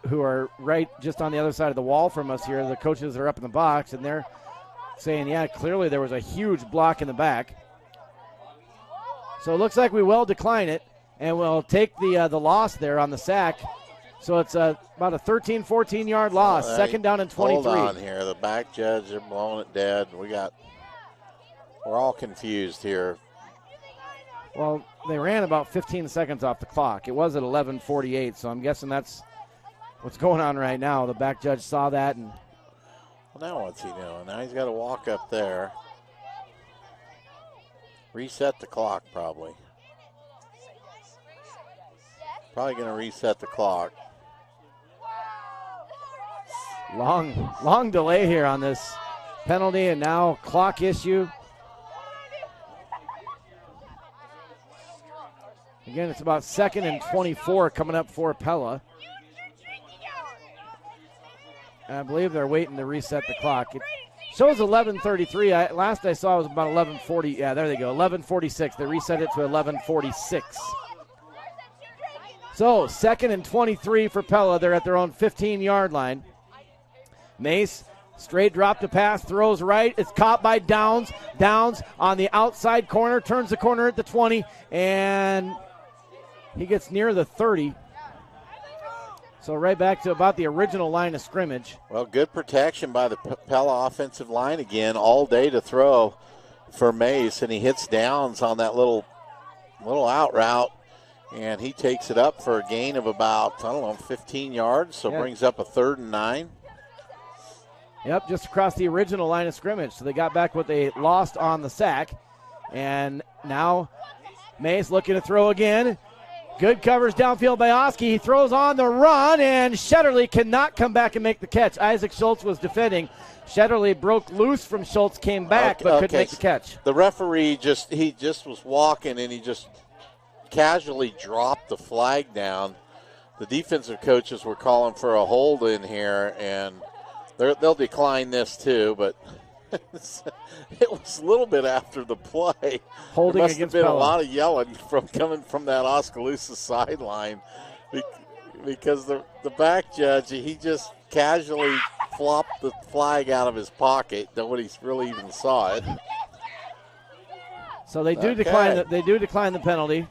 who are right just on the other side of the wall from us here. The coaches are up in the box, and they're saying, yeah, clearly there was a huge block in the back. So it looks like we will decline it, and we'll take the loss there on the sack. So it's about a 13, 14-yard loss, Right. 2nd down and 23. Hold on here. The back judge, they're blowing it dead. We're all confused here. Well, they ran about 15 seconds off the clock. It was at 11:48, so I'm guessing that's what's going on right now. The back judge saw that. And Well, now what's he doing? Now he's got to walk up there. Reset the clock, probably. Probably going to reset the clock. Long delay here on this penalty, and now clock issue. Again, it's about 2nd and 24 coming up for Pella. I believe they're waiting to reset the clock. It shows 11:33. Last I saw it was about 11:40. Yeah, there they go, 11:46. They reset it to 11:46. So 2nd and 23 for Pella. They're at their own 15-yard line. Mace, straight drop to pass, throws right. It's caught by Downs. Downs on the outside corner, turns the corner at the 20, and he gets near the 30. So right back to about the original line of scrimmage. Well, good protection by the Pella offensive line again all day to throw for Mace, and he hits Downs on that little out route, and he takes it up for a gain of about, 15 yards, so brings up a 3rd and 9. Yep, just across the original line of scrimmage. So they got back what they lost on the sack. And now Mace looking to throw again. Good coverage downfield by Oski. He throws on the run, and Shetterly cannot come back and make the catch. Isaac Schultz was defending. Shetterly broke loose from Schultz, came back, but couldn't make the catch. The referee just was walking, and he just casually dropped the flag down. The defensive coaches were calling for a hold in here, and they'll decline this too, but it was a little bit after the play. Holding there must against have been Pella. a lot of yelling coming from that Oskaloosa sideline because the back judge, he just casually flopped the flag out of his pocket. Nobody really even saw it. So they do decline the penalty.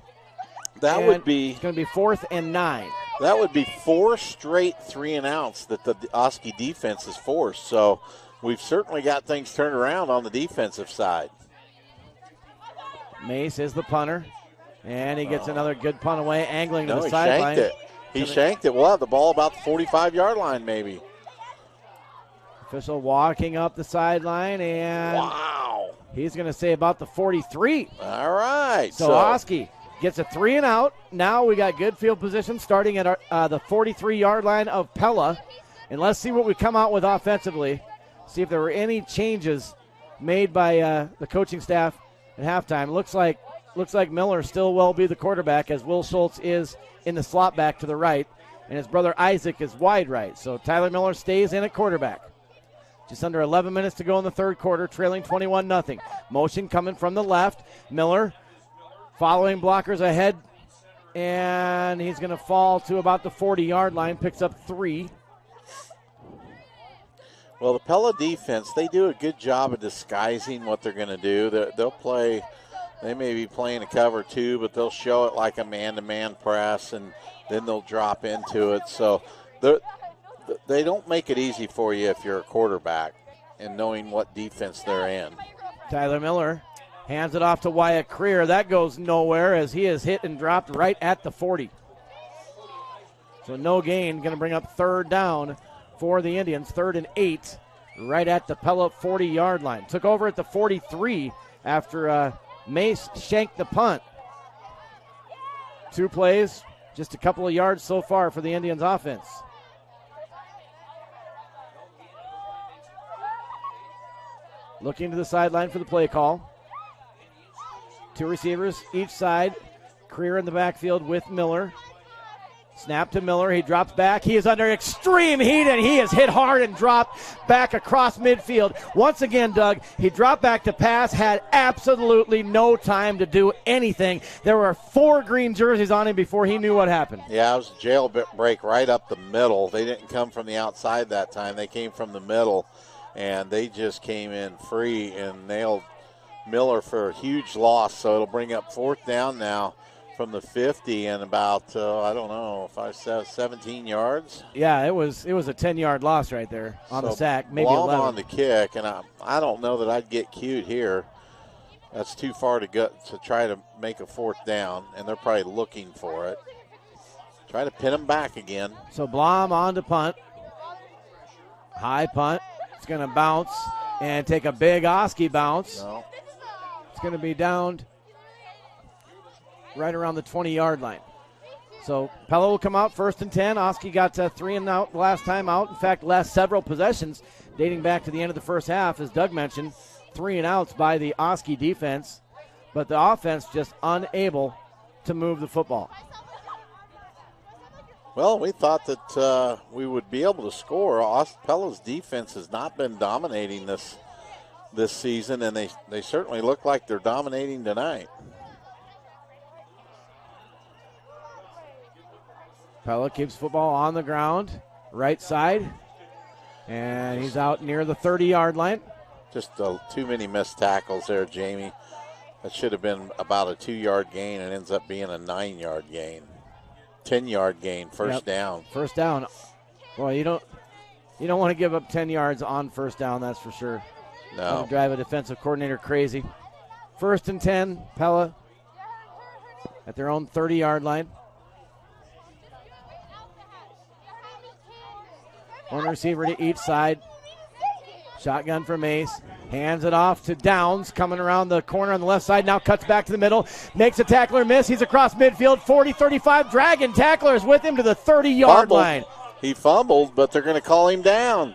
That would be it's going to be 4th and 9. That would be 4 straight 3-and-outs that the Oski defense has forced. So we've certainly got things turned around on the defensive side. Mace is the punter, and he gets another good punt away, angling to the he sideline. shanked it. He shanked it. We'll have the ball about the 45-yard line maybe. Official walking up the sideline, and wow, he's going to say about the 43. All right. So Oski gets a 3-and-out. Now we got good field position starting at the 43-yard line of Pella. And let's see what we come out with offensively. See if there were any changes made by the coaching staff at halftime. Looks like Miller still will be the quarterback, as Will Schultz is in the slot back to the right, and his brother Isaac is wide right. So Tyler Miller stays in at quarterback. Just under 11 minutes to go in the third quarter, trailing 21-0. Motion coming from the left. Miller following blockers ahead, and he's going to fall to about the 40-yard line, picks up 3. Well, the Pella defense, they do a good job of disguising what they're going to do. They'll play, they may be playing a cover 2, but they'll show it like a man-to-man press, and then they'll drop into it. So they don't make it easy for you if you're a quarterback and knowing what defense they're in. Tyler Miller hands it off to Wyatt Creer. That goes nowhere as he is hit and dropped right at the 40. So no gain, going to bring up 3rd down for the Indians. 3rd and 8 right at the Pella 40-yard line. Took over at the 43 after Mace shanked the punt. 2 plays, just a couple of yards so far for the Indians offense. Looking to the sideline for the play call. 2 receivers each side. Creer in the backfield with Miller. Snap to Miller. He drops back. He is under extreme heat, and he is hit hard and dropped back across midfield. Once again, Doug, he dropped back to pass, had absolutely no time to do anything. There were 4 green jerseys on him before he knew what happened. Yeah, it was a jailbreak right up the middle. They didn't come from the outside that time. They came from the middle, and they just came in free and nailed Miller for a huge loss. So it'll bring up 4th down now from the 50 and about, 17 yards. Yeah, it was a 10-yard loss right there on the sack, maybe Blom 11. on the kick, and I don't know that I'd get cued here. That's too far to go to try to make a 4th down, and they're probably looking for it. Try to pin them back again. So Blom on to punt. High punt. It's going to bounce and take a big Oski bounce. No. It's going to be downed right around the 20-yard line. So Pella will come out 1st and 10. Oski got 3 and out the last time out. In fact, last several possessions dating back to the end of the first half, as Doug mentioned, 3 and outs by the Oski defense, but the offense just unable to move the football. Well, we thought that we would be able to score. Pella's defense has not been dominating this season, and they certainly look like they're dominating tonight. Pella keeps football on the ground, right side, and he's out near the 30-yard line. Just too many missed tackles there, Jamie. That should have been about a 2-yard gain and ends up being a 9-yard gain. 10-yard gain, first down. First down. Boy, you don't want to give up 10 yards on first down, that's for sure. No. That'll drive a defensive coordinator crazy. 1st and 10, Pella at their own 30-yard line. One receiver to each side. Shotgun for Mace. Hands it off to Downs, coming around the corner on the left side. Now cuts back to the middle. Makes a tackler miss. He's across midfield. 40-35. Dragon tackler is with him to the 30-yard line. He fumbled, but they're going to call him down.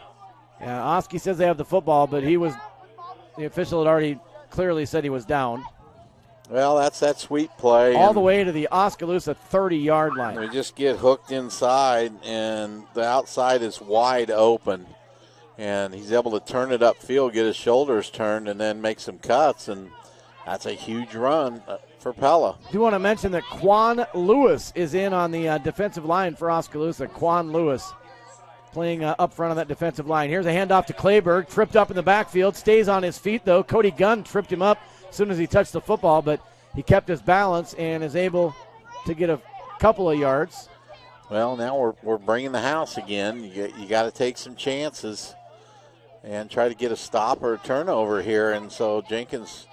Yeah, Oski says they have the football, but the official had already clearly said he was down. Well, that's that sweep play. All the way to the Oskaloosa 30-yard line. We just get hooked inside, and the outside is wide open. And he's able to turn it upfield, get his shoulders turned, and then make some cuts. And that's a huge run for Pella. I do want to mention that Quan Lewis is in on the defensive line for Oskaloosa. Quan Lewis playing up front on that defensive line. Here's a handoff to Clayberg, tripped up in the backfield, stays on his feet, though. Cody Gunn tripped him up as soon as he touched the football, but he kept his balance and is able to get a couple of yards. Well, now we're bringing the house again. You got to take some chances and try to get a stop or a turnover here. And so Jenkins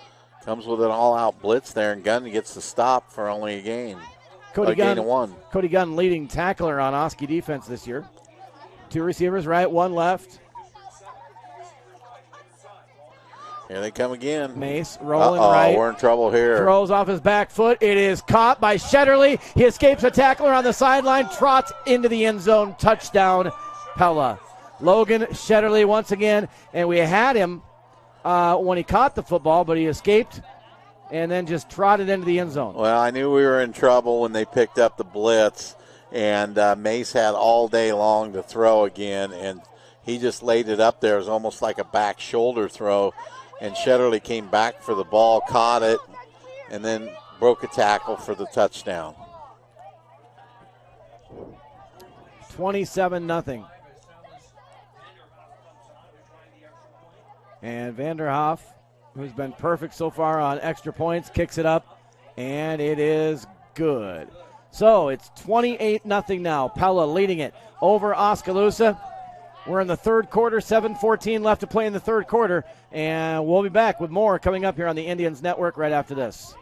comes with an all-out blitz there, and Gunn gets the stop for only a gain. Gain of 1. Cody Gunn leading tackler on Oski defense this year. 2 receivers right, 1 left. Here they come again. Mace rolling right. We're in trouble here. Throws off his back foot. It is caught by Shetterly. He escapes a tackler on the sideline, trots into the end zone. Touchdown, Pella. Logan Shetterly once again, and we had him when he caught the football, but he escaped and then just trotted into the end zone. Well, I knew we were in trouble when they picked up the blitz, and Mace had all day long to throw again, and he just laid it up there. It was almost like a back shoulder throw, and Shetterly came back for the ball, caught it, and then broke a tackle for the touchdown. 27-0. And Vanderhoff, who's been perfect so far on extra points, kicks it up, and it is good. So it's 28-0 now. Pella leading it over Oskaloosa. We're in the third quarter, 7:14 left to play in the third quarter, and we'll be back with more coming up here on the Indians Network right after this.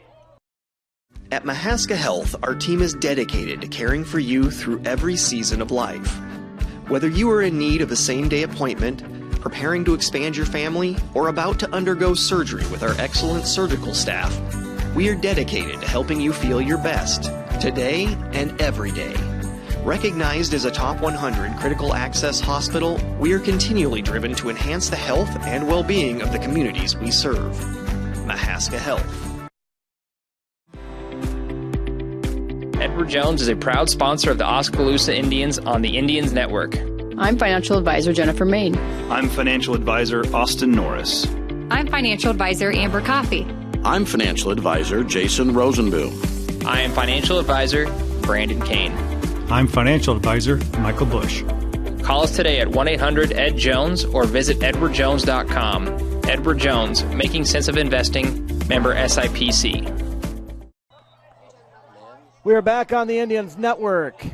At Mahaska Health, our team is dedicated to caring for you through every season of life. Whether you are in need of a same-day appointment, preparing to expand your family, or about to undergo surgery with our excellent surgical staff, we are dedicated to helping you feel your best, today and every day. Recognized as a top 100 critical access hospital, we are continually driven to enhance the health and well-being of the communities we serve. Mahaska Health. Edward Jones is a proud sponsor of the Oskaloosa Indians on the Indians Network. I'm financial advisor Jennifer Main. I'm financial advisor Austin Norris. I'm financial advisor Amber Coffey. I'm financial advisor Jason Rosenboom. I am financial advisor Brandon Kane. I'm financial advisor Michael Bush. Call us today at 1-800-ED-JONES or visit edwardjones.com. Edward Jones, making sense of investing, member SIPC. We are back on the Indians Network.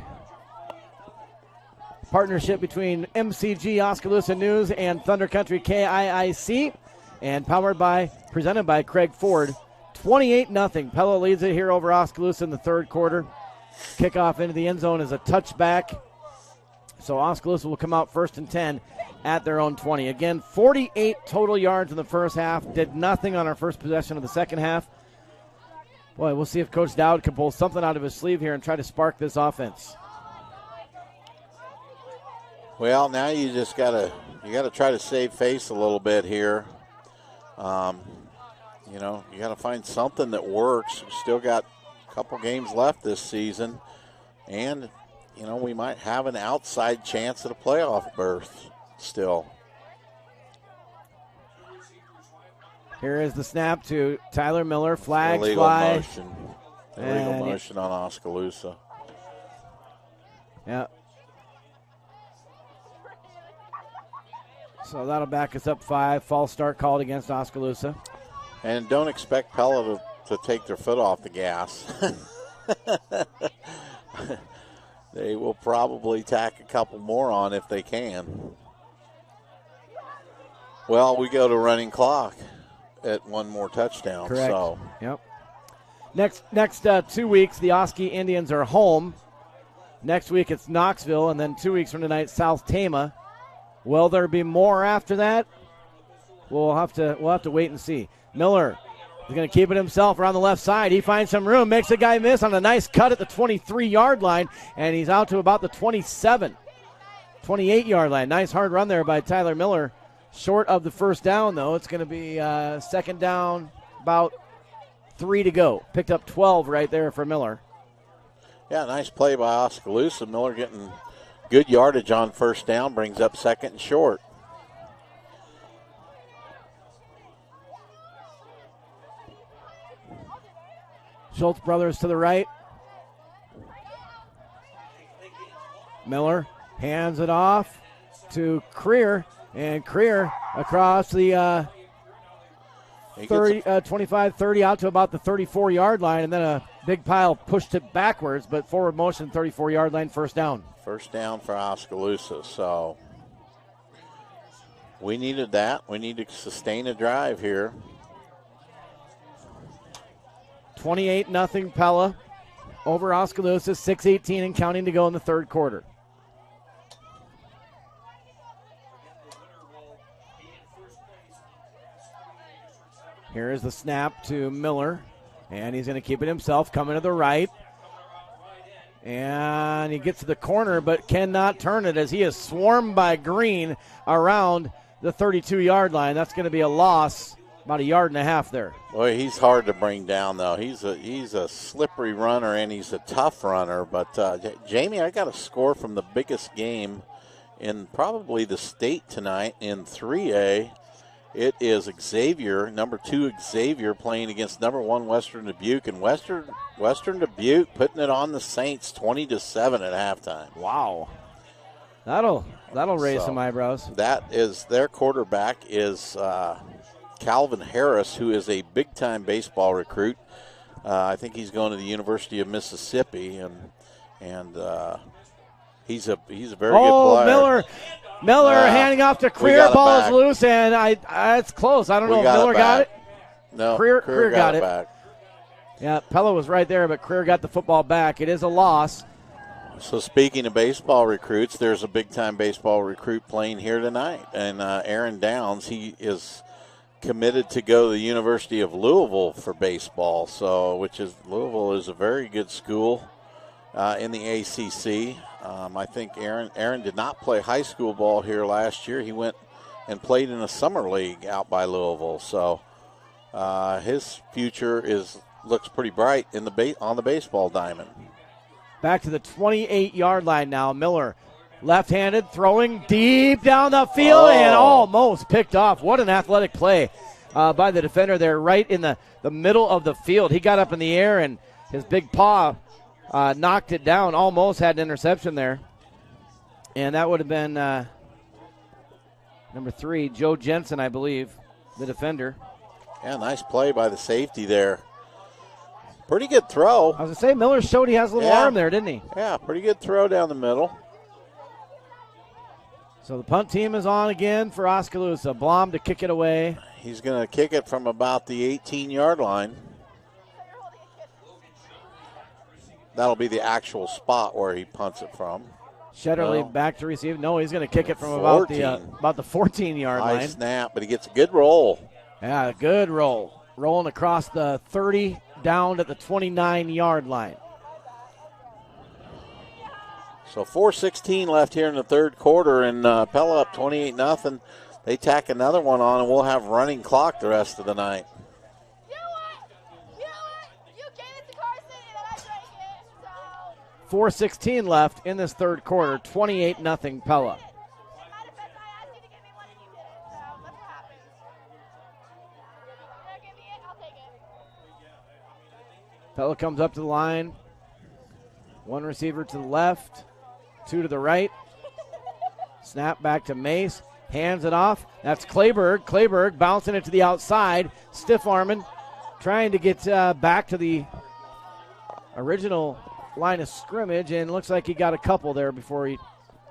Partnership between MCG Oskaloosa News and Thunder Country KIIC, and presented by Craig Ford. 28-0. Pella leads it here over Oskaloosa in the third quarter. Kickoff into the end zone is a touchback. So Oskaloosa will come out 1st and 10 at their own 20. Again, 48 total yards in the first half. Did nothing on our first possession of the second half. Boy, we'll see if Coach Dowd can pull something out of his sleeve here and try to spark this offense. Well, now you just gotta try to save face a little bit here. You gotta find something that works. We still got a couple games left this season, and we might have an outside chance at a playoff berth still. Here is the snap to Tyler Miller. Flags Illegal fly. Motion. Illegal motion on Oskaloosa. Yeah. So that'll back us up 5. False start called against Oskaloosa. And don't expect Pella to take their foot off the gas. They will probably tack a couple more on if they can. Well, we go to running clock at one more touchdown. Correct. So. Yep. Next 2 weeks, the Oski Indians are home. Next week it's Knoxville, and then 2 weeks from tonight, South Tama. Will there be more after that? we'll have to wait and see. Miller is going to keep it himself around the left side. He finds some room, makes a guy miss on a nice cut at the 23-yard line, and he's out to about the 28-yard line. Nice hard run there by Tyler Miller. Short of the first down, though. It's going to be second down, about 3 to go. Picked up 12 right there for Miller. Yeah, nice play by Oskaloosa. Miller getting good yardage on first down, brings up second and short. Schultz brothers to the right. Miller hands it off to Creer, and Creer across the 25, 30 out to about the 34-yard line, and then a big pile pushed it backwards, but forward motion, 34-yard line, first down. First down for Oskaloosa, so we needed that. We need to sustain a drive here. 28-0 Pella over Oskaloosa, 6:18 and counting to go in the third quarter. Here is the snap to Miller, and he's going to keep it himself, coming to the right. And he gets to the corner, but cannot turn it as he is swarmed by Green around the 32-yard line. That's going to be a loss, about 1.5 yards there. Boy, he's hard to bring down, though. He's a slippery runner, and he's a tough runner. But, Jamie, I got a score from the biggest game in probably the state tonight in 3A. It is Xavier, number 2 Xavier, playing against number 1 Western Dubuque, and Western Dubuque putting it on the Saints 20-7 at halftime. Wow, that'll raise some eyebrows. That is their quarterback is Calvin Harris, who is a big-time baseball recruit. I think he's going to the University of Mississippi, and he's a very good player. Miller handing off to Creer. Ball is loose, and it's close. I don't know if Miller got it. No, Creer got it. Back. Yeah, Pella was right there, but Creer got the football back. It is a loss. So speaking of baseball recruits, there's a big-time baseball recruit playing here tonight, and Aaron Downs, he is committed to go to the University of Louisville for baseball. Louisville is a very good school in the ACC. I think Aaron did not play high school ball here last year. He went and played in a summer league out by Louisville. So his future looks pretty bright on the baseball diamond. Back to the 28-yard line now. Miller, left-handed, throwing deep down the field and almost picked off. What an athletic play by the defender there, right in the middle of the field. He got up in the air, and his big paw knocked it down, almost had an interception there. And that would have been number 3, Joe Jensen, I believe, the defender. Yeah, nice play by the safety there. Pretty good throw. I was going to say, Miller showed he has a little arm there, didn't he? Yeah, pretty good throw down the middle. So the punt team is on again for Oskaloosa. Blom to kick it away. He's going to kick it from about the 18-yard line. That'll be the actual spot where he punts it from. Shetterly back to receive. No, he's going to kick it from about the 14-yard line. Nice snap, but he gets a good roll. Yeah, good roll. Rolling across the 30 down at the 29-yard line. So 4:16 left here in the third quarter, and Pella up 28-0. They tack another one on, and we'll have running clock the rest of the night. 4:16 left in this third quarter. 28-0 Pella. Pella comes up to the line. One receiver to the left, 2 to the right. Snap back to Mace. Hands it off. That's Clayberg. Clayberg bouncing it to the outside. Stiff arming. Trying to get back to the original line of scrimmage, and looks like he got a couple there before he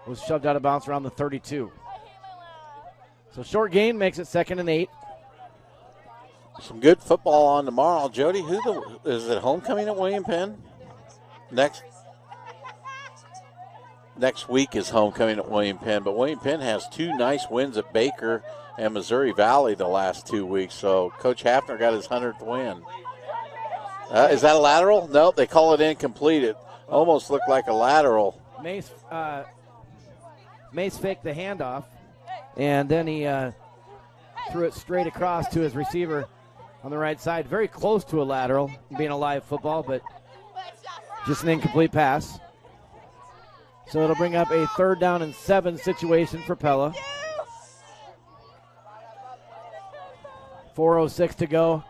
was shoved out of bounds around the 32. So short gain makes it 2nd and 8. Some good football on tomorrow. Jody, is it homecoming at William Penn? Next next week is homecoming at William Penn, but William Penn has 2 nice wins at Baker and Missouri Valley the last 2 weeks, so Coach Hafner got his 100th win. Is that a lateral? Nope, they call it incomplete. It almost looked like a lateral. Mace faked the handoff, and then he threw it straight across to his receiver on the right side. Very close to a lateral, being a live football, but just an incomplete pass. So it'll bring up a 3rd down and 7 situation for Pella. 4:06 to go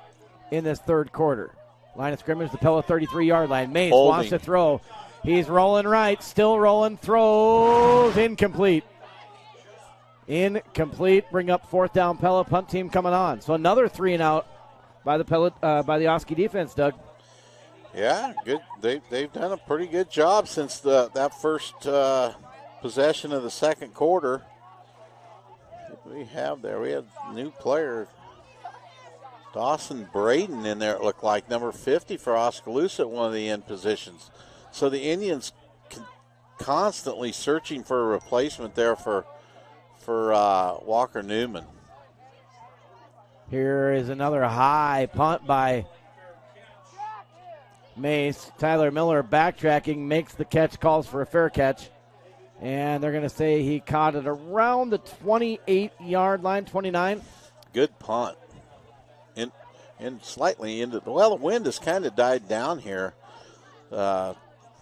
in this 3rd quarter. Line of scrimmage, the Pella 33-yard line. Mace wants to throw. He's rolling right, still rolling, throws, incomplete. Incomplete, bring up 4th down Pella, punt team coming on. So another 3 and out by the by the Oski defense, Doug. Yeah, good. They've done a pretty good job since that first possession of the 2nd quarter. What do we have there? We have a new player, Dawson Braden, in there. It looked like number 50 for Oskaloosa at one of the end positions. So the Indians constantly searching for a replacement there for Walker Newman. Here is another high punt by Mace. Tyler Miller backtracking, makes the catch, calls for a fair catch. And they're going to say he caught it around the 28-yard line, 29. Good punt. And slightly into the wind has kind of died down here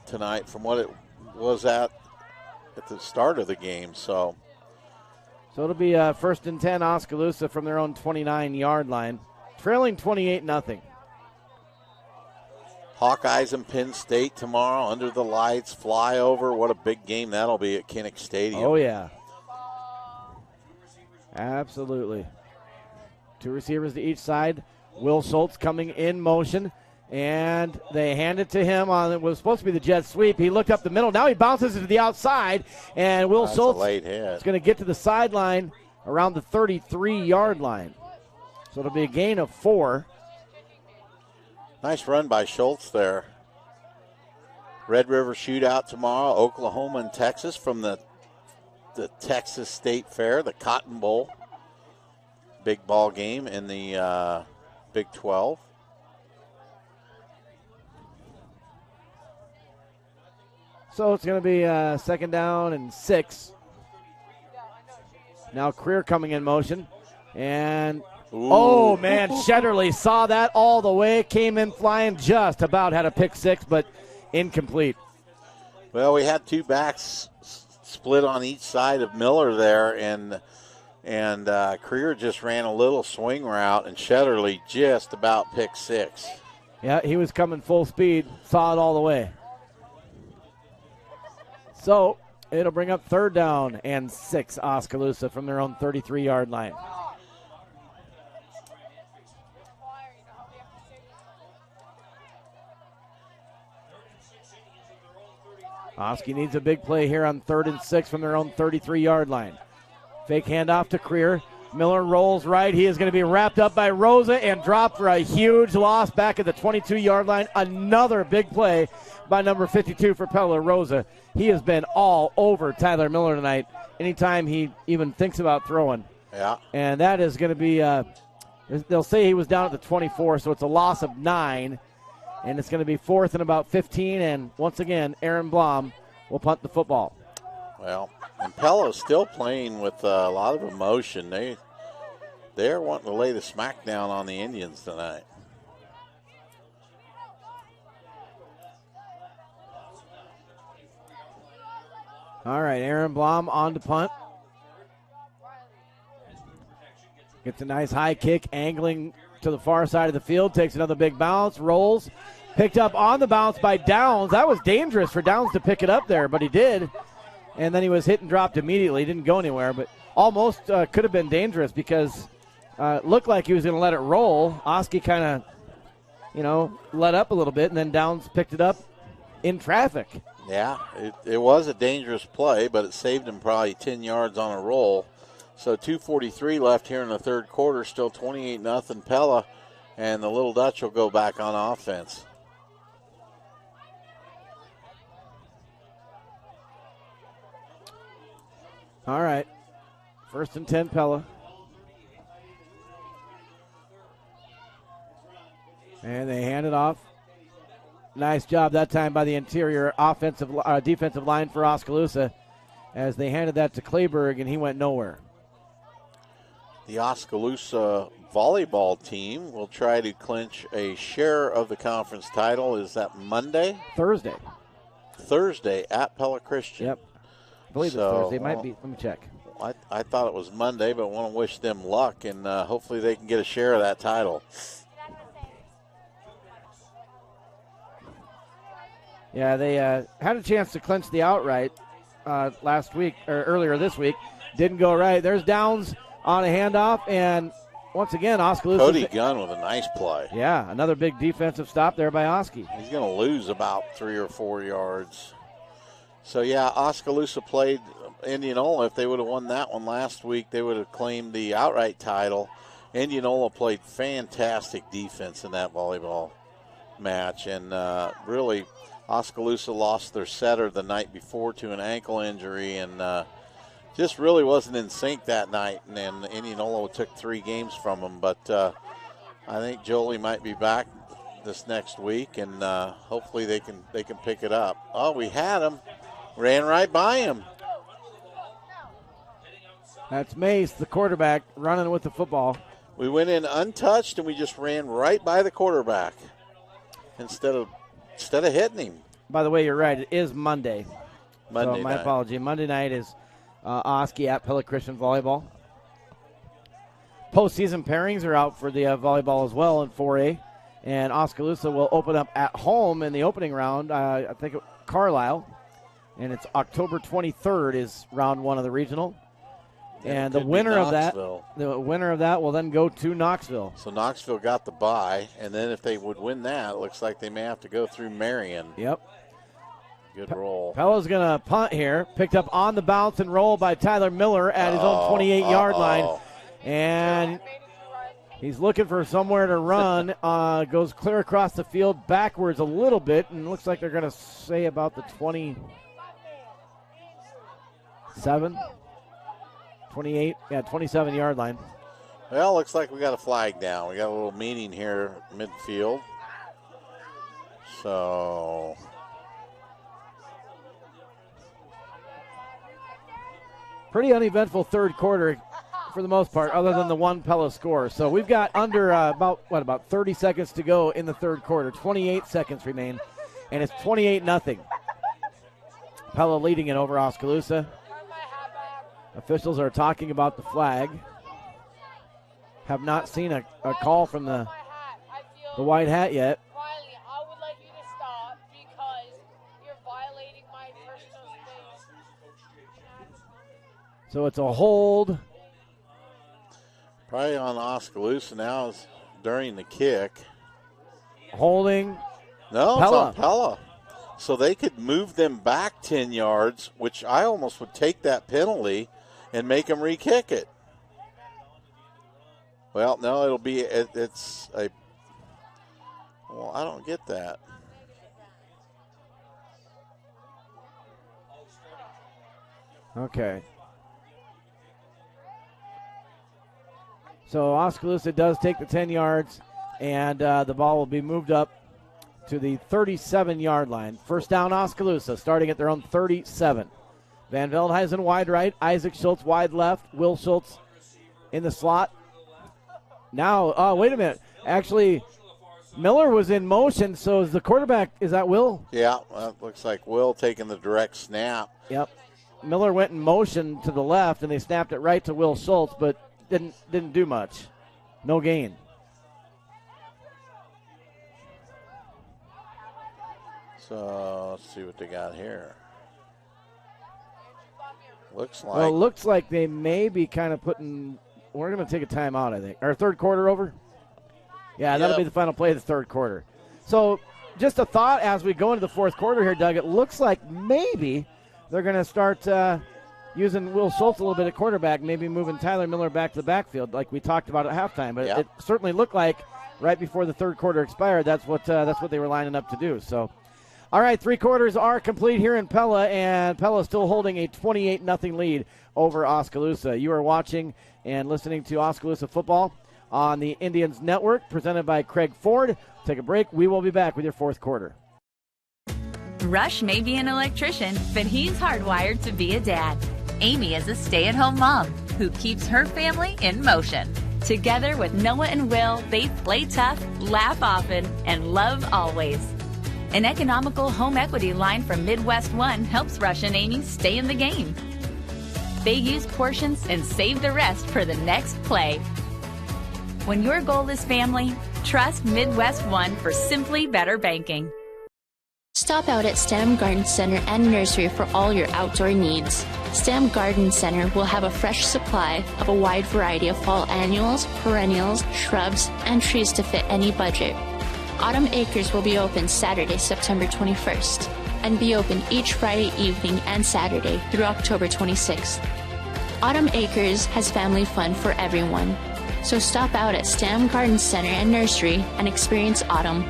tonight from what it was at the start of the game. So it'll be 1st and 10 Oskaloosa from their own 29-yard line, trailing 28-0. Hawkeyes and Penn State tomorrow under the lights, flyover. What a big game that'll be at Kinnick Stadium. Oh, yeah. Absolutely. 2 receivers to each side. Will Schultz coming in motion, and they hand it to him on it was supposed to be the jet sweep. He looked up the middle. Now he bounces it to the outside, and Will Schultz is going to get to the sideline around the 33-yard line. So it'll be a gain of 4. Nice run by Schultz there. Red River Shootout tomorrow, Oklahoma and Texas from the Texas State Fair, the Cotton Bowl. Big ball game in the Big 12. So it's going to be 2nd down and 6. Now Creer coming in motion. And, oh, man, Shetterly saw that all the way. Came in flying, just about had a pick 6, but incomplete. Well, we had 2 backs split on each side of Miller there, and Creer just ran a little swing route, and Shetterly just about picked 6. Yeah, he was coming full speed, saw it all the way. So it'll bring up 3rd down and 6 Oskaloosa from their own 33-yard line. Oski needs a big play here on 3rd and 6 from their own 33-yard line. Fake handoff to Creer. Miller rolls right. He is going to be wrapped up by Rosa and dropped for a huge loss back at the 22-yard line. Another big play by number 52 for Pella, Rosa. He has been all over Tyler Miller tonight anytime he even thinks about throwing. Yeah. And that is going to be, they'll say he was down at the 24, so it's a loss of 9. And it's going to be 4th and about 15. And once again, Aaron Blom will punt the football. Well, and Pella is still playing with a lot of emotion. They're wanting to lay the smackdown on the Indians tonight. All right, Aaron Blom on to punt. Gets a nice high kick, angling to the far side of the field, takes another big bounce, rolls. Picked up on the bounce by Downs. That was dangerous for Downs to pick it up there, but he did. And then he was hit and dropped immediately. Didn't go anywhere, but almost could have been dangerous because it looked like he was going to let it roll. Oski kind of, let up a little bit, and then Downs picked it up in traffic. Yeah, it was a dangerous play, but it saved him probably 10 yards on a roll. So 2:43 left here in the 3rd quarter, still 28-0 Pella, and the Little Dutch will go back on offense. All right. 1st and 10, Pella. And they hand it off. Nice job that time by the interior defensive line for Oskaloosa as they handed that to Kleberg, and he went nowhere. The Oskaloosa volleyball team will try to clinch a share of the conference title. Is that Monday? Thursday. Thursday at Pella Christian. Yep. I believe it's Thursday. It might be. Let me check. I thought it was Monday, but want to wish them luck, and hopefully they can get a share of that title. Yeah, they had a chance to clinch the outright last week or earlier this week. Didn't go right. There's Downs on a handoff, and once again, Oskaloosa. Cody Gunn with a nice play. Yeah, another big defensive stop there by Oski. He's going to lose about 3 or 4 yards. So, yeah, Oskaloosa played Indianola. If they would have won that one last week, they would have claimed the outright title. Indianola played fantastic defense in that volleyball match, and really Oskaloosa lost their setter the night before to an ankle injury, and just really wasn't in sync that night, and then Indianola took 3 games from them. But I think Jolie might be back this next week, and hopefully they can pick it up. Oh, we had him. Ran right by him. That's Mace, the quarterback, running with the football. We went in untouched, and we just ran right by the quarterback instead of hitting him. By the way, you're right. It is Monday. Monday so my night. apology. Monday night is Oski at Pella Christian Volleyball. Postseason pairings are out for the volleyball as well in 4A. And Oskaloosa will open up at home in the opening round, I think Carlisle. And it's October 23rd is round 1 of the regional. And the winner of that will then go to Knoxville. So Knoxville got the bye, and then if they would win that, it looks like they may have to go through Marion. Yep. Good roll. Pella's going to punt here. Picked up on the bounce and roll by Tyler Miller at his own 28-yard line. And he's looking for somewhere to run. Goes clear across the field, backwards a little bit, and looks like they're going to say about the 27, 28, 27-yard line. Well, looks like we got a flag down. We got a little meeting here midfield. So pretty uneventful third quarter for the most part, other than the one Pella score. So we've got under about 30 seconds to go in the third quarter. 28 seconds remain, and it's 28-0. Pella leading it over Oskaloosa. Officials are talking about the flag. Have not seen a call from the white hat yet. So it's a hold. Probably on Oskaloosa now is during the kick. Holding. No, Pella. it's on Pella. So they could move them back 10 yards, which I almost would take that penalty and make them re-kick it. Well, no, it'll be, it's a, well, I don't get that. Okay. So Oskaloosa does take the 10 yards, and the ball will be moved up to the 37-yard line. First down, Oskaloosa, starting at their own 37. Van Veldhuizen wide right, Isaac Schultz wide left, Will Schultz in the slot. Now, wait a minute. Actually, Miller was in motion, so is the quarterback, is that Will? Yeah, well, it looks like Will taking the direct snap. Yep. Miller went in motion to the left, and they snapped it right to Will Schultz, but didn't do much. No gain. So let's see what they got here. Looks like they may be kind of putting. We're going to take a timeout, I think. Our third quarter over? Yeah, that'll be the final play of the third quarter. So just a thought as we go into the fourth quarter here, Doug. It looks like maybe they're going to start using Will Schultz a little bit at quarterback, maybe moving Tyler Miller back to the backfield like we talked about at halftime. But it certainly looked like right before the third quarter expired, that's what they were lining up to do. So All right, 3 quarters are complete here in Pella, and Pella still holding a 28-0 lead over Oskaloosa. You are watching and listening to Oskaloosa football on the Indians Network, presented by Craig Ford. Take a break. We will be back with your 4th quarter. Rush may be an electrician, but he's hardwired to be a dad. Amy is a stay-at-home mom who keeps her family in motion. Together with Noah and Will, they play tough, laugh often, and love always. An economical home equity line from Midwest One helps Rush and Amy stay in the game. They use portions and save the rest for the next play. When your goal is family, trust Midwest One for simply better banking. Stop out at STEM Garden Center and Nursery for all your outdoor needs. STEM Garden Center will have a fresh supply of a wide variety of fall annuals, perennials, shrubs, and trees to fit any budget. Autumn Acres will be open Saturday, September 21st, and be open each Friday evening and Saturday through October 26th. Autumn Acres has family fun for everyone, so stop out at STEM Garden Center and Nursery and experience autumn.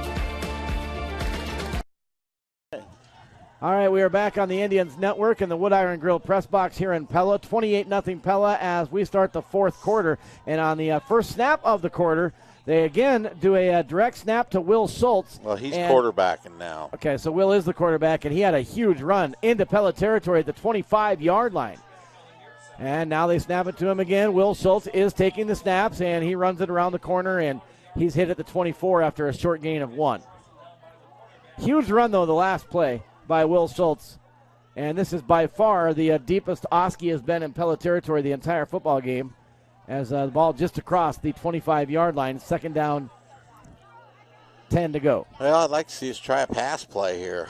All right, we are back on the Indians Network in the Wood Iron Grill press box here in Pella. 28-0 Pella as we start the 4th quarter. And on the first snap of the quarter, they again do a direct snap to Will Schultz. Well, he's quarterbacking now. Okay, so Will is the quarterback, and he had a huge run into Pella territory at the 25-yard line. And now they snap it to him again. Will Schultz is taking the snaps, and he runs it around the corner, and he's hit at the 24 after a short gain of 1. Huge run, though, the last play by Will Schultz. And this is by far the deepest Oski has been in Pella territory the entire football game, as the ball just across the 25-yard line. 2nd down, 10 to go. Well, I'd like to see us try a pass play here.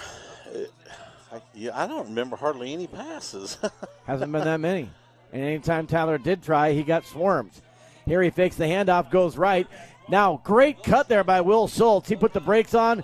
I don't remember hardly any passes. Hasn't been that many. And anytime Tyler did try, he got swarmed. Here he fakes the handoff, goes right. Now, great cut there by Will Schultz. He put the brakes on,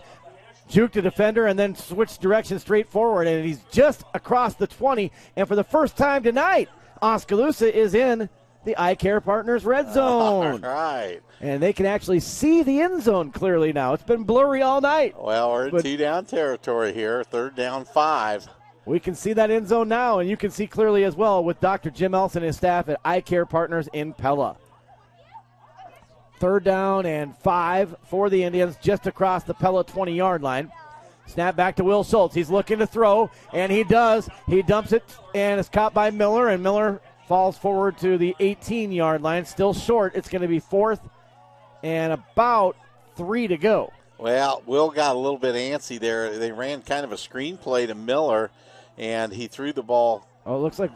juked the defender, and then switched direction straight forward. And he's just across the 20. And for the first time tonight, Oskaloosa is in the Eye Care Partners red zone. All right. And they can actually see the end zone clearly now. It's been blurry all night. Well, we're in 2-down territory here. 3rd down, 5. We can see that end zone now, and you can see clearly as well with Dr. Jim Elson and his staff at Eye Care Partners in Pella. 3rd down and 5 for the Indians just across the Pella 20-yard line. Snap back to Will Schultz. He's looking to throw, and he does. He dumps it, and it's caught by Miller, and Miller falls forward to the 18-yard line. Still short. It's going to be 4th and about 3 to go. Well, Will got a little bit antsy there. They ran kind of a screen play to Miller, and he threw the ball. Oh, it looks like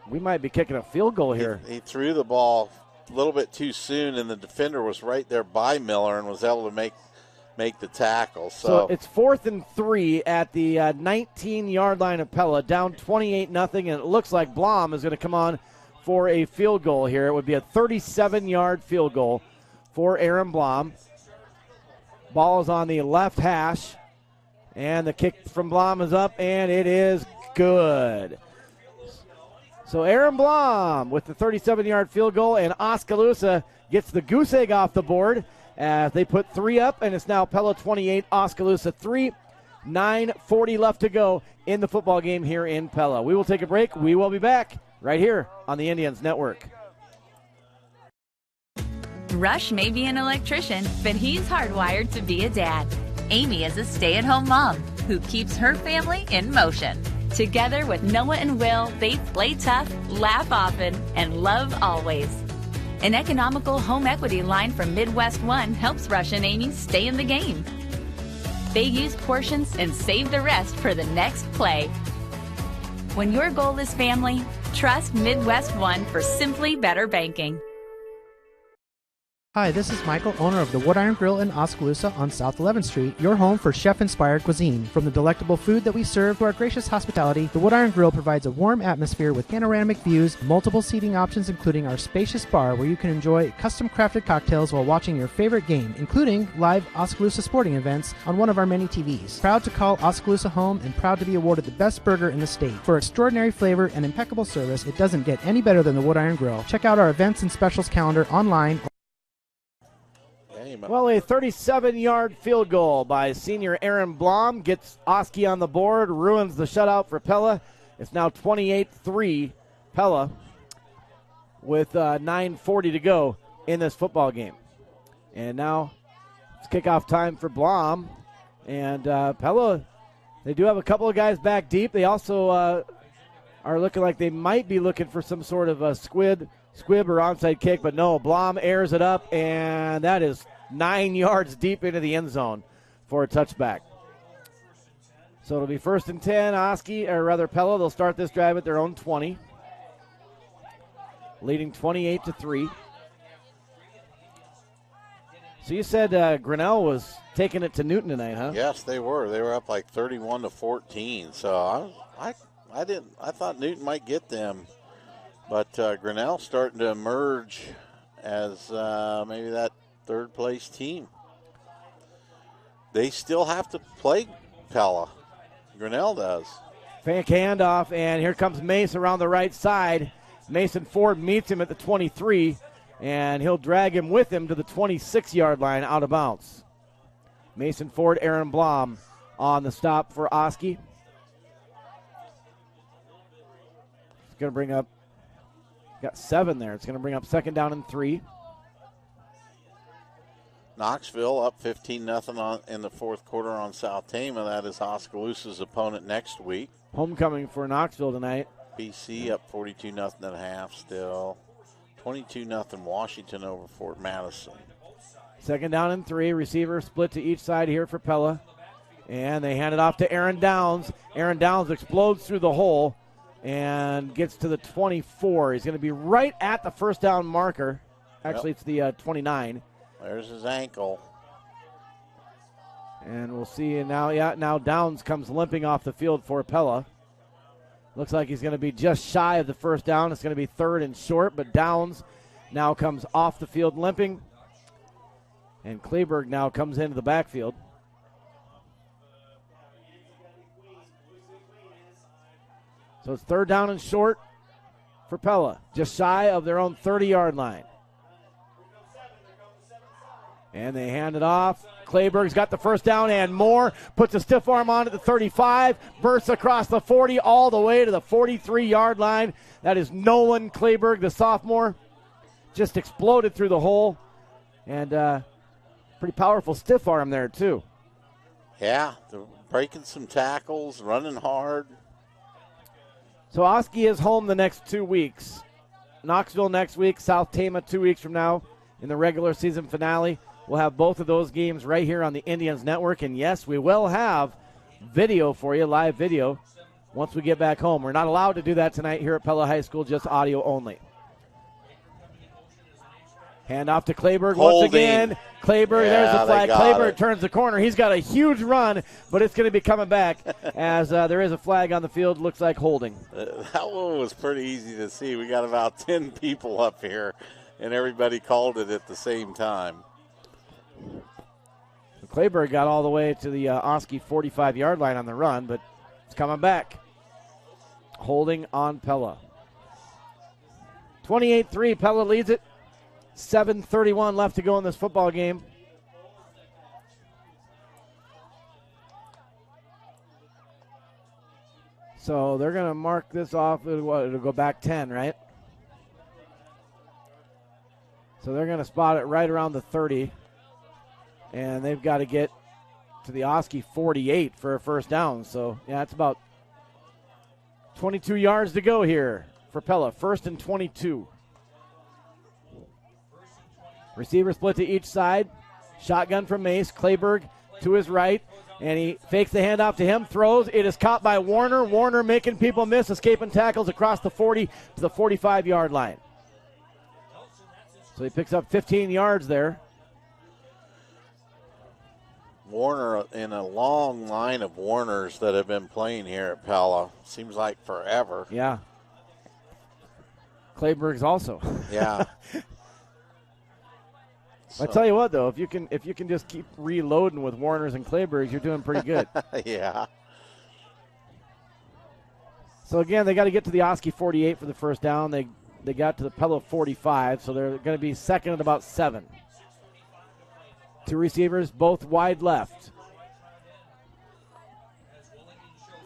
we might be kicking a field goal here. He threw the ball a little bit too soon, and the defender was right there by Miller and was able to make the tackle. So it's 4th and 3 at the 19-yard line of Pella, down 28-0, and it looks like Blom is going to come on for a field goal here. It would be a 37-yard field goal for Aaron Blom. Ball is on the left hash, and the kick from Blom is up, and it is good. So Aaron Blom with the 37-yard field goal, and Oskaloosa gets the goose egg off the board as they put 3 up, and it's now Pella 28, Oskaloosa 3. 9:40 left to go in the football game here in Pella. We will take a break. We will be back right here on the Indians Network. Rush may be an electrician, but he's hardwired to be a dad. Amy is a stay-at-home mom who keeps her family in motion. Together with Noah and Will, they play tough, laugh often, and love always. An economical home equity line from Midwest One helps Rush and Amy stay in the game. They use portions and save the rest for the next play. When your goal is family, trust Midwest One for simply better banking. Hi, this is Michael, owner of the Wood Iron Grill in Oskaloosa on South 11th Street, your home for chef-inspired cuisine. From the delectable food that we serve to our gracious hospitality, the Wood Iron Grill provides a warm atmosphere with panoramic views, multiple seating options, including our spacious bar where you can enjoy custom-crafted cocktails while watching your favorite game, including live Oskaloosa sporting events on one of our many TVs. Proud to call Oskaloosa home and proud to be awarded the best burger in the state. For extraordinary flavor and impeccable service, it doesn't get any better than the Wood Iron Grill. Check out our events and specials calendar online. You achievement. Well, a 37-yard field goal by senior Aaron Blom gets Oski on the board, ruins the shutout for Pella. It's now 28-3 Pella with 9:40 to go in this football game. And now it's kickoff time for Blom. And Pella, they do have a couple of guys back deep. They also are looking like they might be looking for some sort of a squib or onside kick, but no, Blom airs it up, and that is 9 yards deep into the end zone for a touchback. So it'll be 1st and 10, Pella. They'll start this drive at their own 20, leading 28-3. So you said Grinnell was taking it to Newton tonight, huh? Yes, they were. They were up like 31-14. So I thought Newton might get them, but Grinnell starting to emerge as maybe that third-place team. They still have to play Pella. Grinnell does. Fake handoff, and here comes Mace around the right side. Mason Ford meets him at the 23, and he'll drag him with him to the 26-yard line out of bounds. Mason Ford, Aaron Blom on the stop for Oski. It's going to bring up, got 7 there. It's going to bring up 2nd down and 3. Knoxville up 15-0 in the fourth quarter on South Tama. That is Oskaloosa's opponent next week. Homecoming for Knoxville tonight. BC up 42-0 at half still. 22-0 Washington over Fort Madison. 2nd down and 3. Receiver split to each side here for Pella. And they hand it off to Aaron Downs. Aaron Downs explodes through the hole and gets to the 24. He's going to be right at the first down marker. Actually, It's the 29. There's his ankle. And we'll see now Downs comes limping off the field for Pella. Looks like he's going to be just shy of the first down. It's going to be 3rd and short, but Downs now comes off the field limping. And Kleberg now comes into the backfield. So it's 3rd down and short for Pella, just shy of their own 30-yard line. And they hand it off. Kleberg's got the first down and more. Puts a stiff arm on at the 35. Bursts across the 40 all the way to the 43-yard line. That is Nolan Kleberg, the sophomore. Just exploded through the hole. And pretty powerful stiff arm there, too. Yeah, they're breaking some tackles, running hard. So Oski is home the next 2 weeks. Knoxville next week, South Tama 2 weeks from now in the regular season finale. We'll have both of those games right here on the Indians Network. And, yes, we will have video for you, live video, once we get back home. We're not allowed to do that tonight here at Pella High School, just audio only. Hand off to Kleberg once again. Kleberg, there's the flag. Kleberg turns the corner. He's got a huge run, but it's going to be coming back as there is a flag on the field. Looks like holding. That one was pretty easy to see. We got about 10 people up here, and everybody called it at the same time. Kleberg got all the way to the Oski 45-yard line on the run, but it's coming back. Holding on Pella. 28-3, Pella leads it. 7:31 left to go in this football game. So they're going to mark this off. It'll go back 10, right? So they're going to spot it right around the 30. And they've got to get to the Oski 48 for a first down. So, yeah, it's about 22 yards to go here for Pella. 1st and 22. Receiver split to each side. Shotgun from Mace. Kleberg to his right. And he fakes the handoff to him. Throws. It is caught by Warner. Warner making people miss. Escaping tackles across the 40 to the 45-yard line. So he picks up 15 yards there. Warner in a long line of Warners that have been playing here at Pella. Seems like forever. Yeah. Kleberg's also. Yeah. I tell you what, though, if you can just keep reloading with Warners and Klebergs, you're doing pretty good. Yeah. So again, they got to get to the Oski 48 for the first down. They got to the Pella 45, so they're going to be second at about 7. Two receivers, both wide left.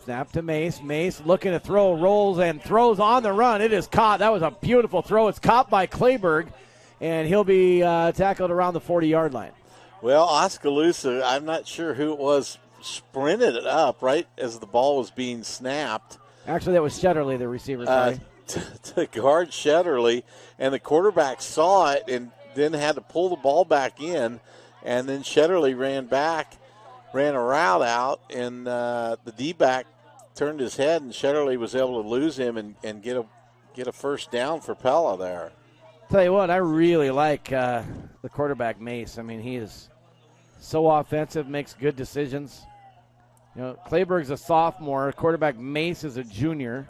Snap to Mace. Mace looking to throw, rolls and throws on the run. It is caught. That was a beautiful throw. It's caught by Clayberg, and he'll be tackled around the 40-yard line. Well, Oskaloosa, I'm not sure who it was, sprinted it up right as the ball was being snapped. Actually, that was Shetterly, the receiver. Sorry. To guard Shetterly, and the quarterback saw it and then had to pull the ball back in, and then Shetterly ran a route out, and the D-back turned his head, and Shetterly was able to lose him and get a first down for Pella there. Tell you what, I really like the quarterback Mace. I mean, he is so offensive, makes good decisions. You know, Clayberg's a sophomore. Quarterback Mace is a junior.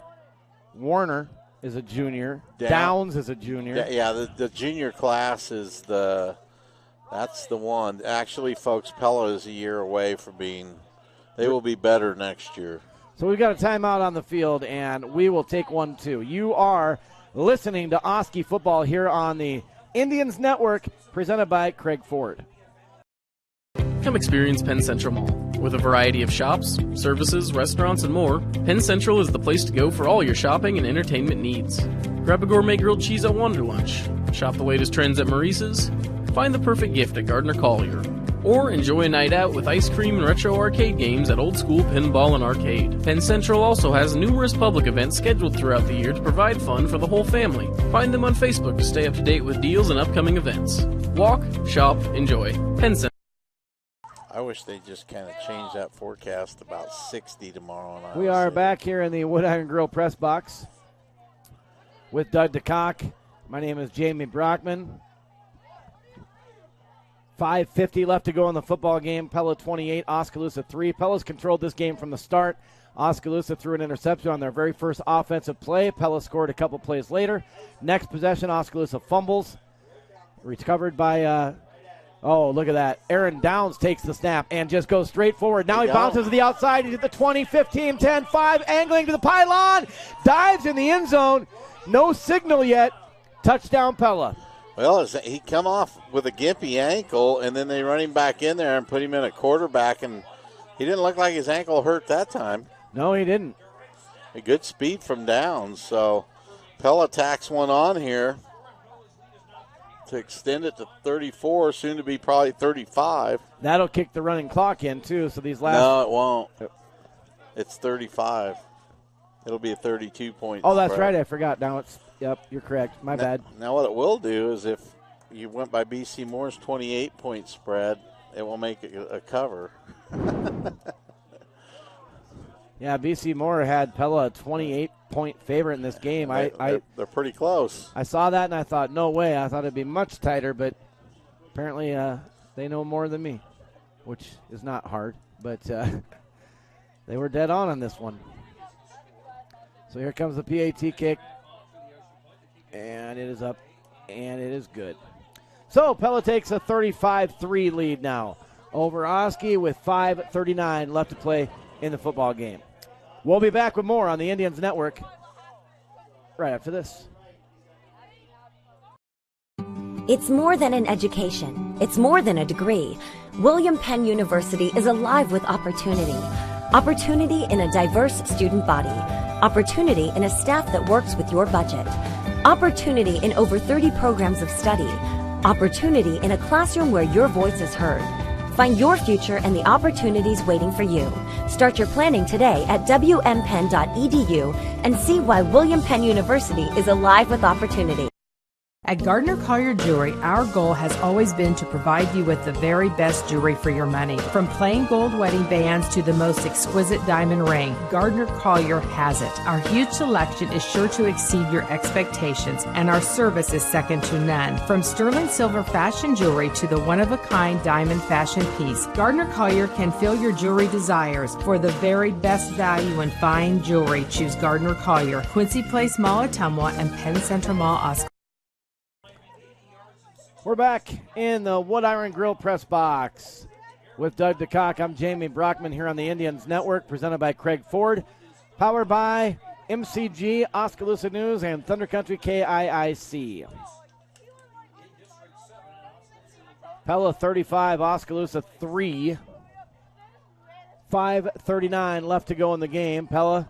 Warner is a junior. Downs is a junior. Yeah, the junior class is that's the one. Actually, folks, Pella is a year away from being – they will be better next year. So we've got a timeout on the field, and we will take one, too. You are listening to Oski Football here on the Indians Network, presented by Craig Ford. Come experience Penn Central Mall. With a variety of shops, services, restaurants, and more, Penn Central is the place to go for all your shopping and entertainment needs. Grab a gourmet grilled cheese at Wonder Lunch. Shop the latest trends at Maurice's. Find the perfect gift at Gardner Collier. Or enjoy a night out with ice cream and retro arcade games at Old School Pinball and Arcade. Penn Central also has numerous public events scheduled throughout the year to provide fun for the whole family. Find them on Facebook to stay up to date with deals and upcoming events. Walk, shop, enjoy. Penn Central. I wish they just kind of changed that forecast about 60 tomorrow. We are back here in the Wood Iron Grill press box with Doug DeCock. My name is Jamie Brockman. 5:50 left to go in the football game. Pella 28, Oskaloosa 3. Pella's controlled this game from the start. Oskaloosa threw an interception on their very first offensive play. Pella scored a couple plays later. Next possession, Oskaloosa fumbles. Recovered by, look at that. Aaron Downs takes the snap and just goes straight forward. Now he bounces to the outside. He's at the 20, 15, 10, 5, angling to the pylon. Dives in the end zone. No signal yet. Touchdown, Pella. Well, he come off with a gimpy ankle, and then they run him back in there and put him in at quarterback, and he didn't look like his ankle hurt that time. No, he didn't. A good speed from Downs. So Pella tacks one on here to extend it to 34, soon to be probably 35. That'll kick the running clock in, too. So these last. No, it won't. It's 35. It'll be a 32-point Oh, that's spread. right. I forgot. Now it's. Yep, you're correct. My bad. Now what it will do is if you went by BC Moore's 28-point spread, it will make it a cover. Yeah, BC Moore had Pella a 28-point favorite in this game. They're pretty close. I saw that and I thought, no way. I thought it'd be much tighter, but apparently they know more than me, which is not hard. But they were dead on this one. So here comes the PAT kick. And it is up, and it is good. So Pella takes a 35-3 lead now over Oski with 5:39 left to play in the football game. We'll be back with more on the Indians Network right after this. It's more than an education. It's more than a degree. William Penn University is alive with opportunity. Opportunity in a diverse student body. Opportunity in a staff that works with your budget. Opportunity in over 30 programs of study. Opportunity in a classroom where your voice is heard. Find your future and the opportunities waiting for you. Start your planning today at wmpenn.edu and see why William Penn University is alive with opportunity. At Gardner Collier Jewelry, our goal has always been to provide you with the very best jewelry for your money. From plain gold wedding bands to the most exquisite diamond ring, Gardner Collier has it. Our huge selection is sure to exceed your expectations, and our service is second to none. From sterling silver fashion jewelry to the one-of-a-kind diamond fashion piece, Gardner Collier can fill your jewelry desires. For the very best value in fine jewelry, choose Gardner Collier, Quincy Place Mall, Ottumwa, and Penn Central Mall, Oskaloosa. We're back in the Wood Iron Grill press box with Doug DeCock. I'm Jamie Brockman here on the Indians Network, presented by Craig Ford, powered by MCG, Oskaloosa News, and Thunder Country KIIC. Pella 35, Oskaloosa 3. 5:39 left to go in the game. Pella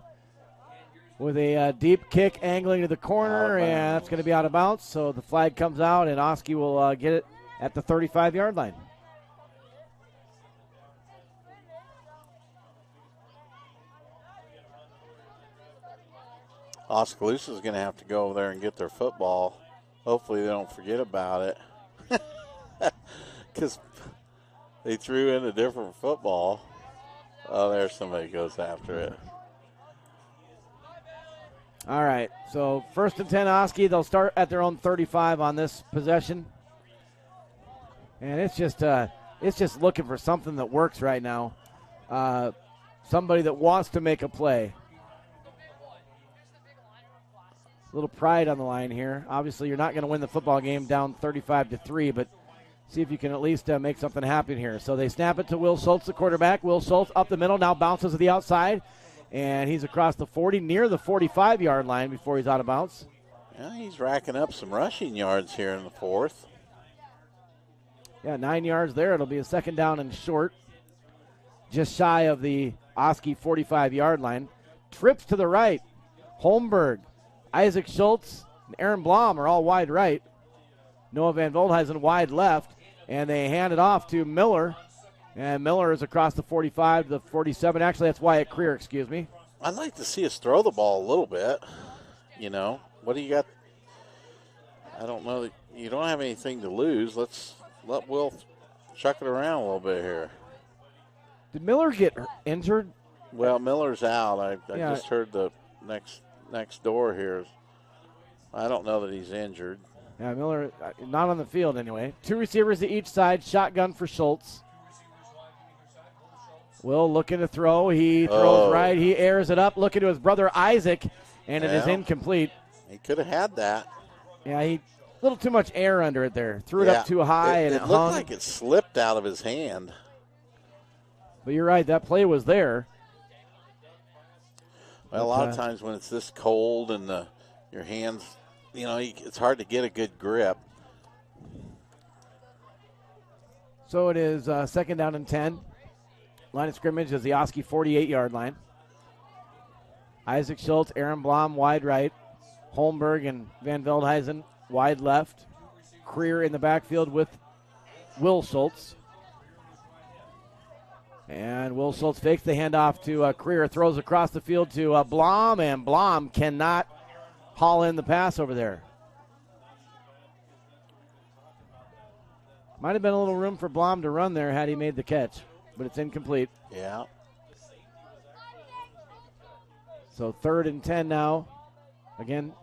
with a deep kick angling to the corner, and that's going to be out of bounds. So the flag comes out, and Oski will get it at the 35-yard line. Oskaloosa is going to have to go over there and get their football. Hopefully they don't forget about it. Because they threw in a different football. Oh, there's somebody goes after it. All right, so 1st and 10 Oski. They'll start at their own 35 on this possession. And it's just looking for something that works right now. Somebody that wants to make a play. A little pride on the line here. Obviously, you're not going to win the football game down 35-3, but see if you can at least make something happen here. So they snap it to Will Schultz, the quarterback. Will Schultz up the middle, now bounces to the outside, and he's across the 40, near the 45-yard line before he's out of bounds. Yeah, he's racking up some rushing yards here in the 4th. Yeah, 9 yards there. It'll be a 2nd down and short, just shy of the Oski 45-yard line. Trips to the right. Holmberg, Isaac Schultz, and Aaron Blom are all wide right. Noah Van Veldhuizen wide left, and they hand it off to Miller. And Miller is across the 45 to the 47. Actually, that's Wyatt Creer, excuse me. I'd like to see us throw the ball a little bit. What do you got? I don't know. You don't have anything to lose. Let's let Will chuck it around a little bit here. Did Miller get injured? Well, Miller's out. I just heard the next door here. I don't know that he's injured. Yeah, Miller not on the field anyway. 2 receivers to each side. Shotgun for Schultz. Will looking to throw. He throws right. He airs it up, looking to his brother Isaac, and it is incomplete. He could have had that. Yeah, he a little too much air under it there. Threw it up too high, and it looked hung. like it slipped out of his hand. But you're right, that play was there. Well, a lot of times when it's this cold and your hands, it's hard to get a good grip. So it is 2nd down and 10. Line of scrimmage is the Oski 48-yard line. Isaac Schultz, Aaron Blom wide right. Holmberg and Van Veldhuizen wide left. Creer in the backfield with Will Schultz. And Will Schultz fakes the handoff to Creer, throws across the field to Blom, and Blom cannot haul in the pass over there. Might have been a little room for Blom to run there had he made the catch, but it's incomplete. Yeah. So 3rd and 10 now, again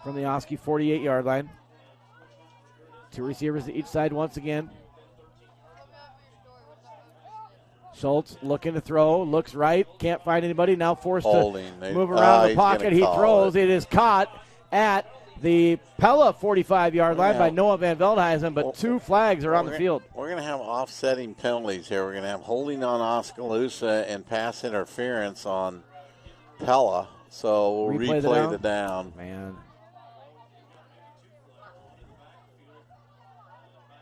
from the Oski 48-yard line. 2 receivers to each side once again. Schultz looking to throw, looks right, can't find anybody, now forced to move around the pocket. He throws, it is caught at the Pella 45-yard line by Noah Van Veldhuizen, but 2 flags are on the field. We're going to have offsetting penalties here. We're going to have holding on Oskaloosa and pass interference on Pella, so we'll replay the down. Man.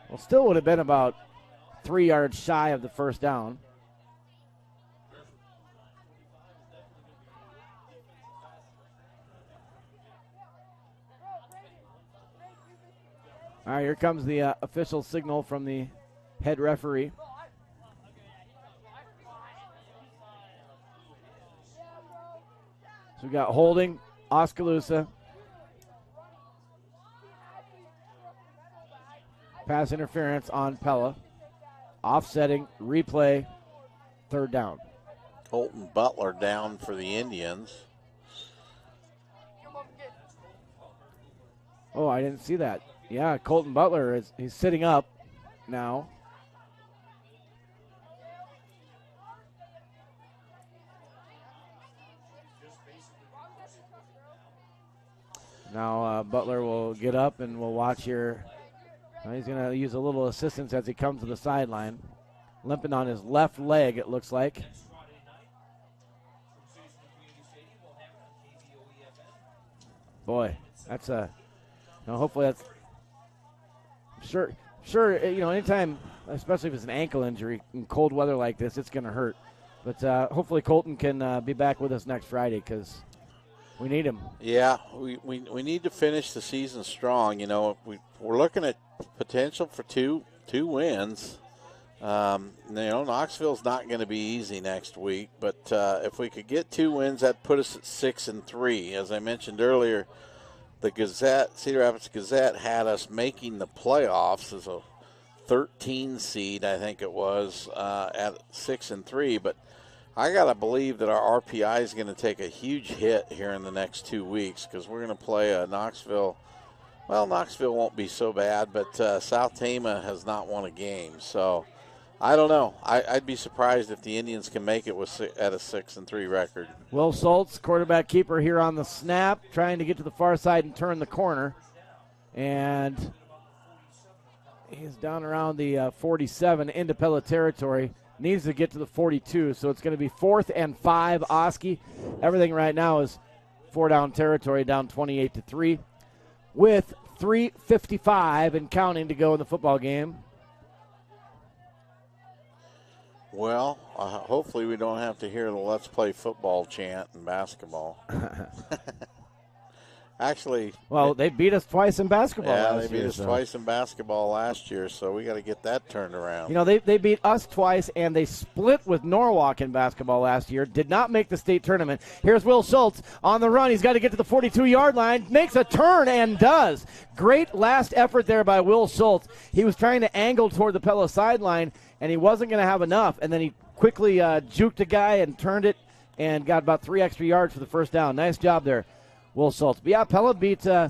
Well, still would have been about 3 yards shy of the 1st down. All right, here comes the official signal from the head referee. So we got holding, Oskaloosa. Pass interference on Pella. Offsetting, replay, 3rd down. Colton Butler down for the Indians. Oh, I didn't see that. Yeah, Colton Butler he's sitting up now. Now Butler will get up and we'll watch here. He's going to use a little assistance as he comes to the sideline. Limping on his left leg, it looks like. Boy, that's hopefully that's. sure, anytime, especially if it's an ankle injury in cold weather like this, it's going to hurt. But hopefully Colton can be back with us next Friday because we need him. Yeah, we need to finish the season strong. We're looking at potential for two wins. Knoxville's not going to be easy next week, but if we could get 2 wins, that'd put us at 6-3. As I mentioned earlier, the Cedar Rapids Gazette had us making the playoffs as a 13 seed, I think it was, at 6-3. But I got to believe that our RPI is going to take a huge hit here in the next 2 weeks because we're going to play Knoxville. Well, Knoxville won't be so bad, but South Tama has not won a game. So I don't know. I'd be surprised if the Indians can make it at a 6-3 record. Will Schultz, quarterback keeper here on the snap, trying to get to the far side and turn the corner. And he's down around the 47 into Pella territory. Needs to get to the 42, so it's going to be 4th and 5. Oski, everything right now is 4-down territory, down 28-3, with 3:55 and counting to go in the football game. Well, hopefully we don't have to hear the "Let's play football" chant in basketball. Actually, well, they beat us twice in basketball last year. Yeah, they beat us twice in basketball last year, so we got to get that turned around. They beat us twice, and they split with Norwalk in basketball last year. Did not make the state tournament. Here's Will Schultz on the run. He's got to get to the 42-yard line. Makes a turn and does. Great last effort there by Will Schultz. He was trying to angle toward the Pella sideline, and he wasn't going to have enough. And then he quickly juked a guy and turned it and got about 3 extra yards for the first down. Nice job there, Will Schultz. But yeah, Pella beat, they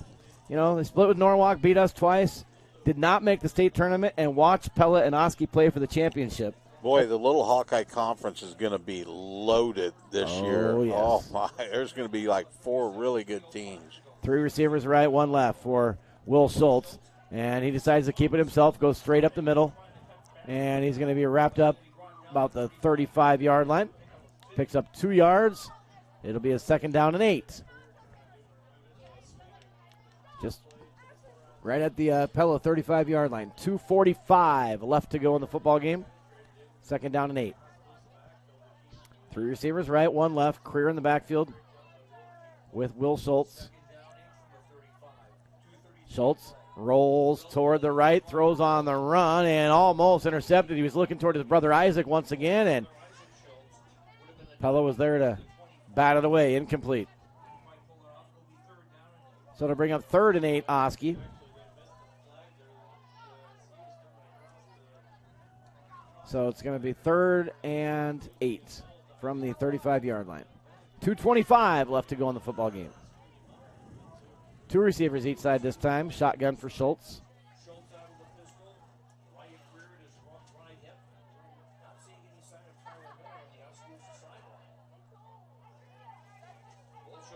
split with Norwalk, beat us twice, did not make the state tournament, and watch Pella and Oski play for the championship. Boy, the Little Hawkeye Conference is going to be loaded this year. Yes. Oh, my. There's going to be like 4 really good teams. 3 receivers right, 1 left for Will Schultz. And he decides to keep it himself, goes straight up the middle. And he's going to be wrapped up about the 35-yard line. Picks up 2 yards. It'll be a 2nd down and 8. Just right at the Pella 35-yard line. 2:45 left to go in the football game. 2nd down and 8. 3 receivers right, 1 left. Creer in the backfield with Will Schultz. Schultz rolls toward the right, throws on the run, and almost intercepted. He was looking toward his brother Isaac once again, and Pella was there to bat it away. Incomplete. So to bring up 3rd and 8, Oski. So it's going to be 3rd and 8 from the 35-yard line. 2:25 left to go in the football game. 2 receivers each side this time. Shotgun for Schultz.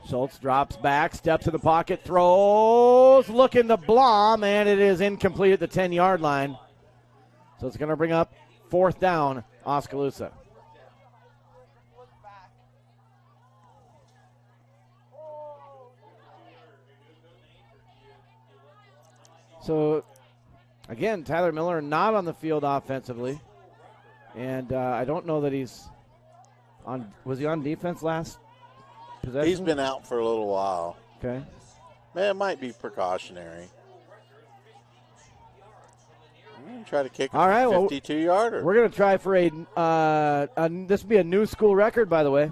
Schultz drops back, steps to the pocket, throws, looking to Blom, and it is incomplete at the 10-yard line. So it's going to bring up 4th down, Oskaloosa. So, again, Tyler Miller not on the field offensively. And I don't know that he's on. Was he on defense last possession? He's been out for a little while. Okay. Man, it might be precautionary. Try to kick a 52-yarder. We're going to try for this will be a new school record, by the way.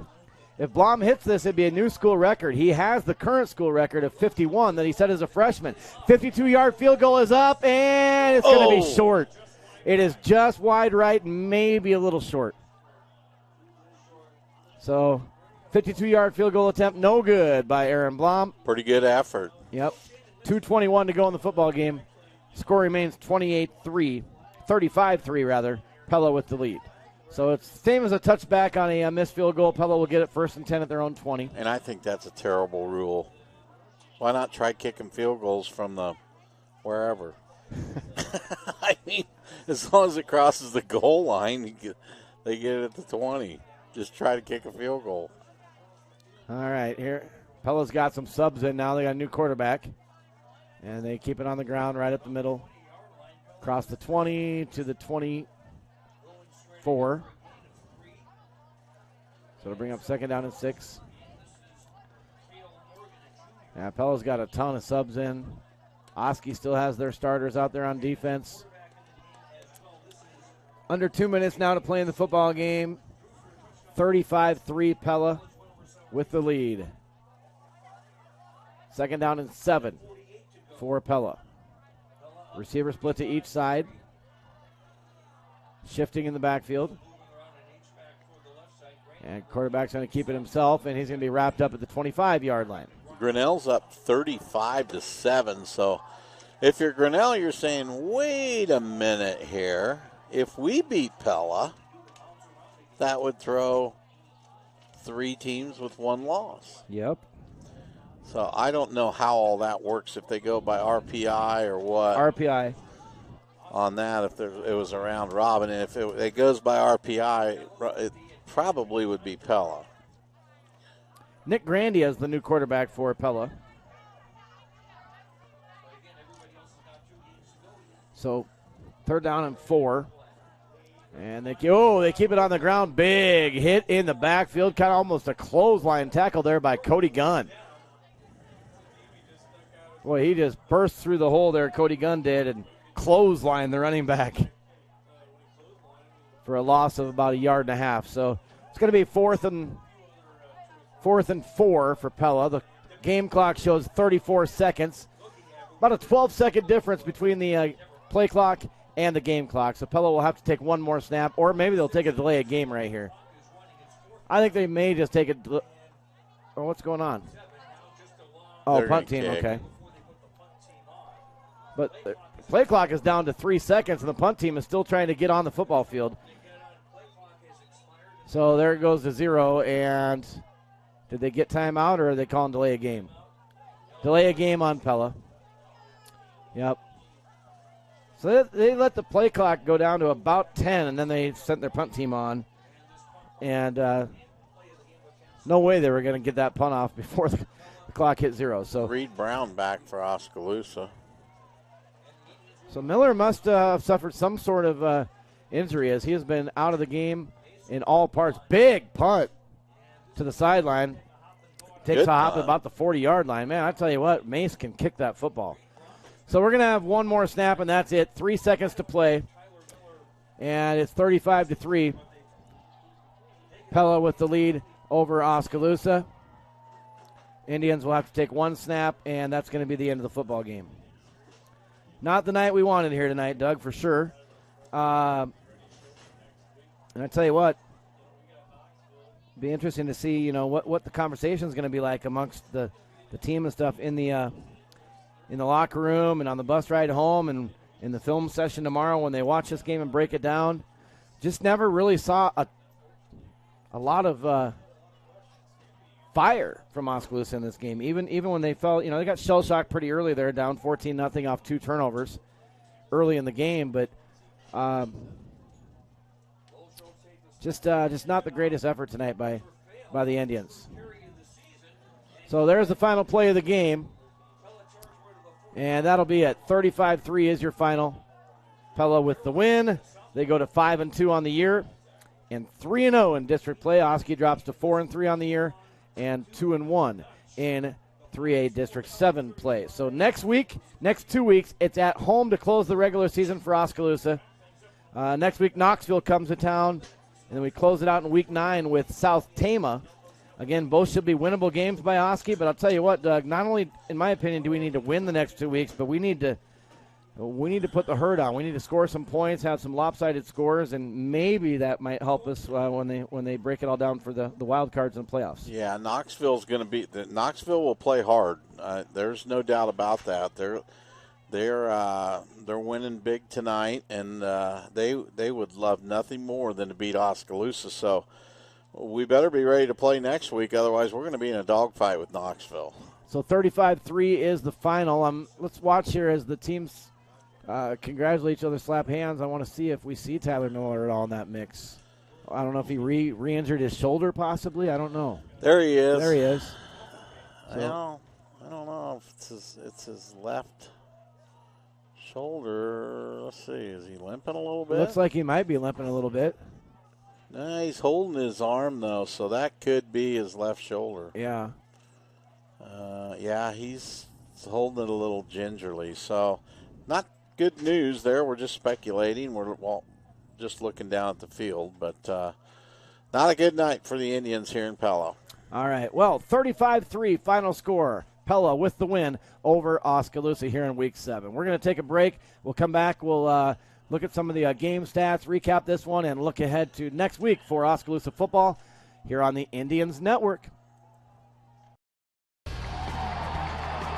If Blom hits this, it'd be a new school record. He has the current school record of 51 that he set as a freshman. 52-yard field goal is up, and it's going to be short. It is just wide right, maybe a little short. So, 52-yard field goal attempt, no good by Aaron Blom. Pretty good effort. Yep. 2:21 to go in the football game. Score remains 35-3 rather. Pella with the lead. So it's the same as a touchback on a missed field goal. Pella will get it 1st and 10 at their own 20. And I think that's a terrible rule. Why not try kicking field goals from the wherever? I mean, as long as it crosses the goal line, they get it at the 20. Just try to kick a field goal. All right, here. Pella's got some subs in now. They got a new quarterback. And they keep it on the ground right up the middle. Across the 20 to the 24. So to bring up second down and 6. Yeah, Pella's got a ton of subs in. Oski still has their starters out there on defense. Under 2 minutes now to play in the football game. 35-3 Pella with the lead. Second down and 7 for Pella. Receiver split to each side. Shifting in the backfield. And quarterback's going to keep it himself, and he's going to be wrapped up at the 25-yard line. Grinnell's up 35-7. So if you're Grinnell, you're saying, wait a minute here. If we beat Pella, that would throw 3 teams with 1 loss. Yep. So I don't know how all that works, if they go by RPI or what. RPI. On that, if it was a round robin. And if it goes by RPI, it probably would be Pella. Nick Grandia is the new quarterback for Pella. So third down and 4. And they keep it on the ground. Big hit in the backfield. Kind of almost a clothesline tackle there by Cody Gunn. Boy, he just burst through the hole there, Cody Gunn did, and clotheslined the running back for a loss of about 1.5 yards. So it's going to be fourth and 4 for Pella. The game clock shows 34 seconds. About a 12-second difference between the play clock and the game clock. So Pella will have to take one more snap, or maybe they'll take a delay of game right here. I think they may just take it. Oh, what's going on? Oh, punt team, okay. But the play clock is down to 3 seconds, and the punt team is still trying to get on the football field. So there it goes to 0, and did they get timeout, or are they calling delay a game? Delay a game on Pella. Yep. So they let the play clock go down to about 10, and then they sent their punt team on. And no way they were going to get that punt off before the clock hit 0. So Reed Brown back for Oskaloosa. So Miller must have suffered some sort of injury, as he has been out of the game in all parts. Big punt to the sideline. Takes a hop at about the 40-yard line. Man, I tell you what, Mace can kick that football. So we're going to have one more snap, and that's it. 3 seconds to play. And it's 35-3. Pella with the lead over Oskaloosa. Indians will have to take one snap, and that's going to be the end of the football game. Not the night we wanted here tonight, Doug, for sure. And I tell you what, it'll be interesting to see, what the conversation is going to be like amongst the team and stuff in the locker room and on the bus ride home and in the film session tomorrow when they watch this game and break it down. Just never really saw a lot of fire from Oskaloosa in this game. Even when they fell, they got shell-shocked pretty early there, down 14-0 off 2 turnovers early in the game. But just not the greatest effort tonight by the Indians. So there's the final play of the game. And that'll be it. 35-3 is your final. Pella with the win. They go to 5-2 on the year and 3-0 in district play. Oski drops to 4-3 on the year and 2-1 in 3A District 7 play. So next 2 weeks, it's at home to close the regular season for Oskaloosa. Next week, Knoxville comes to town, and then we close it out in week 9 with South Tama. Again, both should be winnable games by Oski, but I'll tell you what, Doug, not only, in my opinion, do we need to win the next 2 weeks, but we need to put the herd on. We need to score some points, have some lopsided scores, and maybe that might help us when they break it all down for the wild cards and playoffs. Yeah, Knoxville's going to be – Knoxville will play hard. There's no doubt about that. They're winning big tonight, and they would love nothing more than to beat Oskaloosa. So we better be ready to play next week. Otherwise, we're going to be in a dogfight with Knoxville. So 35-3 is the final. Let's watch here as the teams congratulate each other, slap hands. I want to see if we see Tyler Miller at all in that mix. I don't know if he re-injured his shoulder possibly. I don't know. There he is. There he is. So. I don't know if it's his left shoulder. let's see. Is he limping a little bit? Looks like he might be limping a little bit. No, he's holding his arm, though, so that could be his left shoulder. Yeah. Yeah, he's holding it a little gingerly. So not good news there. We're just speculating. We're just looking down at the field. But not a good night for the Indians here in Pella. All right. Well, 35-3 final score. Pella with the win over Oskaloosa here in Week 7. We're going to take a break. We'll come back. We'll look at some of the game stats, recap this one, and look ahead to next week for Oskaloosa football here on the Indians Network.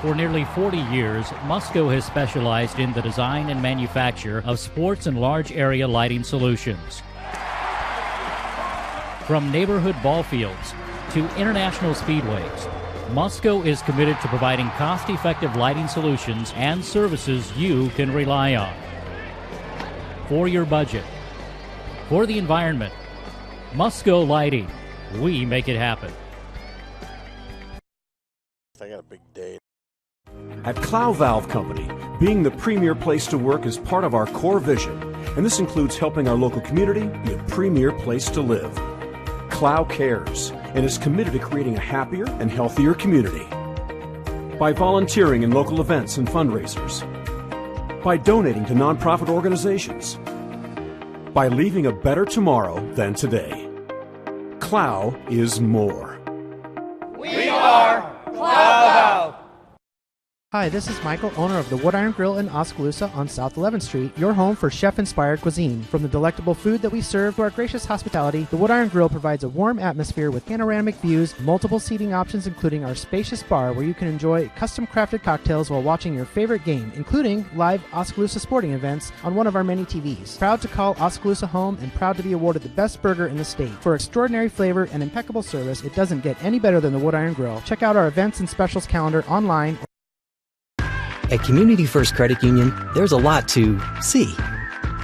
For nearly 40 years, Musco has specialized in the design and manufacture of sports and large area lighting solutions. From neighborhood ball fields to international speedways, Musco is committed to providing cost-effective lighting solutions and services you can rely on. For your budget, for the environment, Musco Lighting, we make it happen. I got a big day. At Clow Valve Company, being the premier place to work is part of our core vision, and this includes helping our local community be a premier place to live. Clow cares and is committed to creating a happier and healthier community. By volunteering in local events and fundraisers. By donating to nonprofit organizations. By leaving a better tomorrow than today. Clow is more. We are Clow Valve. Hi, this is Michael, owner of the Wood Iron Grill in Oskaloosa on South 11th Street, your home for chef-inspired cuisine. From the delectable food that we serve to our gracious hospitality, the Wood Iron Grill provides a warm atmosphere with panoramic views, multiple seating options, including our spacious bar where you can enjoy custom-crafted cocktails while watching your favorite game, including live Oskaloosa sporting events on one of our many TVs. Proud to call Oskaloosa home and proud to be awarded the best burger in the state. For extraordinary flavor and impeccable service, it doesn't get any better than the Wood Iron Grill. Check out our events and specials calendar online. At Community First Credit Union, there's a lot to see.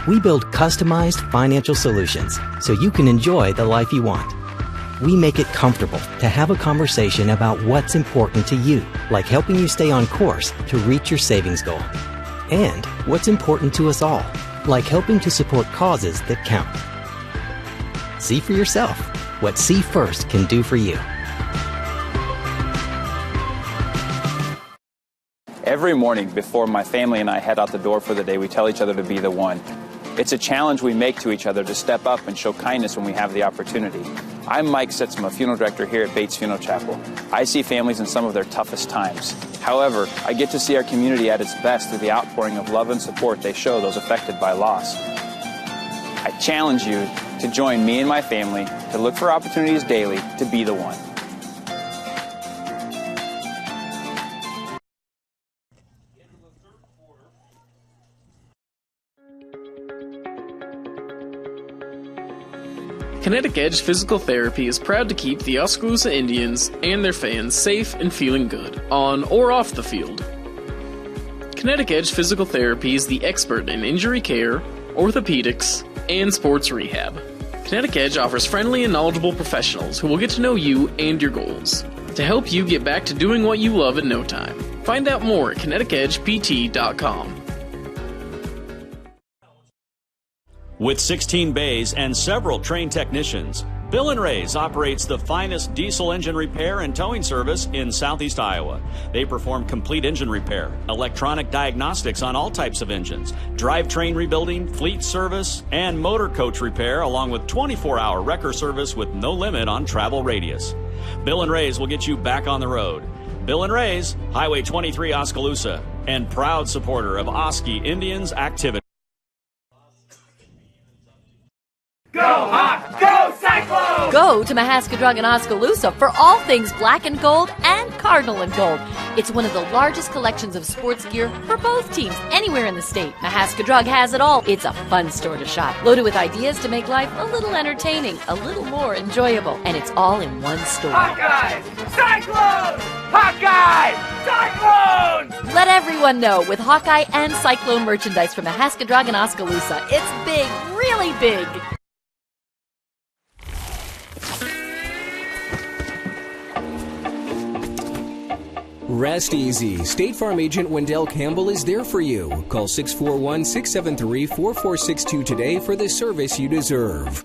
We build customized financial solutions so you can enjoy the life you want. We make it comfortable to have a conversation about what's important to you, like helping you stay on course to reach your savings goal. And what's important to us all, like helping to support causes that count. See for yourself what See First can do for you. Every morning before my family and I head out the door for the day, we tell each other to be the one. It's a challenge we make to each other to step up and show kindness when we have the opportunity. I'm Mike Sitzma, funeral director here at Bates Funeral Chapel. I see families in some of their toughest times. However, I get to see our community at its best through the outpouring of love and support they show those affected by loss. I challenge you to join me and my family to look for opportunities daily to be the one. Kinetic Edge Physical Therapy is proud to keep the Oskaloosa Indians and their fans safe and feeling good, on or off the field. Kinetic Edge Physical Therapy is the expert in injury care, orthopedics, and sports rehab. Kinetic Edge offers friendly and knowledgeable professionals who will get to know you and your goals, to help you get back to doing what you love in no time. Find out more at kineticedgept.com. With 16 bays and several trained technicians, Bill & Ray's operates the finest diesel engine repair and towing service in Southeast Iowa. They perform complete engine repair, electronic diagnostics on all types of engines, drivetrain rebuilding, fleet service, and motor coach repair, along with 24-hour wrecker service with no limit on travel radius. Bill & Ray's will get you back on the road. Bill & Ray's, Highway 23 Oskaloosa, and proud supporter of Oski Indians activity. Go Hawks! Go Cyclones! Go to Mahaska Drug in Oskaloosa for all things black and gold and cardinal and gold. It's one of the largest collections of sports gear for both teams anywhere in the state. Mahaska Drug has it all. It's a fun store to shop, loaded with ideas to make life a little entertaining, a little more enjoyable, and it's all in one store. Hawkeyes! Cyclones! Hawkeyes! Cyclones! Let everyone know with Hawkeye and Cyclone merchandise from Mahaska Drug in Oskaloosa. It's big, really big. Rest easy. State Farm agent Wendell Campbell is there for you. Call 641-673-4462 today for the service you deserve.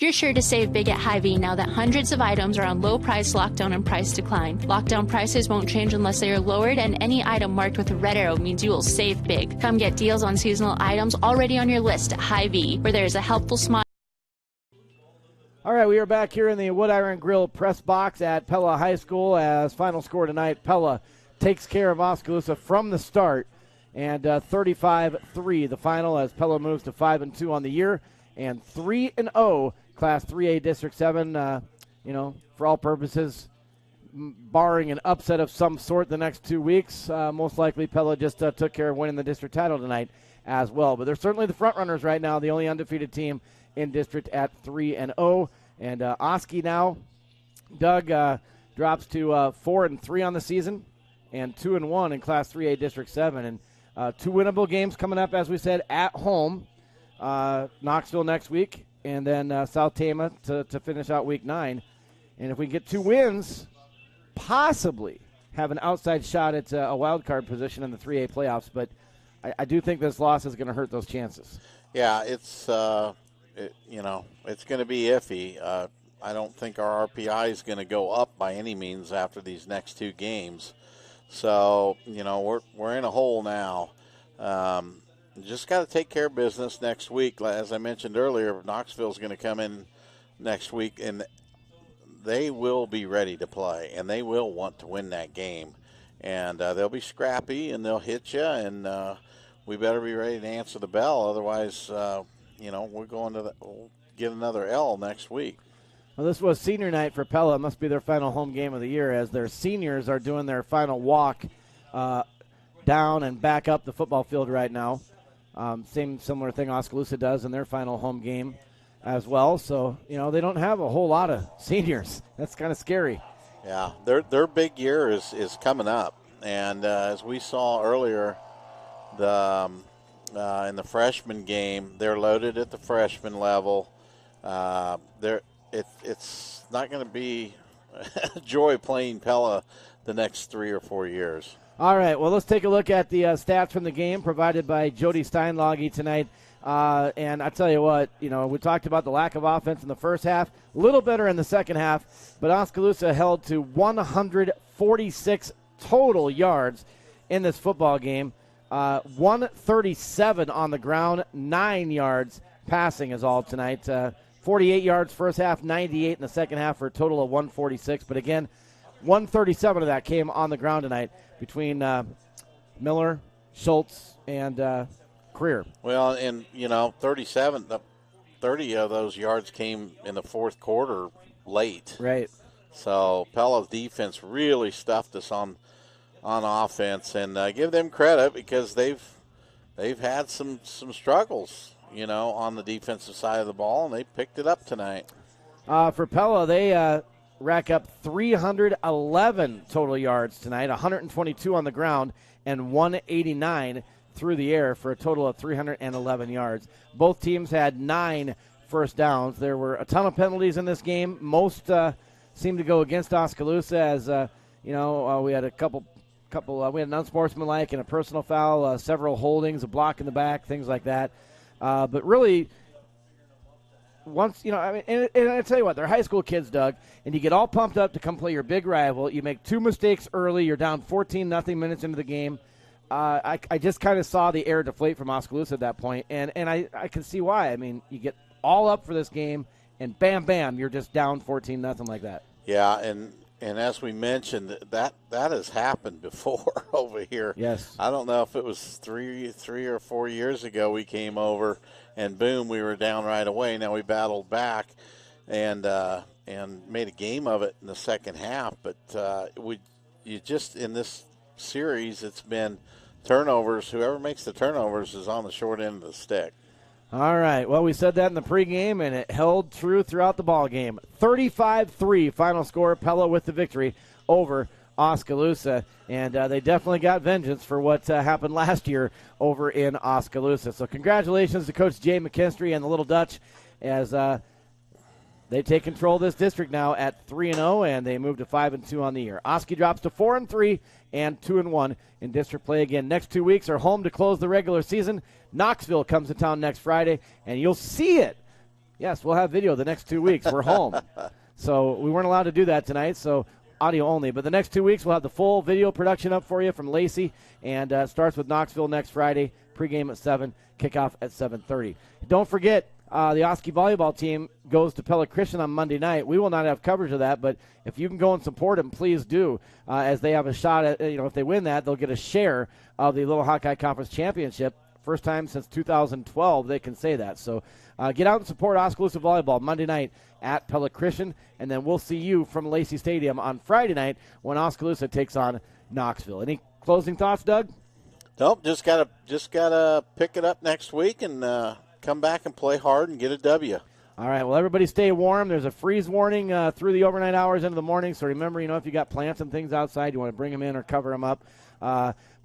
You're sure to save big at Hy-Vee now that hundreds of items are on low price lockdown and price decline. Lockdown prices won't change unless they are lowered, and any item marked with a red arrow means you will save big. Come get deals on seasonal items already on your list at Hy-Vee, where there is a helpful smile. All right, we are back here in the Wood Iron Grill press box at Pella High School as final score tonight. Pella takes care of Oskaloosa from the start, and 35-3 the final as Pella moves to 5-2 on the year and 3-0 Class 3A District 7. For all purposes, barring an upset of some sort the next 2 weeks, most likely Pella just took care of winning the district title tonight as well. But they're certainly the front runners right now, the only undefeated team in district at 3-0. And Oski now, Doug, drops to 4-3 on the season and 2-1 in Class 3A District 7. And 2 winnable games coming up, as we said, at home. Knoxville next week, and then South Tama to finish out Week 9. And if we get 2 wins, possibly have an outside shot at a wild card position in the 3A playoffs. But I do think this loss is going to hurt those chances. Yeah, it's going to be iffy. I don't think our RPI is going to go up by any means after these next 2 games. So, we're in a hole now. Just got to take care of business next week. As I mentioned earlier, Knoxville's going to come in next week, and they will be ready to play, and they will want to win that game. And they'll be scrappy, and they'll hit you, and we better be ready to answer the bell. Otherwise, we're going to we'll get another L next week. Well, this was senior night for Pella. It must be their final home game of the year as their seniors are doing their final walk down and back up the football field right now. Similar thing Oskaloosa does in their final home game as well. So, they don't have a whole lot of seniors. That's kind of scary. Yeah, their big year is coming up. And as we saw earlier, in the freshman game, they're loaded at the freshman level. It's not going to be a joy playing Pella the next 3 or 4 years. All right, well, let's take a look at the stats from the game provided by Jody Steinlage tonight. And I tell you what, we talked about the lack of offense in the first half, a little better in the second half, but Oskaloosa held to 146 total yards in this football game. 137 on the ground, 9 yards passing is all tonight. 48 yards first half, 98 in the second half for a total of 146. But again, 137 of that came on the ground tonight between Miller, Schultz, and Creer. Well, and, 30 of those yards came in the fourth quarter late. Right. So Pella's defense really stuffed us on offense, and give them credit because they've had some struggles, on the defensive side of the ball, and they picked it up tonight. For Pella, they rack up 311 total yards tonight, 122 on the ground, and 189 through the air for a total of 311 yards. Both teams had 9 first downs. There were a ton of penalties in this game. Most seemed to go against Oskaloosa as, we had a couple, we had an unsportsmanlike and a personal foul, several holdings, a block in the back, things like that. But really, once, and I tell you what, they're high school kids, Doug, and you get all pumped up to come play your big rival. You make 2 mistakes early. You're down 14-0 minutes into the game. I just kind of saw the air deflate from Oskaloosa at that point, and I can see why. I mean, you get all up for this game, and bam, bam, you're just down 14-0 like that. Yeah, and as we mentioned, that has happened before over here. Yes. I don't know if it was three or 4 years ago we came over, and boom, we were down right away. Now we battled back and made a game of it in the second half. But you just in this series, it's been turnovers. Whoever makes the turnovers is on the short end of the stick. All right. Well, we said that in the pregame, and it held true throughout the ball game. 35-3 final score. Pella with the victory over Oskaloosa, and they definitely got vengeance for what happened last year over in Oskaloosa. So congratulations to Coach Jay McKinstry and the Little Dutch as They take control of this district now at 3-0, and they move to 5-2 on the year. Oski drops to 4-3 and 2-1 in district play again. Next 2 weeks are home to close the regular season. Knoxville comes to town next Friday, and you'll see it. Yes, we'll have video the next 2 weeks. We're home. So we weren't allowed to do that tonight, so audio only. But the next 2 weeks, we'll have the full video production up for you from Lacey, and starts with Knoxville next Friday. Pregame at 7, kickoff at 7:30. Don't forget, the Oski volleyball team goes to Pella Christian on Monday night. We will not have coverage of that, but if you can go and support them, please do, as they have a shot at, if they win that, they'll get a share of the Little Hawkeye Conference Championship. First time since 2012 they can say that. So get out and support Oskaloosa volleyball Monday night at Pella Christian, and then we'll see you from Lacey Stadium on Friday night when Oskaloosa takes on Knoxville. Any closing thoughts, Doug? Nope, just gotta pick it up next week and come back and play hard and get a W. All right, well, everybody stay warm. There's a freeze warning through the overnight hours into the morning, so remember, if you got plants and things outside, you want to bring them in or cover them up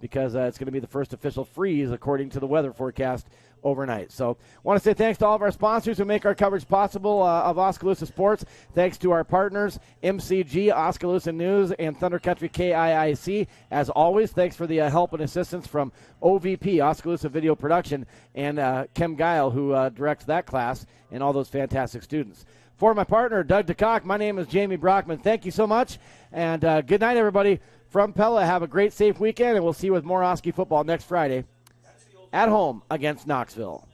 because it's going to be the first official freeze according to the weather forecast overnight. So I want to say thanks to all of our sponsors who make our coverage possible of Oskaloosa sports. Thanks to our partners, MCG, Oskaloosa News, and Thunder Country KIIC. As always, thanks for the help and assistance from OVP, Oskaloosa Video Production, and Kim Guile, who directs that class, and all those fantastic students. For my partner, Doug DeCock, my name is Jamie Brockman. Thank you so much, and good night, everybody. From Pella, have a great, safe weekend, and we'll see you with more Oski football next Friday at home against Knoxville.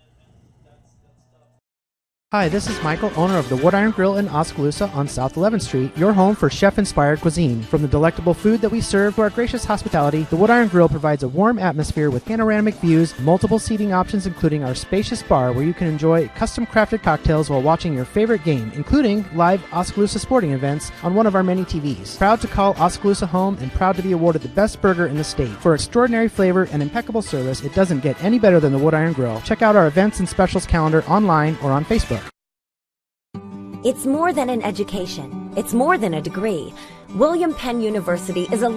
Hi, this is Michael, owner of the Wood Iron Grill in Oskaloosa on South 11th Street, your home for chef-inspired cuisine. From the delectable food that we serve to our gracious hospitality, the Wood Iron Grill provides a warm atmosphere with panoramic views, multiple seating options, including our spacious bar where you can enjoy custom-crafted cocktails while watching your favorite game, including live Oskaloosa sporting events on one of our many TVs. Proud to call Oskaloosa home and proud to be awarded the best burger in the state. For extraordinary flavor and impeccable service, it doesn't get any better than the Wood Iron Grill. Check out our events and specials calendar online or on Facebook. It's more than an education. It's more than a degree. William Penn University is a